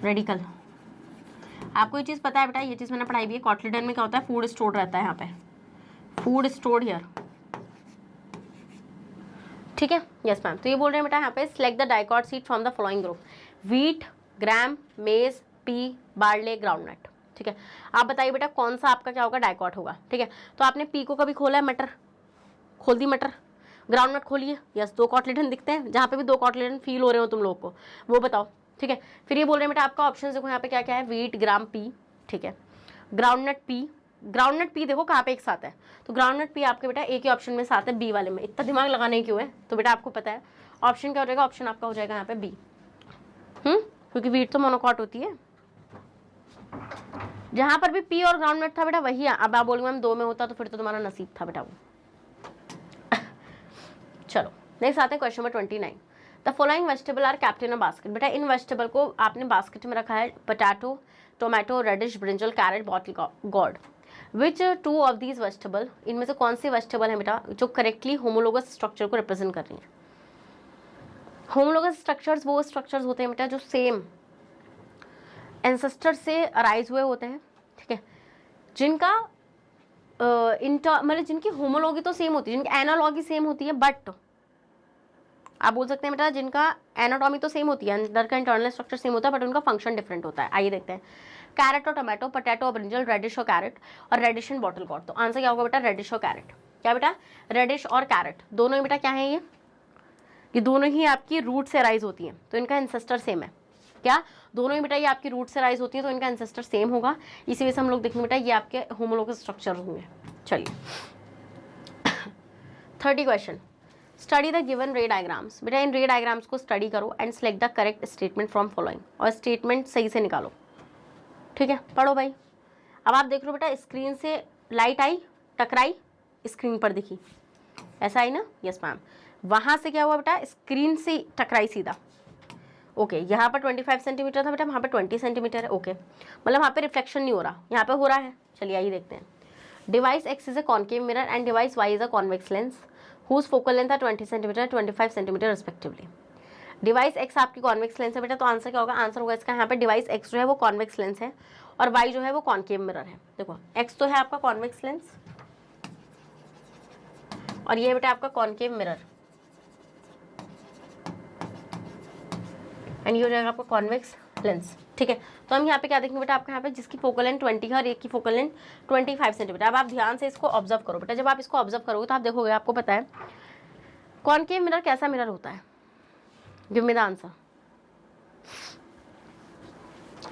S1: रेडिकल आपको ये चीज़ पता है बेटा, ये चीज़ मैंने पढ़ाई भी है। कॉटलिडन में क्या होता है, फूड स्टोर्ड रहता है यहाँ पे, फूड स्टोर्ड हियर। ठीक है, यस मैम। तो ये बोल रहे हैं बेटा यहाँ पे select the dicot seed from the following group, wheat, gram, maize, pea, barley, groundnut. ठीक है, आप बताइए बेटा कौन सा आपका क्या होगा, डाइकॉट होगा। ठीक है, तो आपने पी को कभी खोला है, मटर खोल दी, मटर, ग्राउंडनट खोलिए, यस दो कॉटलिडन दिखते हैं, जहाँ पे भी दो कॉटलिडन फील हो रहे हो तुम लोग को वो बताओ। ठीक है, फिर ये बोल रहे हैं बेटा आपका ऑप्शन देखो यहाँ पे क्या क्या है, व्हीट, ग्राम, पी। ठीक है, ग्राउंडनट पी, ग्राउंडनट पी देखो कहाँ पे एक साथ है, तो ग्राउंडनट पी आपके बेटा एक ही ऑप्शन में साथ है, बी वाले में। इतना दिमाग लगाने क्यों है, तो बेटा आपको पता है ऑप्शन क्या हो जाएगा, ऑप्शन आपका हो जाएगा यहाँ पे बी। क्योंकि व्हीट तो मोनोकॉट होती है। जहाँ पर भी पी और ग्राउंडनट था बेटा वही है। अब आप बोलोगे मैम दो में होता तो फिर तो तुम्हारा नसीब था बेटा वो। चलो नेक्स्ट आते हैं question number 29। The following vegetable are kept in a basket. बेटा इन वेजिटेबल को आपने बास्केट में रखा है, potato, tomato, radish, brinjal, carrot, bottle gourd. Which two of these vegetable, इनमें से कौन सी वेजिटेबल है बेटा जो करेक्टली होमोलोगस स्ट्रक्चर को रिप्रेजेंट कर रही है। होमोलोगस स्ट्रक्चर्स वो स्ट्रक्चर्स होते हैं बेटा जो सेम एंसेस्टर से अराइज हुए होते हैं। ठीक है, जिनका मतलब जिनकी होमोलॉगी तो सेम होती है, जिनकी एनालॉगी सेम होती है, बट आप बोल सकते हैं बेटा जिनका एनाटॉमी तो सेम होती है, अंदर का इंटरनल स्ट्रक्चर सेम होता है, बट उनका फंक्शन डिफरेंट होता है। आइए देखते हैं, कैरेट और टोमेटो, पोटैटो और ब्रिंजल, रेडिश और कैरेट, और रेडिश एंड बॉटल गॉर्ड। तो आंसर क्या होगा बेटा, रेडिश और कैरेट। क्या बेटा, रेडिश और कैरेट दोनों ही बेटा क्या है, ये दोनों ही आपकी रूट से राइज होती हैं, तो इनका एंसेस्टर सेम है। क्या, दोनों ही बेटा ये आपकी रूट से राइज होती है, तो इनका एंसेस्टर सेम होगा। इसी वजह से हम लोग देखेंगे बेटा ये आपके होमोलोगस स्ट्रक्चर होंगे। चलिए 30 क्वेश्चन, स्टडी द गिवन रे डायग्राम्स। बेटा इन रे डायग्राम्स को स्टडी करो and select the correct statement from following, और स्टेटमेंट सही से निकालो। ठीक है, पढ़ो भाई। अब आप देख लो बेटा, स्क्रीन से लाइट आई, टकराई, स्क्रीन पर दिखी, ऐसा आई ना, यस मैम। वहाँ से क्या हुआ बेटा, स्क्रीन से टकराई सीधा। ओके, यहाँ पर 25 सेंटीमीटर था बेटा, वहाँ पर 20 सेंटीमीटर है। ओके, मतलब वहाँ पे रिफ्लेक्शन नहीं हो रहा, यहाँ पे हो रहा है। चलिए आइए देखते हैं। Device X is a concave mirror and device Y is a convex lens whose focal length are 20 cm and 25 cm respectively. Device x आपकी कॉन्वेक्स लेंस है बेटा, तो आंसर क्या होगा, आंसर होगा इसका यहाँ पे डिवाइस एक्स जो है वो कॉन्वेक्स लेंस है और वाई जो है वो कॉनकेव मिरर है। देखो एक्स तो है आपका कॉन्वेक्स लेंस और ये है बेटा आपका कॉनकेव मिरर, एंड ये हो जाएगा आपका कॉन्वेक्स लेंस। ठीक है, तो हम यहाँ पे क्या देखेंगे बेटा, आपका यहाँ पे जिसकी फोकल लेंथ 20 है और एक की फोकल लेंथ 25 सेंटीमीटर। अब आप ध्यान से इसको ऑब्जर्व करो बेटा, जब आप इसको ऑब्जर्व करोगे तो आप देखोगे, आपको पता है कॉनकेव मिरर कैसा मिरर होता है, गिव मी द आंसर,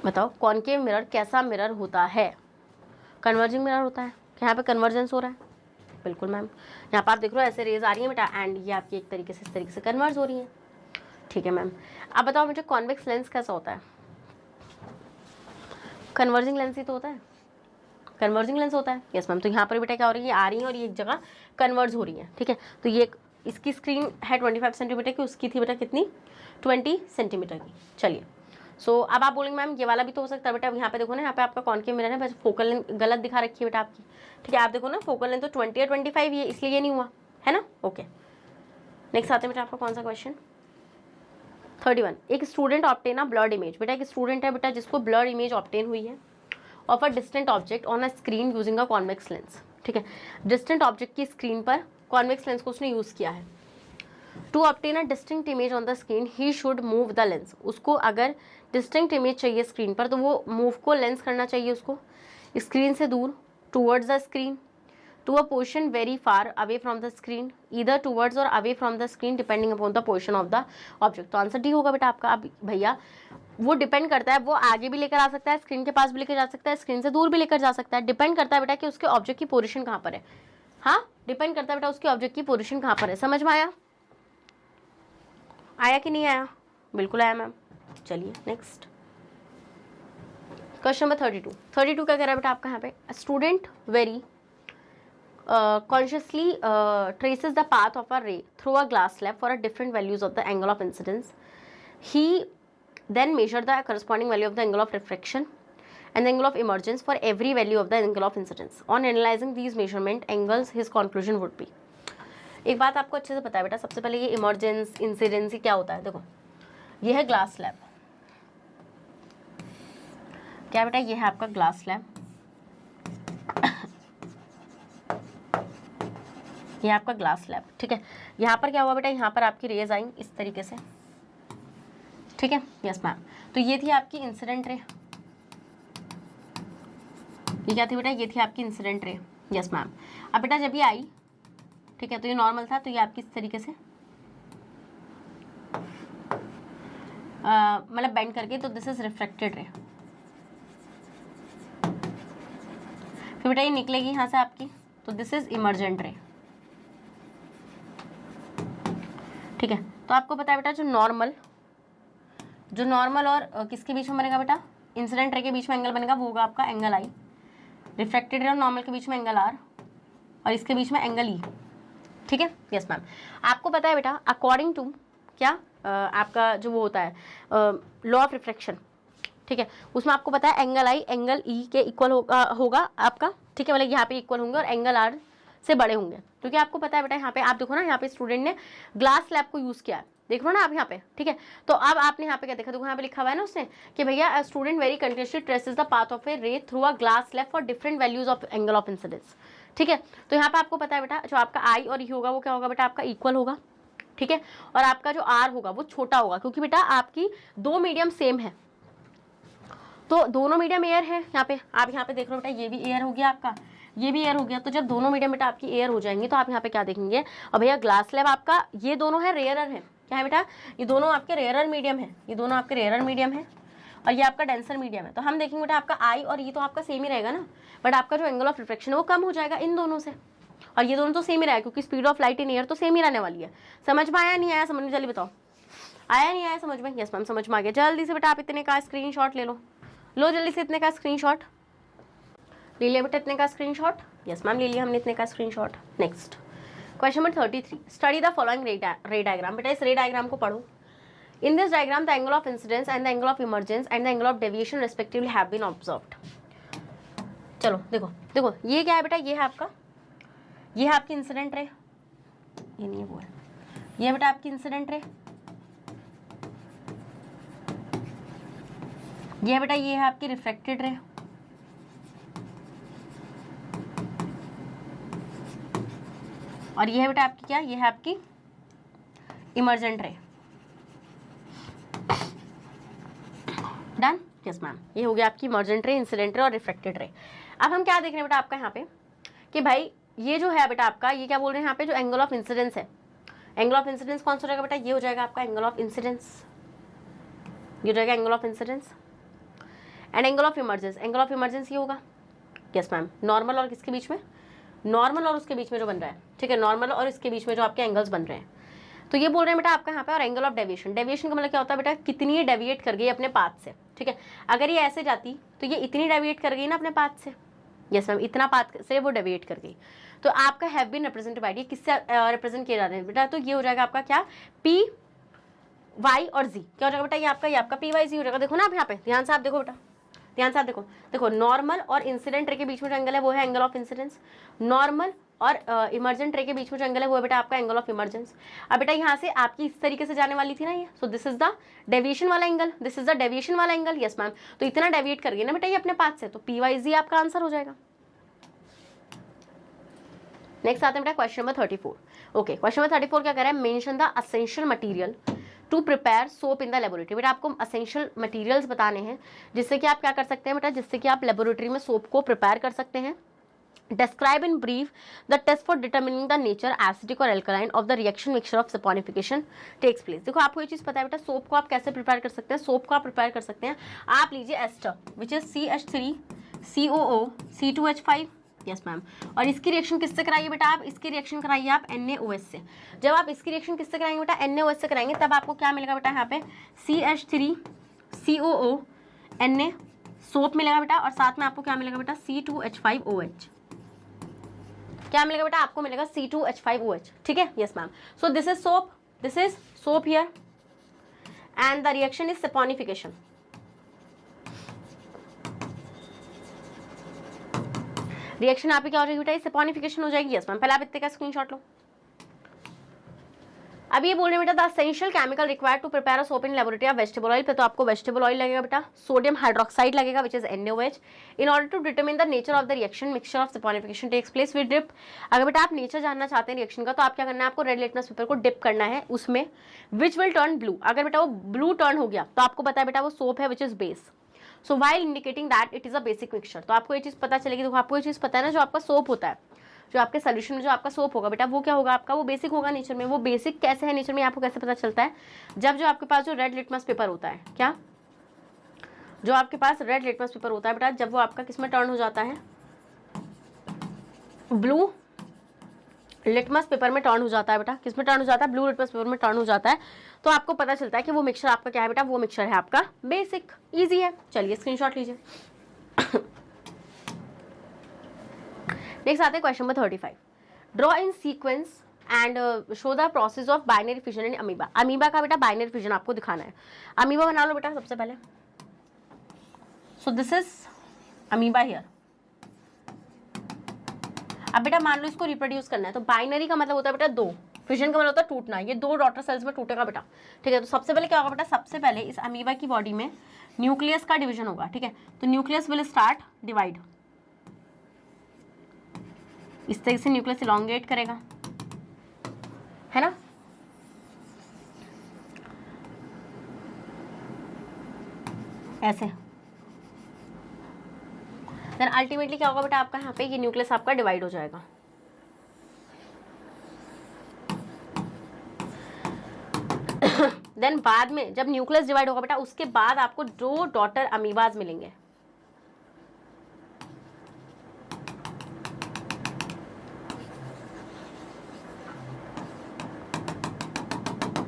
S1: बताओ कॉनकेव मिरर कैसा मिरर होता है। कन्वर्जिंग मिरर होता है, यहाँ पे कन्वर्जेंस हो रहा है, बिल्कुल मैम। यहाँ पर आप देख रहे हो ऐसे रेज आ रही है बेटा, एंड ये आपकी एक तरीके से इस तरीके से कन्वर्ज हो रही है। ठीक है मैम, अब बताओ मुझे कॉन्वेक्स लेंस कैसा होता है। कन्वर्जिंग लेंस ही तो होता है, कन्वर्जिंग लेंस होता है। यस मैम, तो यहाँ पर बेटा क्या हो रही है, आ रही है और ये एक जगह कन्वर्ज हो रही है। ठीक है, तो ये इसकी स्क्रीन है 25 सेंटीमीटर की, उसकी थी बेटा कितनी, 20 सेंटीमीटर की। चलिए, सो अब आप बोलेंगे मैम ये वाला भी तो हो सकता है बेटा। यहाँ पे देखो ना, यहाँ पे आपका कॉनकेव मिरर है, बस फोकल लेंथ गलत दिखा रखी है बेटा आपकी। ठीक है, आप देखो ना फोकल लेंथ तो 20 और 25 ये, इसलिए ये नहीं हुआ है ना। ओके, नेक्स्ट आते हैं बेटा आपका कौन सा क्वेश्चन, 31। एक स्टूडेंट ऑब्टेन अ ब्लर्ड इमेज। बेटा एक स्टूडेंट है बेटा जिसको ब्लर्ड इमेज ऑब्टेन हुई है of a distant object on a screen using a convex lens. ठीक है, डिस्टेंट ऑब्जेक्ट की स्क्रीन पर कॉन्वेक्स लेंस को उसने यूज़ किया है। To obtain a distinct image on the screen he should move the lens. उसको अगर डिस्टिंक्ट इमेज चाहिए स्क्रीन पर तो वो मूव को लेंस करना चाहिए उसको स्क्रीन से दूर, towards the screen, to a position very far away from the screen, either towards or away from the screen depending upon the position of the object. तो आंसर डी होगा बेटा आपका। अब भैया वो डिपेंड करता है, वो आगे भी लेकर आ सकता है, स्क्रीन के पास भी लेकर जा सकता है, स्क्रीन से दूर भी लेकर जा सकता है। डिपेंड करता है बेटा कि उसके ऑब्जेक्ट की पोजीशन कहाँ पर है। हाँ, डिपेंड करता है बेटा उसके ऑब्जेक्ट की पोजीशन कहाँ पर है। समझ में आया, आया कि नहीं आया? बिल्कुल आया मैम। चलिए नेक्स्ट क्वेश्चन नंबर 32 क्या कह रहा है बेटा आपका यहाँ पे, student very consciously traces the path of a ray through a glass slab for a different values of the angle of incidence. He then measured the corresponding value of the angle of refraction and the angle of emergence for every value of the angle of incidence. On analyzing these measurement angles, his conclusion would be. एक बात आपको अच्छे से पता है बेटा, सबसे पहले ये इमर्जेंस इंसिडेंसी क्या होता है। देखो ये है ग्लास स्लैब, क्या बेटा ये है आपका ग्लास स्लैब, ये आपका ग्लास स्लैब। ठीक है, यहाँ पर क्या हुआ बेटा, यहाँ पर आपकी रेज आई इस तरीके से। ठीक है, यस मैम, तो ये थी आपकी इंसिडेंट रे, ये क्या थी बेटा, ये थी आपकी इंसिडेंट रे। यस मैम, अब बेटा जब ये आई, ठीक है, तो ये नॉर्मल था, तो ये आपकी इस तरीके से मतलब बेंड करके, तो दिस इज रिफ्लेक्टेड रे। फिर बेटा ये निकलेगी यहाँ से आपकी, तो दिस इज इमर्जेंट रे। ठीक है, तो आपको पता है बेटा जो नॉर्मल और किसके बीच में बनेगा बेटा, इंसिडेंट रे के बीच में एंगल बनेगा, वो होगा आपका एंगल आई। रिफ्लेक्टेड रे और नॉर्मल के बीच में एंगल आर और इसके बीच में एंगल ई। ठीक है, यस मैम, आपको पता है बेटा अकॉर्डिंग टू क्या आपका जो वो होता है लॉ ऑफ रिफ्रैक्शन। ठीक है, उसमें आपको पता है एंगल आई एंगल ई के इक्वल होगा आपका। ठीक है, मतलब यहाँ पे इक्वल होंगे और एंगल आर से बड़े होंगे, क्योंकि आपको पता है बेटा यहाँ पे आप देखो ना, यहाँ पे स्टूडेंट ने ग्लास स्लैब को यूज़ किया है, देख लो ना आप यहाँ पे। ठीक है, तो अब आपने यहाँ पे क्या देखा, देखो यहाँ पे लिखा हुआ है ना उसने कि भैया student very continuously traces the path of a ray through a glass slab for different values of angle of incidence. ठीक है, तो यहाँ पे आपको पता है बेटा जो आपका आई और ई होगा वो क्या होगा बेटा, आपका इक्वल होगा। ठीक है, और आपका जो आर होगा वो छोटा होगा, क्योंकि बेटा आपकी दो मीडियम सेम है, तो दोनों मीडियम एयर है। यहाँ पे आप यहाँ पे देख रहे हो बेटा, ये भी एयर हो गया आपका, ये भी एयर हो गया, तो जब दोनों मीडियम बेटा आपकी एयर हो जाएंगे तो आप यहाँ पे क्या देखेंगे, और भैया ग्लास स्लैब आपका ये दोनों है रेयरर है, क्या है बेटा, ये दोनों आपके रेयरर मीडियम है, ये दोनों आपके रेयरर मीडियम है और ये आपका डेंसर मीडियम है। तो हम देखेंगे बेटा आपका आई और ये तो आपका सेम ही रहेगा ना, बट आपका जो एंगल ऑफ रिफ्लेक्शन है वो कम हो जाएगा इन दोनों से, और ये दोनों तो सेम ही रहेगा क्योंकि speed of light in air तो सेम ही रहने वाली है। समझ में आया नहीं आया, समझ में, जल्दी बताओ, आया नहीं आया समझ में? यस मैम समझ में आ गया। जल्दी से बेटा आप इतने का स्क्रीनशॉट ले लो, जल्दी से इतने का स्क्रीनशॉट ले लिया बेटा, इतने का स्क्रीनशॉट। यस मैम ले लिया हमने इतने का screenshot. Next question number 33, study the following ray diagram. बेटा इस रे डायग्राम को पढ़ो। In this diagram the angle of incidence and the angle of emergence and the angle of deviation respectively have been observed. चलो देखो देखो ये क्या है बेटा, ये है आपका, ये है आपकी इंसिडेंट रे, ये नहीं है वो है, ये है बेटा आपकी इंसिडेंट रे, ये है बेटा, ये है आपकी रिफ्लेक्टेड रे, और ये है बेटा आपकी क्या, ये है आपकी इमर्जेंट रे। डन, यस मैम, ये हो गया आपकी इमर्जेंट रे, इंसिडेंट रे और रिफ्लेक्टेड रे। अब हम क्या देख रहे हैं बेटा आपका यहाँ पे कि भाई ये जो है बेटा आपका, ये क्या बोल रहे हैं यहाँ पे, जो एंगल ऑफ इंसिडेंस है, एंगल ऑफ इंसिडेंस कौन सा हो जाएगा बेटा, ये हो जाएगा आपका एंगल ऑफ इंसिडेंस, ये हो जाएगा angle of incidence. And angle of emergence, angle of emergence ये होगा, यस मैम, नॉर्मल और किसके बीच में, नॉर्मल और उसके बीच में जो बन रहा है, ठीक है, नॉर्मल और इसके बीच में जो आपके एंगल्स बन रहे हैं। तो ये बोल रहे हैं बेटा आपका यहाँ पे, और एंगल ऑफ डेविएशन, डेविएशन का मतलब क्या होता है बेटा, कितनी ये डेविएट कर गई अपने पाथ से, ठीक है। अगर ये ऐसे जाती तो ये इतनी डेविएट कर गई ना अपने पाथ से, यस मैम, इतना पाथ से वो डेविएट कर गई। तो आपका हैव बीन रिप्रेजेंटेड बाय, ये किससे रिप्रेजेंट किया जाता है बेटा, तो ये हो जाएगा आपका क्या, पी वाई और जी, क्या हो जाएगा बेटा, ये आपका पी वाई जी हो जाएगा। देखो ना आप यहाँ पे ध्यान से आप देखो बेटा, ध्यान से आप देखो, देखो नॉर्मल और इंसिडेंट रे के बीच में जो एंगल है वो है एंगल ऑफ इंसिडेंस, नॉर्मल और इमर्जेंट रे के बीच में जो एंगल है वो है बेटा आपका एंगल ऑफ इमर्जेंस। अब बेटा यहाँ से आपकी इस तरीके से जाने वाली थी ना ये, so this is the deviation वाला angle, this is the deviation वाला एंगल, यस मैम। तो इतना डेविएट कर गई ना बेटा ये अपने पाथ से, तो पी वाई जी आपका आंसर हो जाएगा। नेक्स्ट आते हैं बेटा question number 34। Okay, question number 34 क्या कह रहा है, mention the essential material to prepare soap in the laboratory. बेटा आपको एसेंशियल मटेरियल्स बताने हैं जिससे कि आप क्या कर सकते हैं बेटा, जिससे कि आप लेबोरेटरी में सोप को प्रिपेयर कर सकते हैं। Describe in brief the test for determining the nature acidic or alkaline of the reaction mixture of saponification takes place। देखो आपको ये चीज़ पता है बेटा, सोप को आप कैसे प्रिपेयर कर सकते हैं, सोप को आप प्रिपेयर कर सकते हैं, आप लीजिए ester which is CH3 COO C2H5, yes ma'am, और इसकी रिएक्शन किससे कराइए बेटा, आप इसकी रिएक्शन कराइए आप NaOH से। जब आप इसकी रिएक्शन किससे कराएंगे बेटा, NaOH से कराएंगे, तब आपको क्या मिलेगा बेटा यहाँ पे CH3 COO Na सोप मिलेगा बेटा, और साथ में आपको क्या मिलेगा बेटा C2H5OH, क्या मिलेगा बेटा, आपको मिलेगा C2H5OH, ठीक है, yes ma'am. So this is soap, this is soap here and the reaction is saponification. Reaction आपकी क्या हो जाएगी बेटा, सपोनिफिकेशन हो जाएगी, यस मैम। पहले आप इतने का स्क्रीनशॉट लो। अब ये बोल रहे हैं बेटा the essential chemical required to prepare a soap in laboratory of vegetable oil, पे तो आपको वेजिटेबल ऑयल लगेगा बेटा, सोडियम हाइड्रोक्साइड लगेगा which is NaOH। In order to determine the nature of the reaction mixture of saponification takes place with dip. अगर बेटा आप nature जानना चाहते हैं रिएक्शन का, तो आप क्या करना है, आपको रेड लिटमस पेपर को डिप करना है उसमें, विच विल टर्न ब्लू। अगर बेटा वो ब्लू टर्न हो गया तो आपको पता है बेटा वो सोप है which is base. So while indicating that it is a basic mixture, तो आपको ये चीज़ पता चलेगी। देखो आपको ये चीज़ पता है ना, जो आपका सोप होता है, जो आपके सोल्यूशन में जो आपका सोप होगा बेटा, वो क्या होगा आपका, वो बेसिक होगा नेचर में। वो बेसिक कैसे है नेचर में, आपको कैसे पता चलता है, जब जो आपके पास जो रेड लिटमस पेपर होता है, क्या जो आपके पास रेड लिटमस पेपर होता है बेटा, जब वो आपका किस में टर्न हो जाता है, ब्लू लिटमस पेपर में टर्न हो जाता है बेटा, किस में टर्न हो जाता है, ब्लू लिटमस पेपर में टर्न हो जाता है, तो आपको पता चलता है कि वो मिक्सचर आपका क्या है बेटा, वो मिक्सचर है आपका बेसिक। ईजी है, चलिए स्क्रीनशॉट लीजिए। नेक्स्ट आते हैं question number 35। Draw in sequence and show the process of binary fission in amoeba. Amoeba का बेटा बाइनरी फिजन आपको दिखाना है। अमीबा बना लो बेटा सबसे पहले। सो दिस इज अमीबा हियर। अब बेटा मान लो इसको रिप्रोड्यूस करना है, तो बाइनरी का मतलब होता है बेटा दो, फिजन का मतलब होता है टूटना, ये दो डॉटर सेल्स में टूटेगा बेटा, ठीक है। तो सबसे पहले क्या होगा बेटा, सबसे पहले इस अमीबा की बॉडी में न्यूक्लियस का डिवीजन होगा, ठीक है। तो न्यूक्लियस विल स्टार्ट डिवाइड, इस तरीके से न्यूक्लियस इलॉन्गेट करेगा, है ना, ऐसे। देन अल्टीमेटली क्या होगा बेटा आपका यहाँ पे, ये न्यूक्लियस आपका डिवाइड हो जाएगा। देन बाद में जब न्यूक्लियस डिवाइड होगा बेटा, उसके बाद आपको दो डॉटर अमीबाज मिलेंगे।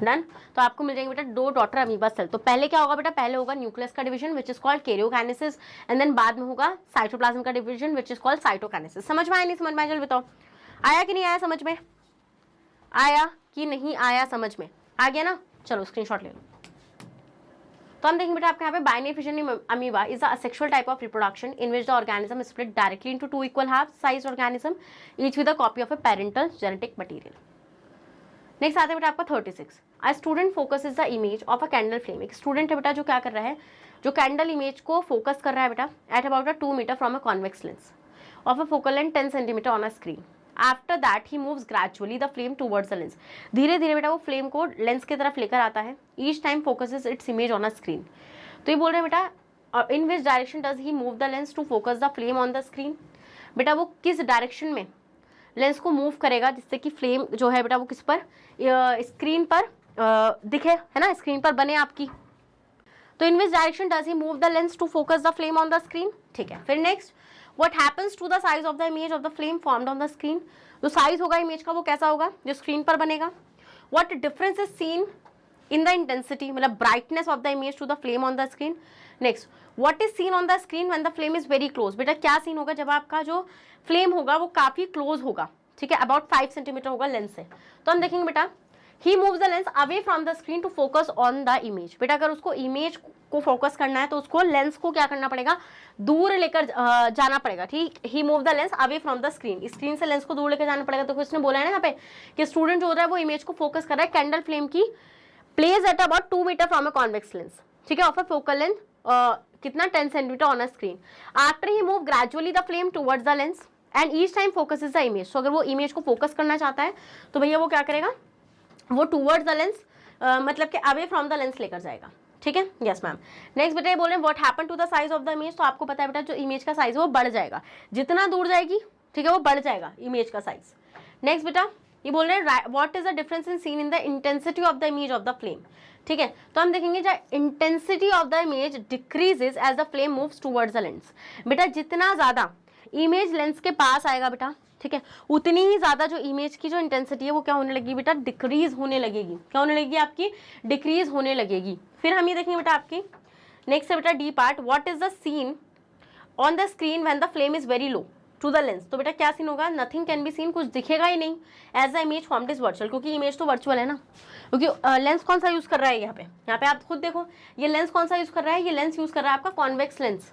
S1: डन, तो आपको मिल जाएंगे बेटा दो डॉटर अमीबा सेल। तो पहले क्या होगा बेटा, पहले होगा न्यूक्लियस का division which is called karyokinesis, and then बाद में होगा साइटोप्लाज्म का division which is called cytokinesis. समझ में आया नहीं समझ में आया, चल बताओ आया कि नहीं आया, समझ में आया कि नहीं आया, समझ में आ गया ना, चलो स्क्रीनशॉट ले लो। तो हम देखेंगे बेटा आपके यहाँ पे binary fission in amoeba is a sexual type of reproduction in which the organism split directly into two equal half size organism each with a copy of a parental genetic material. Next आता है बेटा आपका 36, a student focuses the image of a candle flame. एक student है बेटा जो क्या कर रहा है, जो कैंडल इमेज को फोकस कर रहा है बेटा at about 2 metre from a convex lens of a focal length 10 centimetre on a screen. After that he moves gradually the flame towards the lens. धीरे धीरे बेटा वो फ्लेम को लेंस की तरफ लेकर आता है। Each time focuses its image on a screen. तो ये बोल रहे हैं बेटा in which direction does he move the lens to focus the flame on the screen. बेटा वो किस डायरेक्शन में लेंस को मूव करेगा जिससे कि फ्लेम जो है बेटा वो किस पर, स्क्रीन पर दिखे, है ना, स्क्रीन पर बने आपकी। तो in which direction does he move the lens to focus the flame on the screen. ठीक है, फिर next what happens to the size of the image of the flame formed on the screen. जो size होगा image का वो कैसा होगा, जो स्क्रीन पर बनेगा। What difference is seen in the intensity, मतलब brightness of the image to the flame on the screen. Next what is seen on the screen when the flame is very close. बेटा क्या scene होगा जब आपका जो flame होगा वो काफी क्लोज होगा, ठीक है, अबाउट 5 सेंटीमीटर होगा लेंस से। तो हम देखेंगे बेटा he moves the lens away from the screen to focus on the image. बेटा अगर उसको इमेज को फोकस करना है तो उसको लेंस को क्या करना पड़ेगा, दूर लेकर जाना पड़ेगा। ठीक, ही move the lens away from the screen, screen से लेंस को दूर लेकर जाना पड़ेगा। तो उसने बोला है ना यहाँ पे कि स्टूडेंट जो हो रहा है वो इमेज को फोकस कर रहा है कैंडल फ्लेम की, place at about 2 metre from a convex lens, ठीक है, ऑफ अ फोकल लेंथ कितना 10 centimetre on a screen. After he move gradually the flame towards the lens and each time focus is the image. तो अगर वो image को focus करना चाहता है तो भैया वो क्या करेगा, वो टुवर्ड्स द लेंस मतलब कि अवे फ्रॉम द लेंस लेकर जाएगा। ठीक है, यस मैम। नेक्स्ट बेटा ये बोल रहे हैं what happen to the size of the image. तो आपको पता है बेटा जो इमेज का साइज है वो बढ़ जाएगा, जितना दूर जाएगी, ठीक है, वो बढ़ जाएगा इमेज का साइज। नेक्स्ट बेटा ये बोल रहे हैं what is the difference in seen in the intensity of the image of the flame. ठीक है, तो हम देखेंगे जो intensity of the image decreases as the flame moves towards the lens. बेटा जितना ज्यादा इमेज लेंस के पास आएगा बेटा, ठीक है, उतनी ही ज्यादा जो इमेज की जो इंटेंसिटी है वो क्या होने लगेगी बेटा, डिक्रीज होने लगेगी। क्या होने लगेगी आपकी, डिक्रीज होने लगेगी। फिर हम ये देखेंगे बेटा आपकी नेक्स्ट है बेटा D part, what is the scene on the screen when the flame is very low to the lens. तो बेटा क्या सीन होगा, नथिंग कैन बी सीन, कुछ दिखेगा ही नहीं, as the image formed is virtual, क्योंकि इमेज तो वर्चुअल है ना। क्योंकि लेंस कौन सा यूज कर रहा है यहाँ पे आप खुद देखो, ये लेंस कौन सा यूज कर रहा है, ये लेंस यूज कर रहा है आपका कॉन्वेक्स लेंस।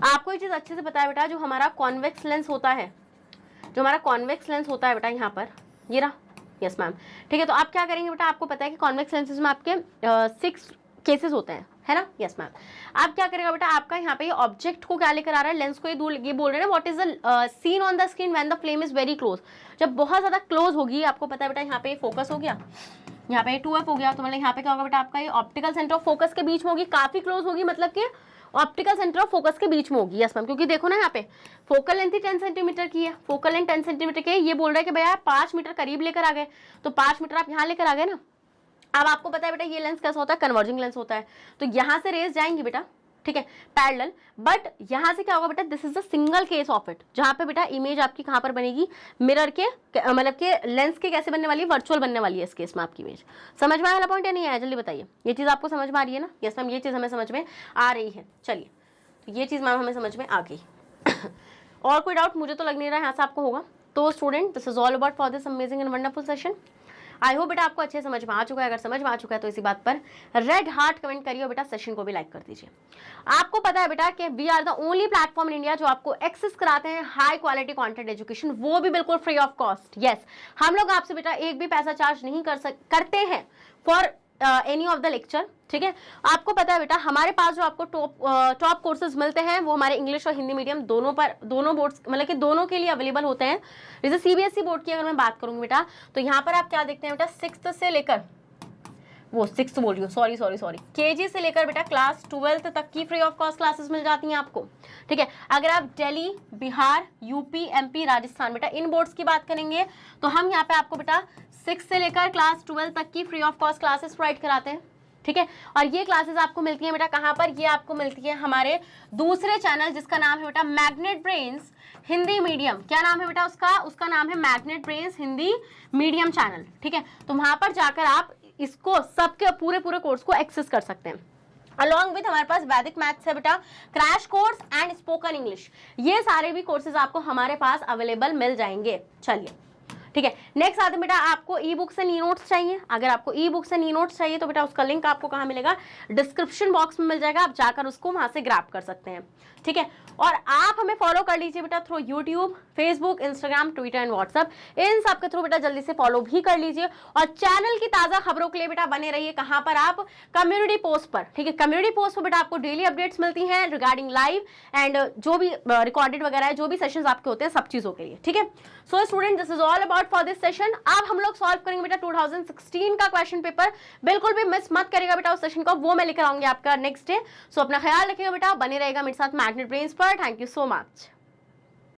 S1: आपको ये चीज अच्छे से पता है बेटा, जो हमारा कॉन्वेक्स लेंस होता है, जो हमारा कॉन्वेक्स लेंस होता है बेटा यहाँ पर, ये रहा, यस मैम, ठीक है। तो आप क्या करेंगे बेटा, आपको पता है कि कॉन्वेक्स लेंसेज में आपके 6 केसेस होते हैं, है ना, यस मैम। आप क्या करेगा बेटा, आपका यहाँ पे ये ऑब्जेक्ट को क्या लेकर आ रहा है, लेंस को ये दूर, ये बोल रहे हैं ना what is the scene on the screen when the flame is very close. जब बहुत ज्यादा क्लोज होगी, आपको पता है बेटा यहाँ पे फोकस हो गया, यहाँ पे 2F हो गया, तो मतलब यहाँ पे क्या होगा बेटा, आपका ये ऑप्टिकल सेंटर ऑफ फोकस के बीच में होगी, काफी क्लोज होगी, मतलब कि ऑप्टिकल सेंटर ऑफ फोकस के बीच में होगी, यस मैम। क्योंकि देखो ना यहाँ पे फोकल लेंथ ही 10 सेंटीमीटर की है, फोकल लेंथ 10 सेंटीमीटर की है। ये बोल रहा है कि भैया 5 मीटर करीब लेकर आ गए, तो 5 मीटर आप यहाँ लेकर आ गए ना। अब आपको पता है बेटा ये लेंस कैसा होता है, कन्वर्जिंग लेंस होता है। तो यहाँ से रेज जाएंगी बेटा, ठीक है, पैरेलल, बट यहाँ से क्या होगा बेटा, this is the single case of it, जहाँ पे बेटा इमेज आपकी कहाँ पर बनेगी, मिरर के मतलब के लेंस के कैसे बनने वाली है, वर्चुअल बनने वाली है इस केस में आपकी इमेज। समझ में आया पॉइंट या नहीं आया, जल्दी बताइए। ये चीज़ आपको समझ में आ रही है ना, यस मैम, ये चीज़ हमें समझ में आ रही है। चलिए, तो ये चीज़ मैम हमें समझ में आ गई। और कोई डाउट, मुझे तो लग नहीं रहा यहाँ से आपको होगा। तो student, this is all about for this amazing and wonderful session. I hope बेटा आपको अच्छे समझ में आ चुका है। अगर समझ में आ चुका है तो इसी बात पर रेड हार्ट कमेंट करिए, बेटा सेशन को भी लाइक कर दीजिए। आपको पता है बेटा कि we are the only platform in India जो आपको एक्सेस कराते हैं हाई क्वालिटी कंटेंट एजुकेशन, वो भी बिल्कुल फ्री ऑफ कॉस्ट। यस, हम लोग आपसे बेटा एक भी पैसा चार्ज नहीं करते हैं for any of the lecture, ठीक है। आपको पता है बेटा हमारे पास जो आपको टॉप कोर्सेज मिलते हैं वो हमारे इंग्लिश और हिंदी मीडियम दोनों बोर्ड्स मतलब कि दोनों के लिए अवेलेबल होते हैं। जैसे सीबीएसई बोर्ड की अगर मैं बात करूंगी बेटा, तो यहाँ पर आप क्या देखते हैं बेटा, 6th से लेकर वो 6th बोल रही हूँ, सॉरी केजी से लेकर बेटा क्लास 12th तक की फ्री ऑफ कॉस्ट क्लासेस मिल जाती हैं आपको, ठीक है। अगर आप दिल्ली, बिहार, यूपी, एमपी, राजस्थान बेटा इन बोर्ड्स की बात करेंगे तो हम यहाँ पे आपको बेटा 6 से लेकर क्लास 12 तक की free of cost classes provide कराते हैं, ठीक है। और ये क्लासेस आपको मिलती है बेटा कहाँ पर, ये आपको मिलती है हमारे दूसरे चैनल जिसका नाम है बेटा मैग्नेट ब्रेन्स हिंदी मीडियम। क्या नाम है बेटा उसका नाम है magnet brains Hindi medium channel, ठीक है। तो वहां पर जाकर आप इसको सबके पूरे कोर्स को एक्सेस कर सकते हैं। अलॉन्ग विथ हमारे पास वैदिक मैथ्स है बेटा, crash course and spoken English, ये सारे भी कोर्सेज आपको हमारे पास अवेलेबल मिल जाएंगे। चलिए ठीक है। नेक्स्ट आते हैं बेटा, आपको e books and e notes चाहिए। अगर आपको e books and e notes चाहिए तो बेटा उसका लिंक आपको कहाँ मिलेगा, डिस्क्रिप्शन बॉक्स में मिल जाएगा, आप जाकर उसको वहां से ग्रैब कर सकते हैं। ठीक है, और आप हमें फॉलो कर लीजिए बेटा through YouTube, Facebook, Instagram, Twitter and WhatsApp, इन सब के थ्रू बेटा जल्दी से फॉलो भी कर लीजिए। और चैनल की ताजा खबरों के लिए बेटा बने रहिए कहां पर, आप कम्युनिटी पोस्ट पर। ठीक है, कम्युनिटी पोस्ट पर बेटा आपको डेली अपडेट्स मिलती हैं रिगार्डिंग लाइव एंड जो भी रिकॉर्डेड वगैरह है, जो भी सेशंस आपके होते हैं सब चीजों के लिए। ठीक है, so student this is all about for this session. अब हम लोग सॉल्व करेंगे बेटा 2016 का क्वेश्चन पेपर, बिल्कुल भी मिस मत करिएगा बेटा उस सेशन को, वो मैं लेकर आऊंगी आपका नेक्स्ट डे। सो अपना ख्याल रखिएगा बेटा, बने रहेगा मेरे साथ मैग्नेट ब्रेन्स पर। Thank you so much.